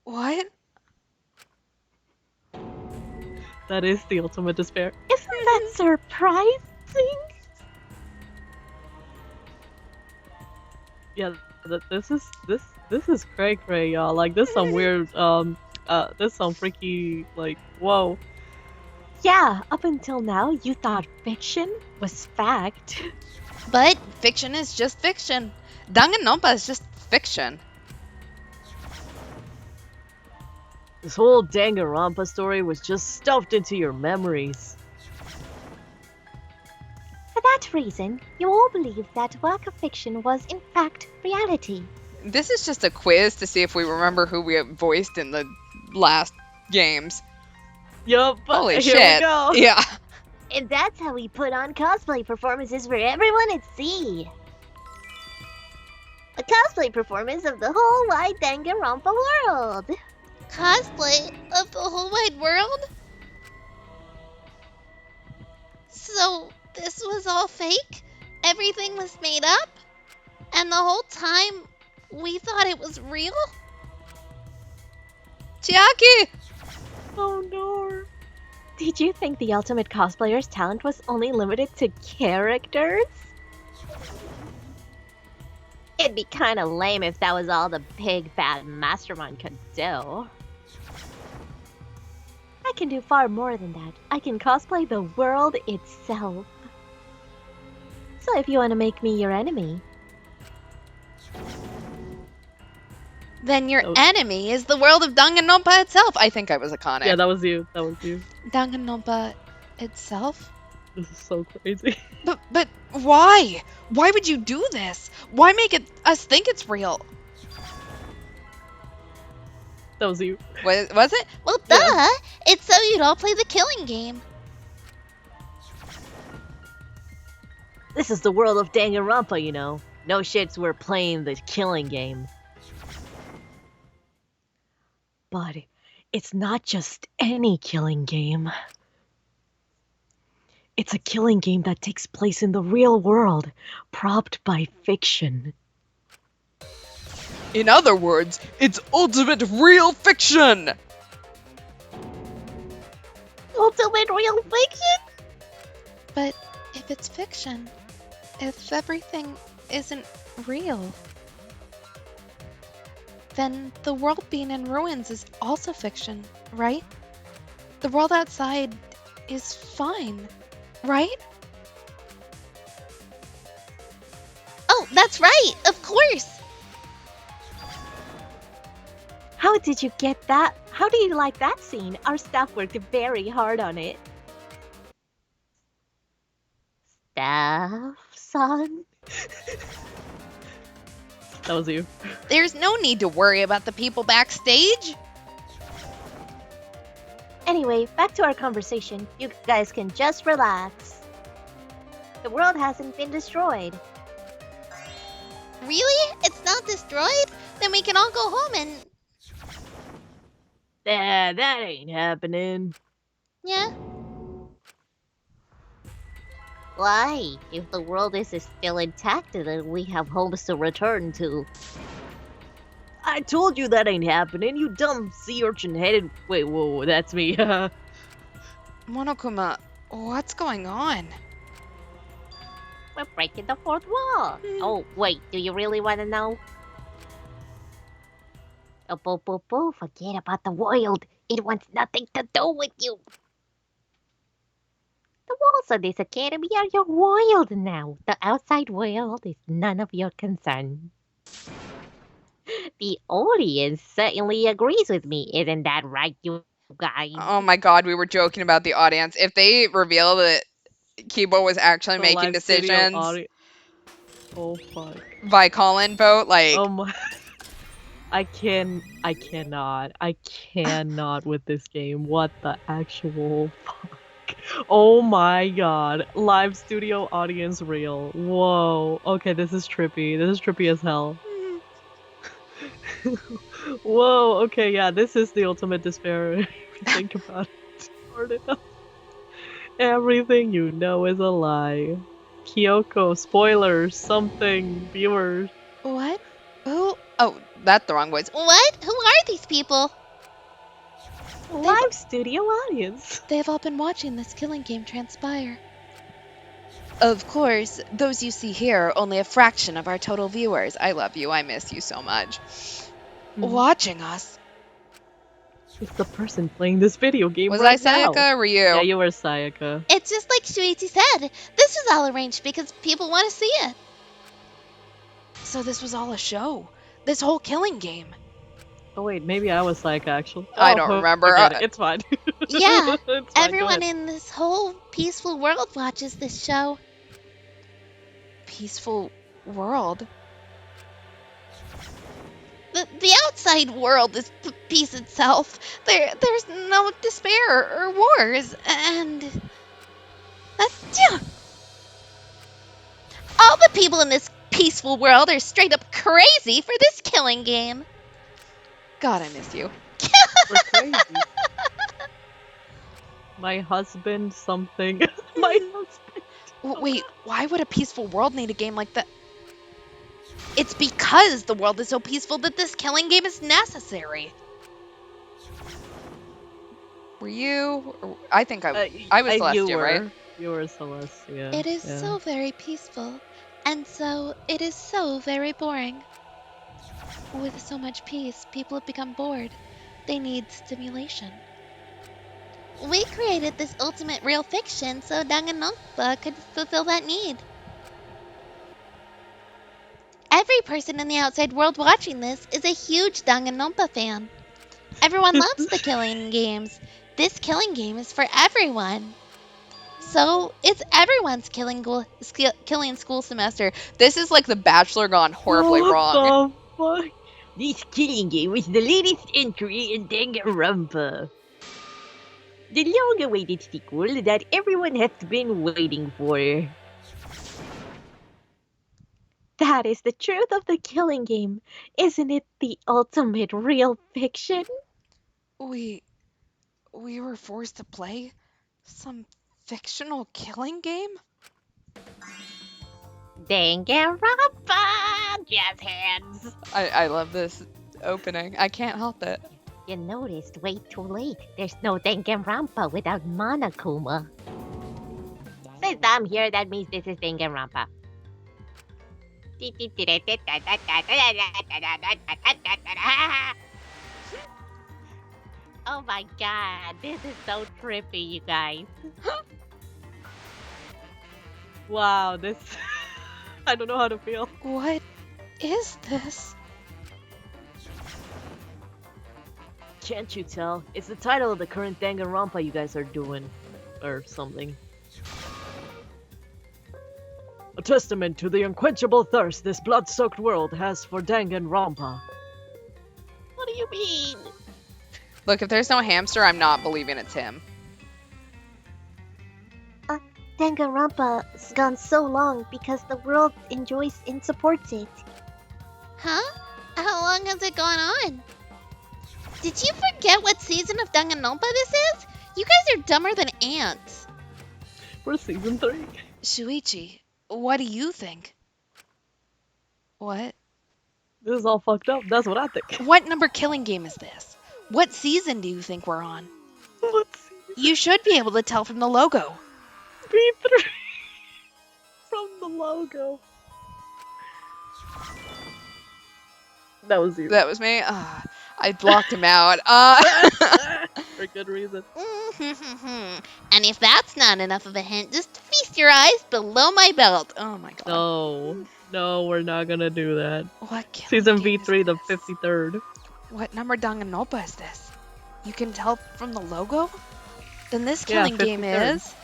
What? That is the ultimate despair. Isn't that surprising? Yeah, this is cray cray, y'all. Like this some weird this some freaky like whoa. Yeah, up until now, you thought fiction was fact. But Fiction is just fiction. Danganronpa is just fiction. This whole Danganronpa story was just stuffed into your memories. For that reason, you all believe that work of fiction was in fact reality. This is just a quiz to see if we remember who we voiced in the last games. Yup. Holy here shit. we go. Yeah. And that's how we put on cosplay performances for everyone to see. A cosplay performance of the whole wide Danganronpa world. Cosplay of the whole wide world? So, this was all fake? Everything was made up? And the whole time, we thought it was real? Chiaki! Oh no. Did you think the ultimate cosplayer's talent was only limited to characters? It'd be kinda lame if that was all the big fat mastermind could do. I can do far more than that. I can cosplay the world itself. So if you want to make me your enemy, Then your Oh. enemy is the world of Danganronpa itself. I think I was Akane. Yeah, that was you. That was you. Danganronpa itself? This is so crazy. But why? Why would you do this? Why make us think it's real? That was you. Was it? Well, duh! It's so you'd all play the killing game. This is the world of Danganronpa, you know. No shits, we're playing the killing game. But it's not just any killing game. It's a killing game that takes place in the real world, propped by fiction. In other words, it's ultimate real fiction! ultimate real fiction? But if it's fiction, if everything isn't real, then the world being in ruins is also fiction, right? The world outside is fine, right? Oh, that's right! Of course! How did you get that? How do you like that scene? Our staff worked very hard on it. Staff, son? That was you. There's no need to worry about the people backstage. Anyway, back to our conversation. You guys can just relax. The world hasn't been destroyed. Really? It's not destroyed? Then we can all go home and... That ain't happening. Yeah? Why? If the world is still intact, then we have homes to return to. I told you that ain't happening, you dumb sea urchin headed. Wait, whoa, that's me. Monokuma, what's going on? We're breaking the fourth wall. Oh, wait, do you really want to know? Oh, boo, forget about the world. It wants nothing to do with you. The walls of this academy are your world now. The outside world is none of your concern. The audience certainly agrees with me. Isn't that right, you guys? Oh my god, we were joking about the audience. If they reveal that Kibo was actually The making live studio decisions Oh fuck. by call-in vote, like, Oh my. I cannot with this game. What the actual fuck? Oh my god. Live studio audience reel. Whoa. Okay, this is trippy. This is trippy as hell. Whoa, okay, yeah, this is the ultimate despair if you think about it hard enough. Everything you know is a lie. Kyoko, spoilers, something, viewers. What? who? Oh, that's the wrong voice. What? Who are these people? Live studio audience. They've all been watching this killing game transpire. Of course, those you see here are only a fraction of our total viewers. I love you. I miss you so much. Watching us. It's the person playing this video game Was right I now. Sayaka or were you? Yeah, you were Sayaka. It's just like Shuichi said. This was all arranged because people want to see it. So this was all a show. This whole killing game. Oh wait, maybe I was like actual. I don't remember. Forget it. It's fine. Yeah, It's fine, go everyone ahead. in this whole peaceful world watches this show. Peaceful world. The outside world is peace itself. There's no despair or wars, and that's all the people in this peaceful world are straight up crazy for this killing game. God, I miss you. We're crazy. My husband something. My husband. Wait, why would a peaceful world need a game like that? It's because the world is so peaceful that this killing game is necessary. Were you? I think I was Celestia, you were. right? You were Celestia. It is yeah. so very peaceful, and so it is so very boring. With so much peace, people have become bored. They need stimulation. We created this ultimate real fiction so Danganronpa could fulfill that need. Every person in the outside world watching this is a huge Danganronpa fan. Everyone loves the killing games. This killing game is for everyone. So it's everyone's killing school semester. This is like The Bachelor gone horribly wrong. What the fuck? This killing game was the latest entry in Danganronpa. The long-awaited sequel that everyone has been waiting for. That is the truth of the killing game. Isn't it the ultimate real fiction? We were forced to play some fictional killing game? Danganronpa! Jazz hands! I love this opening. I can't help it. You noticed way too late. There's no Danganronpa without Monokuma. Since I'm here, that means this is Danganronpa. Oh my god, this is so trippy, you guys. Wow, this. I don't know how to feel. What is this? Can't you tell? It's the title of the current Danganronpa you guys are doing. Or something. A testament to the unquenchable thirst this blood-soaked world has for Danganronpa. What do you mean? Look, if there's no hamster, I'm not believing it's him. Danganronpa's gone so long because the world enjoys and supports it. Huh? How long has it gone on? Did you forget what season of Danganronpa this is? You guys are dumber than ants. We're season 3. Shuichi, what do you think? What? This is all fucked up. That's what I think. What number killing game is this? What season do you think we're on? Let's see. You should be able to tell from the logo. V3 from the logo. That was you. That was me. I blocked him out. For good reason. And if that's not enough of a hint, just feast your eyes below my belt. Oh my god. No, we're not gonna do that. What killing Season game is V3, the this? 53rd. What number Danganronpa is this? You can tell from the logo? Then this Yeah, killing game 53rd. is...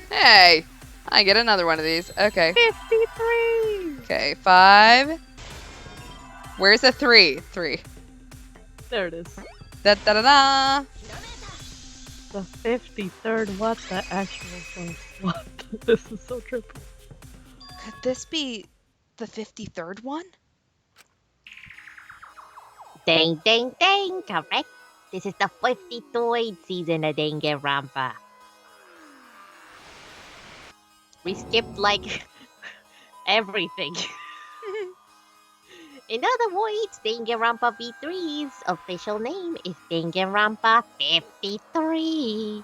Hey, I get another one of these. Okay. 53! Okay, 5. Where's the 3? 3. There it is. Da da da da. The 53rd, what the actual fuck? What? This is so trippy. Could this be the 53rd one? Ding, ding, ding, correct. This is the 53rd season of Danganronpa. We skipped, like, everything. In other words, Danganronpa V3's official name is Danganronpa 53.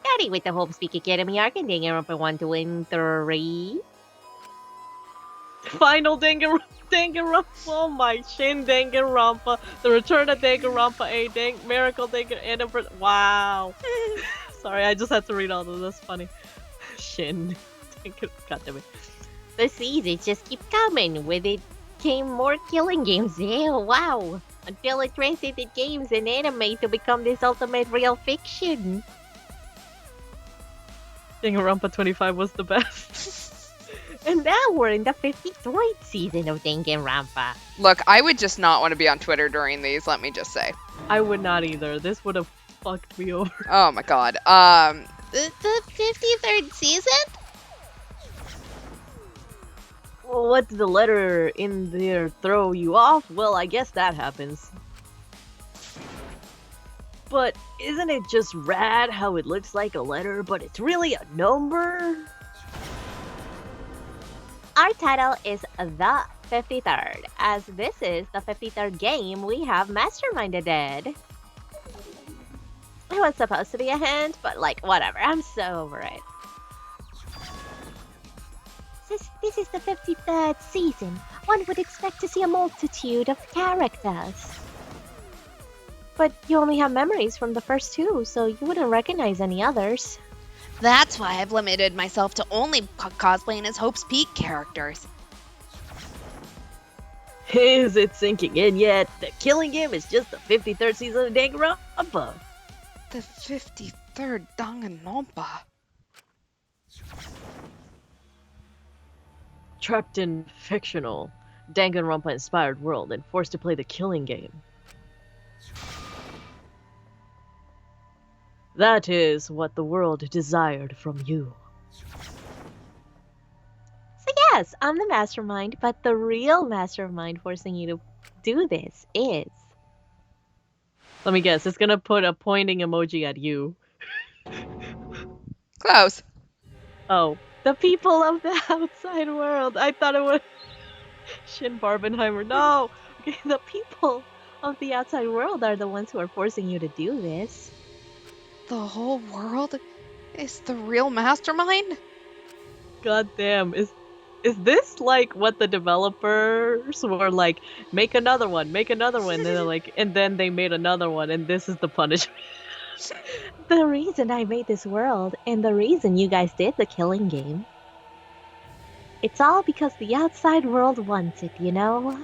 Starting with the Homespeak Academy arc in Danganronpa 1, 2, and 3. Final Danganronpa, oh my, Shin Danganronpa, the return of Danganronpa A, Miracle Danganronpa, wow. Sorry, I just had to read all of this, funny. Shin. God damn it. The seasons just keep coming. With it came more killing games. Ew, wow. Until it translated games and anime to become this ultimate real fiction. Danganronpa 25 was the best. And now we're in the 53rd season of Danganronpa. Look, I would just not want to be on Twitter during these, let me just say. I would not either. This would have fucked me over. Oh my god. The 53rd season? Well, what's the letter in there throw you off? Well, I guess that happens. But isn't it just rad how it looks like a letter, but it's really a number? Our title is The 53rd. As this is the 53rd game, we have masterminded it. It was supposed to be a hint, but like, whatever. I'm so over it. This is the 53rd season. One would expect to see a multitude of characters. But you only have memories from the first two, so you wouldn't recognize any others. That's why I've limited myself to only cosplaying as Hope's Peak characters. Is it sinking in yet? The Killing Game is just the 53rd season of Danganronpa. The 53rd Danganronpa. Trapped in fictional, Danganronpa-inspired world and forced to play the Killing Game. That is what the world desired from you. So yes, I'm the mastermind, but the real mastermind forcing you to do this is... Let me guess, it's gonna put a pointing emoji at you. Close. Oh, the people of the outside world. I thought it was Shin Barbenheimer. No! Okay, the people of the outside world are the ones who are forcing you to do this. The whole world is the real mastermind? God damn, is this like what the developers were like, make another one, and they're like, and then they made another one, and this is the punishment. The reason I made this world, and the reason you guys did the Killing Game, it's all because the outside world wants it, you know?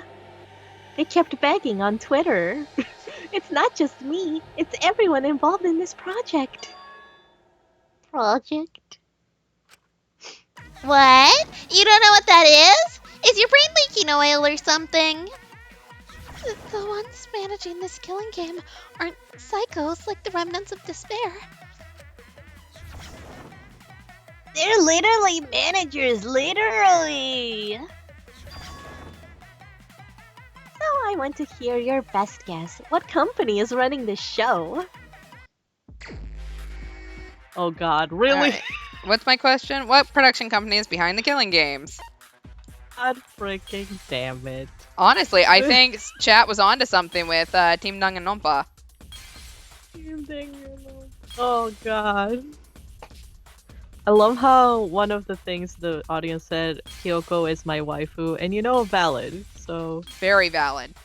They kept begging on Twitter. It's not just me, it's everyone involved in this project. Project? What? You don't know what that is? Is your brain leaking oil or something? The ones managing this killing game aren't psychos like the remnants of despair. They're literally managers, literally! So I want to hear your best guess. What company is running this show? Oh god, really? Alright. What's my question? What production company is behind the Killing Games? God freaking damn it. Honestly, I think chat was onto something with Team Danganronpa. Oh god. I love how one of the things the audience said, Kyoko is my waifu, and you know, valid, so... Very valid.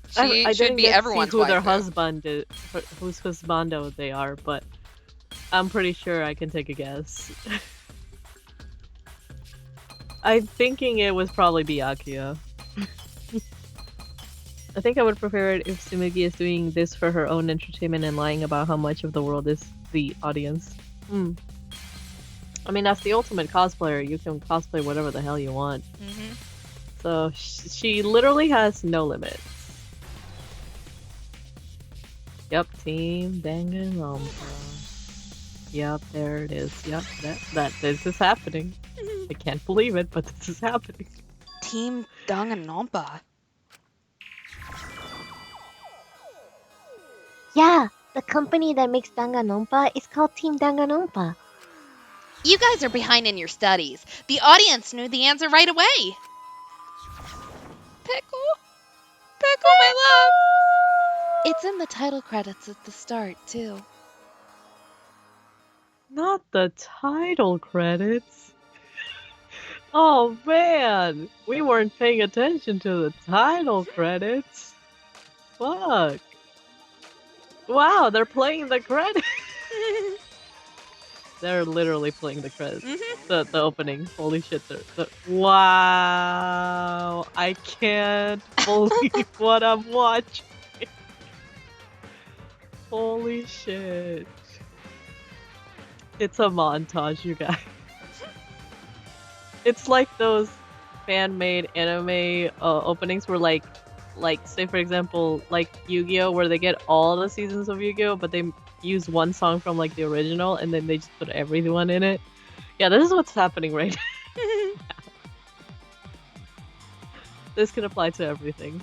She I should didn't be get to everyone's see who their waifu. husband is, whose husbando they are, but I'm pretty sure I can take a guess. I'm thinking it was probably Byakuya. I think I would prefer it if Tsumugi is doing this for her own entertainment and lying about how much of the world is the audience. I mean, that's the ultimate cosplayer. You can cosplay whatever the hell you want. Mm-hmm. So she literally has no limits. Yep, Team Danganronpa. Yep, there it is. Yep, this is happening. I can't believe it, but this is happening. Team Danganronpa. Yeah, the company that makes Danganronpa is called Team Danganronpa. You guys are behind in your studies. The audience knew the answer right away. Pickle, my love. It's in the title credits at the start, too. Not the title credits. Oh man, we weren't paying attention to the title credits. Fuck. Wow, they're playing the credits. They're literally playing the credits. Mhm. The opening. Holy shit. Wow. I can't believe what I'm watching. Holy shit. It's a montage, you guys. It's like those fan-made anime openings where like say for example like Yu-Gi-Oh, where they get all the seasons of Yu-Gi-Oh, but they use one song from like the original and then they just put everyone in it. Yeah, this is what's happening right now. This can apply to everything.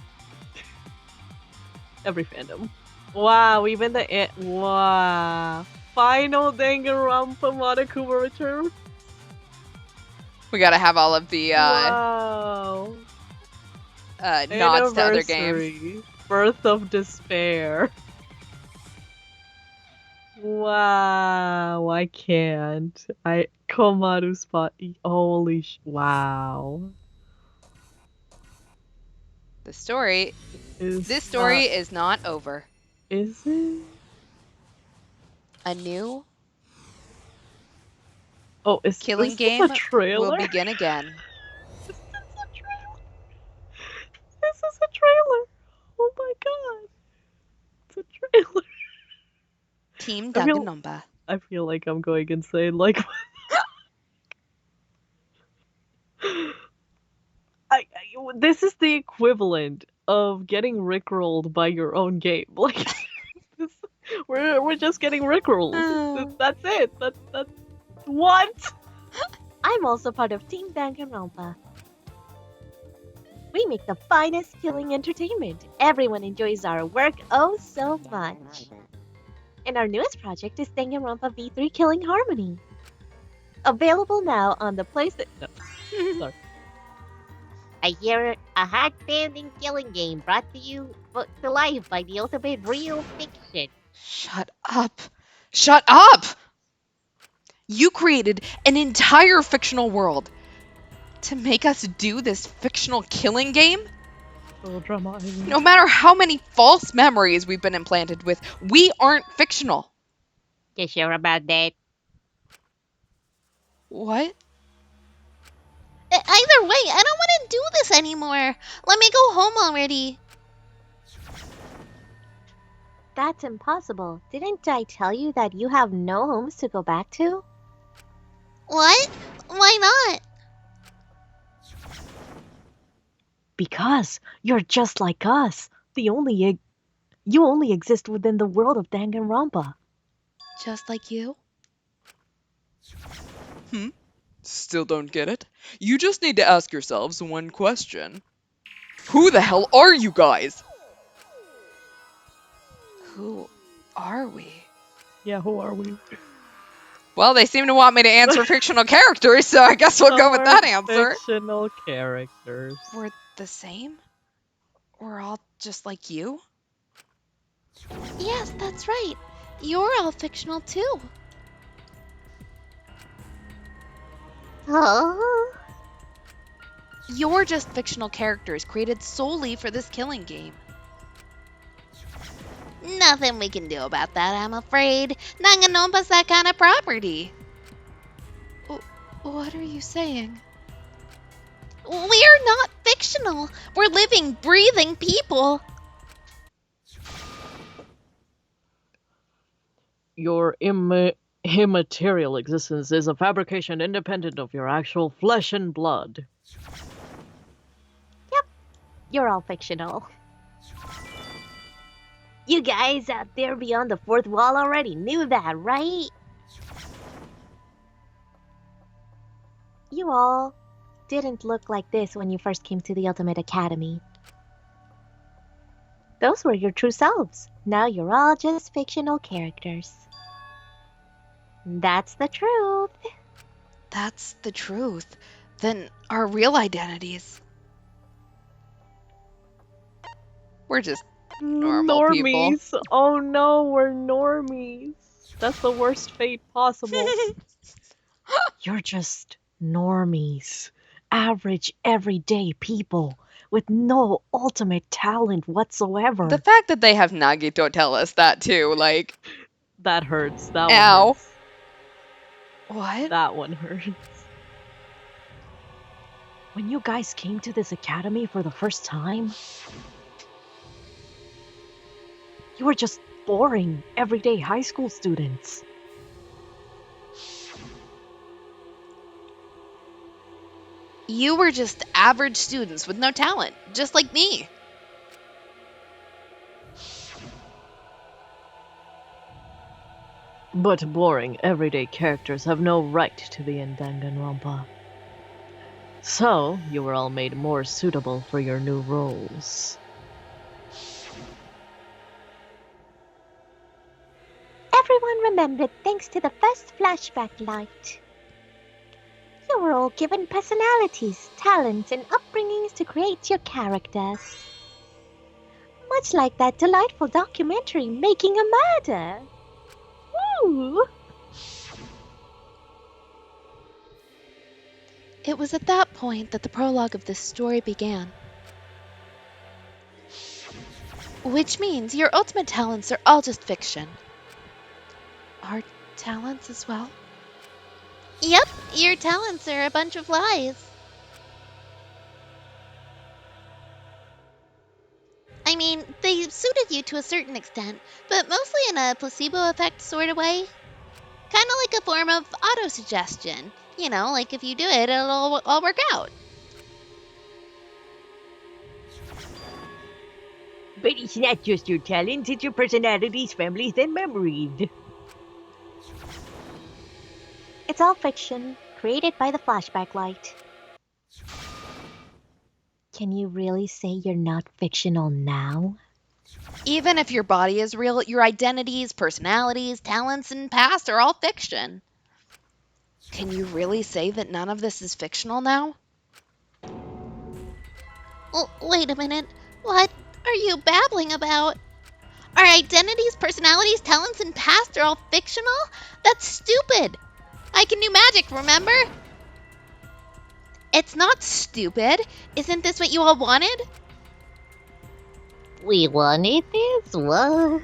Every fandom. Wow, even the wow. Final Danganronpa Monokuma return. We gotta have all of the Wow. nods to other games. Anniversary. Birth of Despair. Wow, I can't. Komaru spot. Holy wow. This story is not over. Is it? A new Is killing this game a trailer? will begin again. This is a trailer. This is a trailer. Oh my god. It's a trailer. Team I feel- Danganronpa. I feel like I'm going insane. Like, this is the equivalent of getting rickrolled by your own game. Like, we're just getting rickrolled. That's it. That's what? I'm also part of Team Danganronpa. We make the finest killing entertainment. Everyone enjoys our work oh so much. And our newest project is Danganronpa V3 Killing Harmony. Available now on the PlayStation. No, sorry. A heart-pounding killing game brought to you to life by the ultimate real fiction. Shut up. Shut up! You created an entire fictional world to make us do this fictional killing game? So dramatic. No matter how many false memories we've been implanted with, we aren't fictional. You sure about that? What? Either way, I don't want to do this anymore. Let me go home already. That's impossible. Didn't I tell you that you have no homes to go back to? What? Why not? Because you're just like us. You only exist within the world of Danganronpa. Just like you? Still don't get it? You just need to ask yourselves one question. Who the hell are you guys? Who are we? Yeah, who are we? Well, they seem to want me to answer fictional characters, so I guess we'll go with that answer. Fictional characters. We're the same? We're all just like you? Yes, that's right. You're all fictional too. Oh. You're just fictional characters created solely for this killing game. Nothing we can do about that, I'm afraid. Danganronpa's that kind of property. What are you saying? We're not fictional. We're living, breathing people. Your immaterial existence is a fabrication independent of your actual flesh and blood. You're all fictional. You guys out there beyond the fourth wall already knew that, right? You all didn't look like this when you first came to the Ultimate Academy. Those were your true selves. Now you're all just fictional characters. That's the truth. That's the truth. Then our real identities. We're just normal people. Normies. Oh no, we're normies. That's the worst fate possible. You're just normies. Average, everyday people with no ultimate talent whatsoever. The fact that they have Nagito tell us that too, like, That hurts. That Ow. one hurts. What? That one hurts. When you guys came to this academy for the first time, you were just boring, everyday high school students. You were just average students with no talent, just like me. But boring, everyday characters have no right to be in Danganronpa. So, you were all made more suitable for your new roles. Everyone remembered thanks to the first flashback light. You were all given personalities, talents, and upbringings to create your characters. Much like that delightful documentary, Making a Murder. Woo! It was at that point that the prologue of this story began. Which means your ultimate talents are all just fiction. Our talents as well? Yep, your talents are a bunch of lies. I mean, they suited you to a certain extent, but mostly in a placebo effect sort of way. Kind of like a form of autosuggestion. You know, like if you do it, it'll all work out. But it's not just your talents, it's your personalities, families, and memories. It's all fiction, created by the flashback light. Can you really say you're not fictional now? Even if your body is real, your identities, personalities, talents, and past are all fiction. Can you really say that none of this is fictional now? Oh, wait a minute. What are you babbling about? Our identities, personalities, talents, and past are all fictional? That's stupid. I can do magic, remember? It's not stupid. Isn't this what you all wanted? We wanted this? What?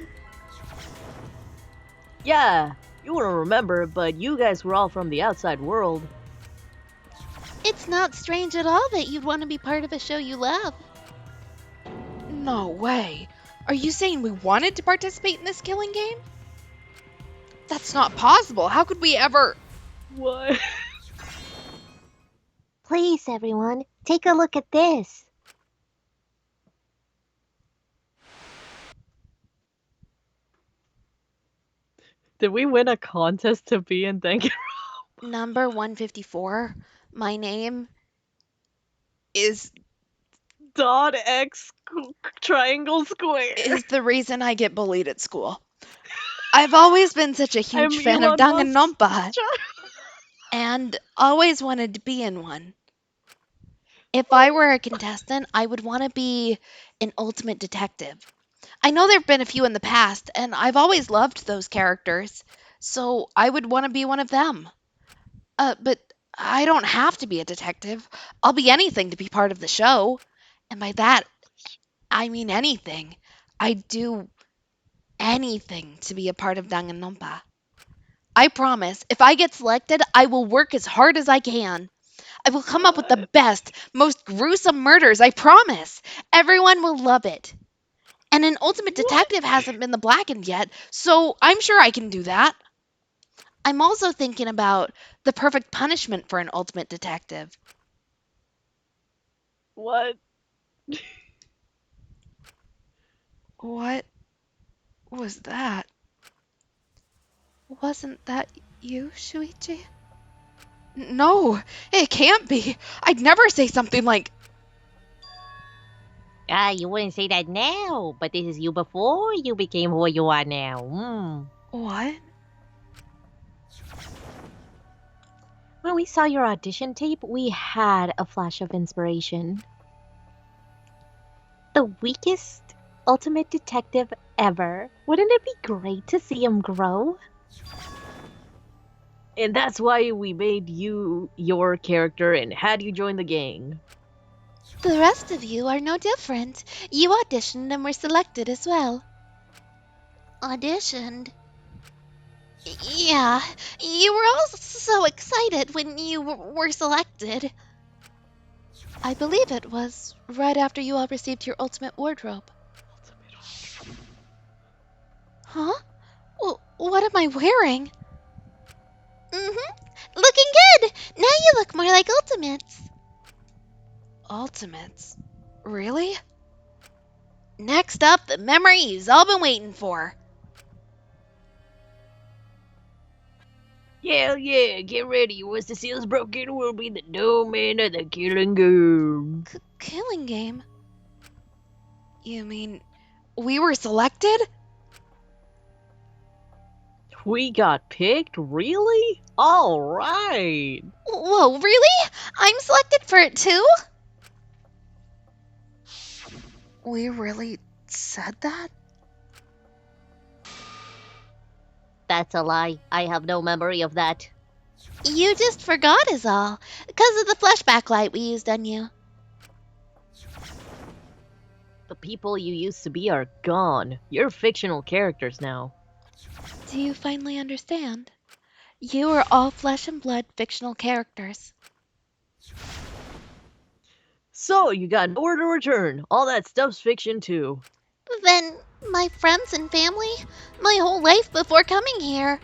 Yeah, you wouldn't remember, but you guys were all from the outside world. It's not strange at all that you'd want to be part of a show you love. No way. Are you saying we wanted to participate in this killing game? That's not possible. How could we ever? What? Please, everyone, take a look at this. Did we win a contest to be in Danganronpa? Number 154. My name is Dot X triangle square. is the reason I get bullied at school. I've always been such a huge I'm fan of Elon Musk's Danganronpa and always wanted to be in one. If I were a contestant, I would want to be an ultimate detective. I know there have been a few in the past, and I've always loved those characters, so I would want to be one of them. But I don't have to be a detective. I'll be anything to be part of the show. And by that, I mean anything. I'd do anything to be a part of Danganronpa. I promise, if I get selected, I will work as hard as I can. I will come up with the best, most gruesome murders, I promise. Everyone will love it. And an ultimate detective hasn't been the blackened yet, so I'm sure I can do that. I'm also thinking about the perfect punishment for an ultimate detective. What? What was that? Wasn't that you, Shuichi? No, it can't be. I'd never say something like, You wouldn't say that now, but this is you before you became who you are now. what? When we saw your audition tape, we had a flash of inspiration. The weakest ultimate detective ever. Wouldn't it be great to see him grow? And that's why we made you your character and had you join the gang. The rest of you are no different. You auditioned and were selected as well. Auditioned? Yeah, you were all so excited when you were selected. I believe it was right after you all received your ultimate wardrobe. Huh? Well, what am I wearing? Looking good! Now you look more like Ultimates. Ultimates? Really? Next up, the memory you've all been waiting for. Hell yeah, get ready. Once the seal's broken, we'll be the domain of the killing game. Killing game? You mean we were selected? We got picked? Really? Alright. Whoa, really? I'm selected for it too? We really said that? That's a lie. I have no memory of that. You just forgot is all. Because of the flashback light we used on you. The people you used to be are gone. You're fictional characters now. Do you finally understand? You are all flesh and blood fictional characters. So, you got nowhere to return. All that stuff's fiction too. Then, my friends and family, my whole life before coming here.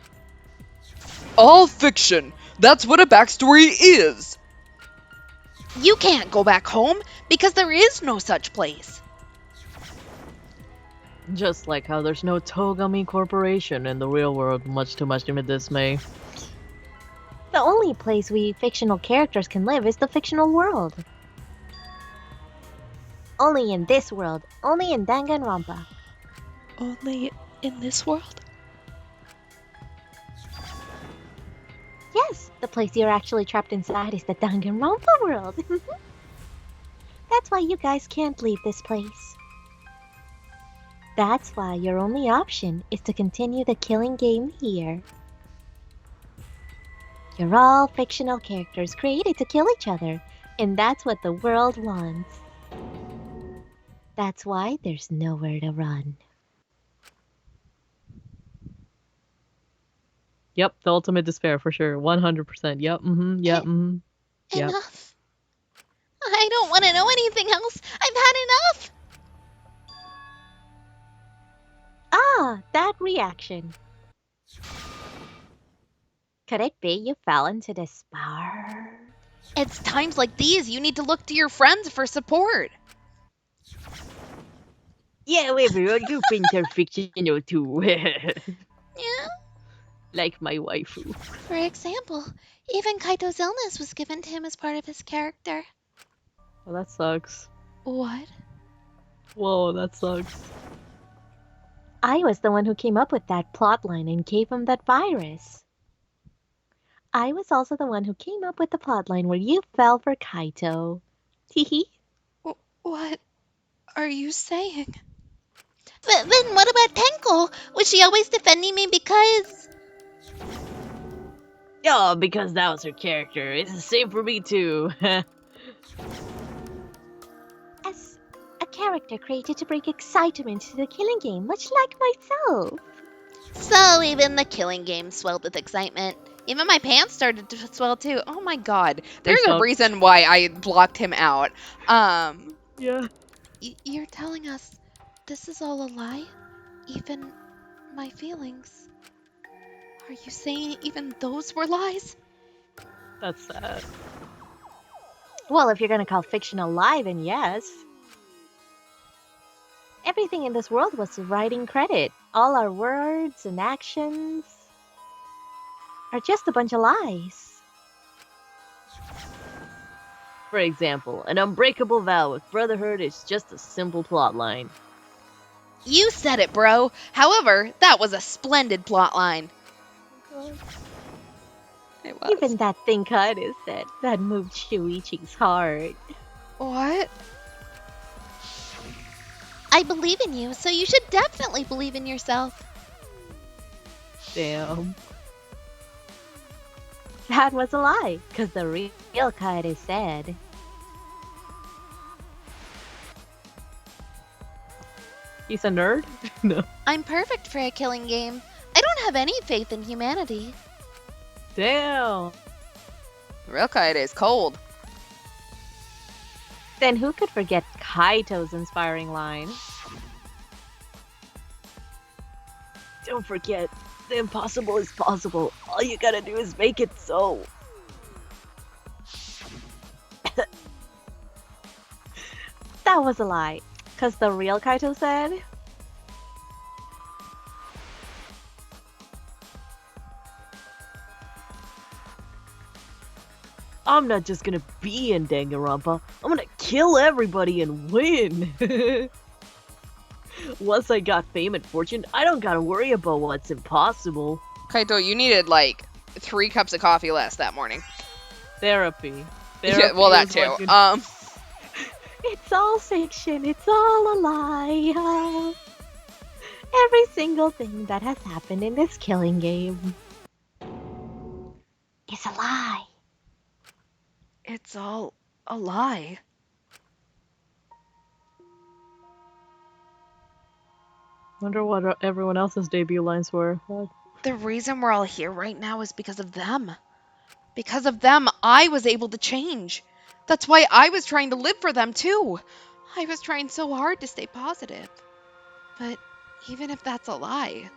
All fiction. That's what a backstory is. You can't go back home because there is no such place. Just like how there's no Togami Corporation in the real world, much to my dismay. The only place we fictional characters can live is the fictional world. Only in this world. Only in Danganronpa. Only in this world? Yes, the place you're actually trapped inside is the Danganronpa world. That's why you guys can't leave this place. That's why your only option is to continue the killing game here. You're all fictional characters created to kill each other, and that's what the world wants. That's why there's nowhere to run. Yep, the ultimate despair for sure. 100%. Yep, yep, Yep. Enough. I don't want to know anything else. I've had enough. Ah, that reaction. Could it be you fell into despair? It's times like these you need to look to your friends for support. Yeah, everyone, you friends are fictional too. Yeah. Like my waifu. For example, even Kaito's illness was given to him as part of his character. Well, that sucks. What? Whoa, that sucks. I was the one who came up with that plotline and gave him that virus. I was also the one who came up with the plotline where you fell for Kaito. Teehee. What are you saying? Then what about Tenko? Was she always defending me because... Yeah, because that was her character. It's the same for me too. As a character created to bring excitement to the killing game, much like myself. So even the killing game swelled with excitement. Even my pants started to swell too. Oh my god. There's a sucked. reason why I blocked him out. Yeah. You're telling us this is all a lie? Even my feelings? Are you saying even those were lies? That's sad. Well, if you're gonna call fiction a lie, then yes. Everything in this world was writing credit. All our words and actions are just a bunch of lies. For example, an unbreakable vow with brotherhood is just a simple plotline. You said it, bro. However, that was a splendid plotline. It was. Even that thing Kaede said, that moved Shuichi's heart. What? I believe in you, so you should definitely believe in yourself. Damn. That was a lie, because the real Kaede said. He's a nerd? No. I'm perfect for a killing game. I don't have any faith in humanity. Damn. Real Kaede is cold. Then who could forget Kaito's inspiring line? Don't forget, the impossible is possible. All you gotta do is make it so. That was a lie. Cause the real Kaito said, I'm not just gonna be in Danganronpa. I'm gonna kill everybody and win. Once I got fame and fortune, I don't gotta worry about what's impossible. Kaito, you needed like 3 cups of coffee less that morning. Therapy. Yeah, well, that is too. what you- it's all fiction, it's all a lie. Every single thing that has happened in this killing game is a lie. It's all a lie. Wonder what everyone else's debut lines were. The reason we're all here right now is because of them. Because of them, I was able to change. That's why I was trying to live for them, too. I was trying so hard to stay positive. But even if that's a lie,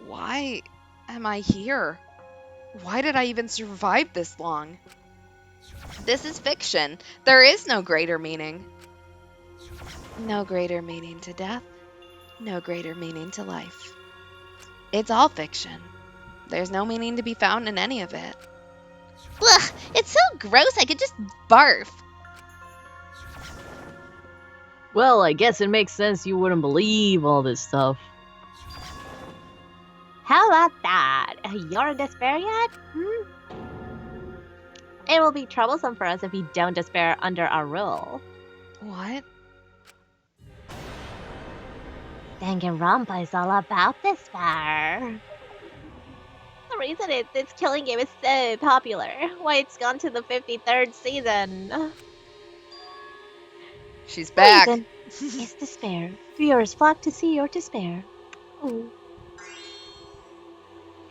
why am I here? Why did I even survive this long? This is fiction. There is no greater meaning. No greater meaning to death. No greater meaning to life. It's all fiction. There's no meaning to be found in any of it. Ugh, it's so gross I could just barf. Well, I guess it makes sense you wouldn't believe all this stuff. How about that? You're in despair yet? It will be troublesome for us if we don't despair under our rule. What? Danganronpa is all about despair. The reason this killing game is so popular, why it's gone to the 53rd season. She's back. Reason is despair. Viewers flock to see your despair. Oh.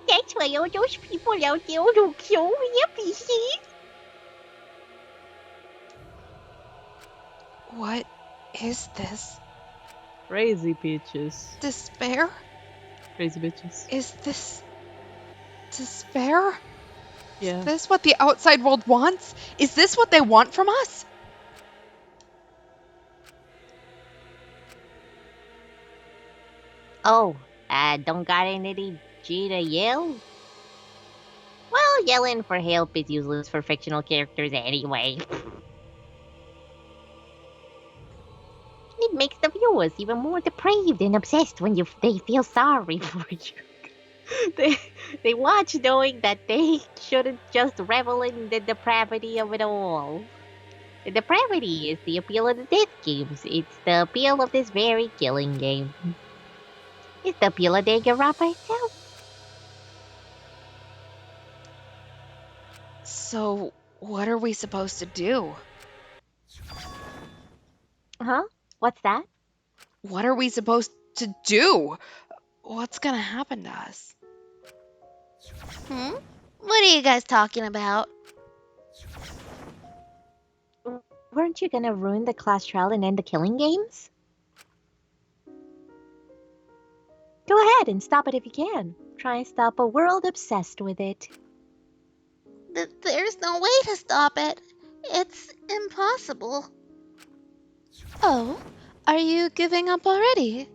That's why all those people out there who kill me appreciate. What is this? Crazy peaches. Despair? Crazy bitches. Is this despair? Yeah. Is this what the outside world wants? Is this what they want from us? Oh, don't got any G to yell? Well, yelling for help is useless for fictional characters anyway. It makes the viewers even more depraved and obsessed when they feel sorry for you. They watch knowing that they shouldn't just revel in the depravity of it all. The depravity is the appeal of the death games. It's the appeal of this very killing game. It's the appeal of Danganronpa itself. So, what are we supposed to do? Huh? What's that? What are we supposed to do? What's gonna happen to us? What are you guys talking about? Weren't you gonna ruin the class trial and end the killing games? Go ahead and stop it if you can. Try and stop a world obsessed with it. There's no way to stop it. It's impossible. Oh, are you giving up already?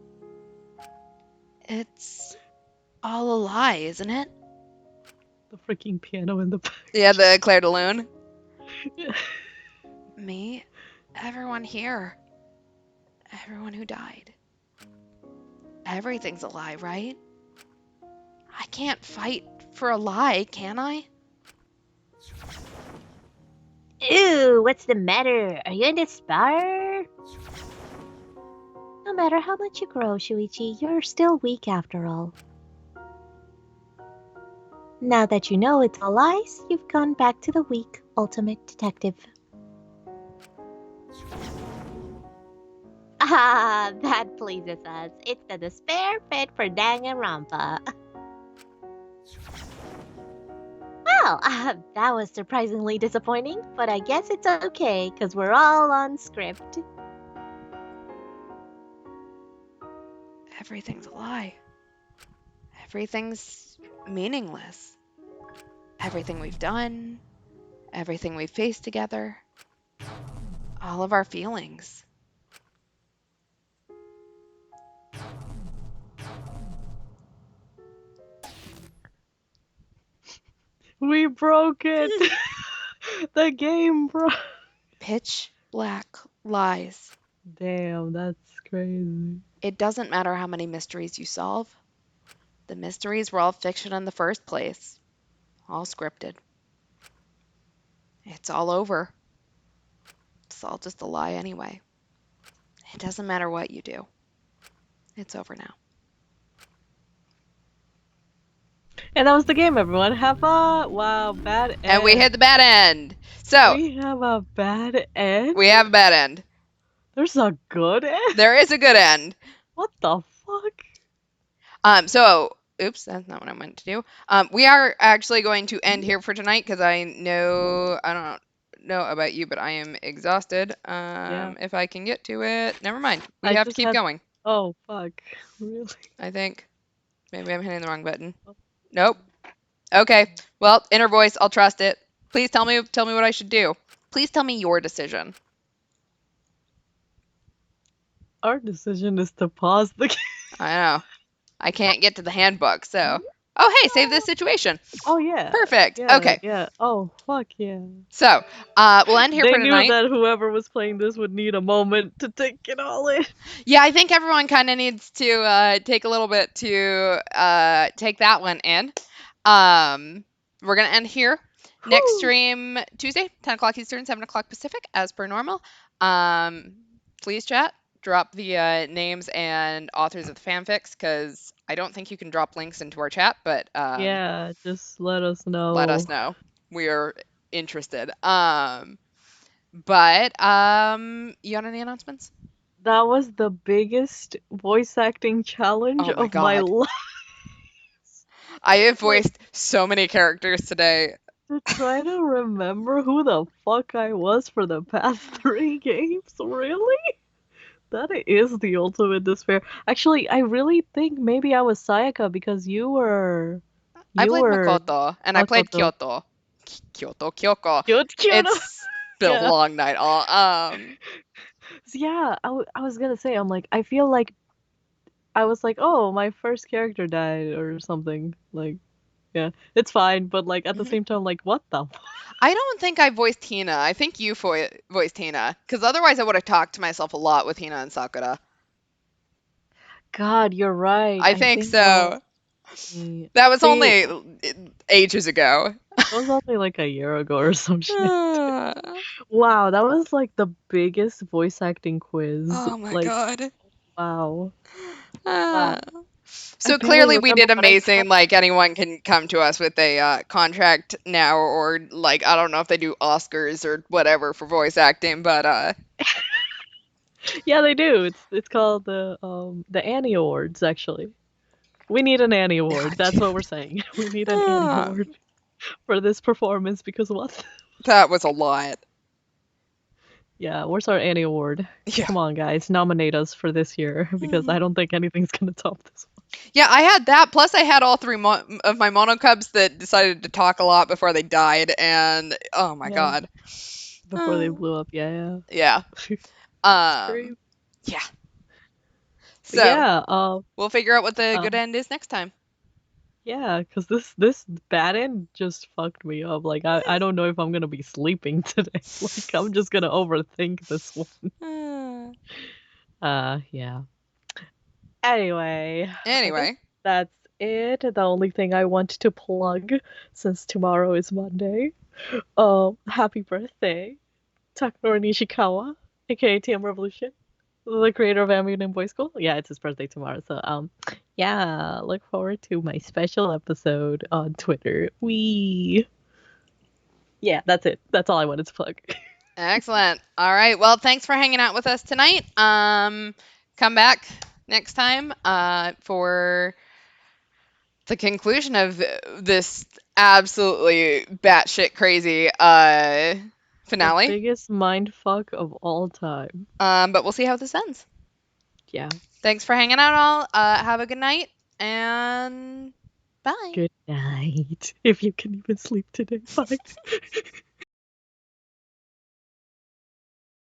It's all a lie, isn't it? The freaking piano in the back. Yeah, the Claire de Lune. Me? Everyone here. Everyone who died. Everything's a lie, right? I can't fight for a lie, can I? Ew, what's the matter? Are you in despair? No matter how much you grow, Shuichi, you're still weak after all. Now that you know it's all lies, you've gone back to the weak ultimate detective. Ah, that pleases us. It's the despair pit for Danganronpa. Well, that was surprisingly disappointing, but I guess it's okay, because we're all on script. Everything's a lie. Everything's meaningless. Everything we've done, everything we've faced together, all of our feelings. We broke it. The game broke. Pitch black lies. Damn, that's crazy. It doesn't matter how many mysteries you solve. The mysteries were all fiction in the first place. All scripted. It's all over. It's all just a lie anyway. It doesn't matter what you do. It's over now. And that was the game, everyone. Have a wow, bad end. And we hit the bad end. So We have a bad end. we have a bad end. There's a good end. There is a good end. What the fuck? So oops, that's not what I meant to do. We are actually going to end here for tonight because I don't know about you, but I am exhausted. If I can get to it, never mind. We I have to just keep had- going. Oh fuck! Really? I think maybe I'm hitting the wrong button. Nope. Okay. Well, inner voice, I'll trust it. Please tell me what I should do. Please tell me your decision. Our decision is to pause the game. I know. I can't get to the handbook, so. Oh, hey, save this situation. Oh yeah. Perfect. Yeah, Okay. Yeah. Oh fuck yeah. So, we'll end here They for knew tonight. that whoever was playing this would need a moment to take it all in. Yeah, I think everyone kind of needs to take a little bit to take that one in. We're going to end here. Next stream Tuesday, 10 o'clock Eastern, 7 o'clock Pacific, as per normal. Please chat. Drop the names and authors of the fanfics, because I don't think you can drop links into our chat, but Yeah, just let us know. let us know. We are interested. But you got any announcements? That was the biggest voice acting challenge Oh my of my God. life. I have voiced so many characters today. To try to remember who the fuck I was for the past 3 games, really? That is the ultimate despair. Actually, I really think maybe I was Sayaka because you were. I played were Makoto, and I played Makoto. Kyoko. Cute. It's been Yeah. a long night. Yeah, I was gonna say, I'm like, I feel like I was like, oh, my first character died or something. Like, yeah, it's fine, but like at the Mhm. same time, like, what the? I don't think I voiced Hina. I think you voiced Hina, because otherwise I would have talked to myself a lot with Hina and Sakura. God, you're right. I think that so. was me. That was See, only ages ago. That was only like a year ago or some shit. Oh Wow, that was like the biggest voice acting quiz. my Like, God. wow. Ah. So I barely clearly we remember did what I amazing. said. Like, anyone can come to us with a contract now, or like, I don't know if they do Oscars or whatever for voice acting, but Yeah, they do. It's called the Annie Awards, actually. We need an Annie Award. That's what we're saying. We need an Annie Award for this performance because what? that was a lot. Yeah, where's our Annie Award? Yeah. Come on, guys, nominate us for this year because I don't think anything's gonna top this one. Yeah, I had that. Plus, I had all three of my monocubs that decided to talk a lot before they died, and oh my Yeah. God. Before they blew up, yeah. Yeah. Crazy. Yeah. But So yeah, we'll figure out what the good end is next time. yeah, because this bad end just fucked me up. Like I don't know if I'm gonna be sleeping today. Like I'm just gonna overthink this one. Yeah. Anyway. Anyway. That's it. The only thing I want to plug, since tomorrow is Monday, happy birthday, Takanori Nishikawa, aka TM Revolution, the creator of Ambient and Boy School. Yeah, it's his birthday tomorrow, so yeah, look forward to my special episode on Twitter. Yeah, that's it. That's all I wanted to plug. Excellent. All right. Well, thanks for hanging out with us tonight. Come back next time for the conclusion of this absolutely batshit crazy The finale. biggest mindfuck of all time. But we'll see how this ends. Yeah. Thanks for hanging out, all. Have a good night, and bye. Good night. If you can even sleep today. Bye.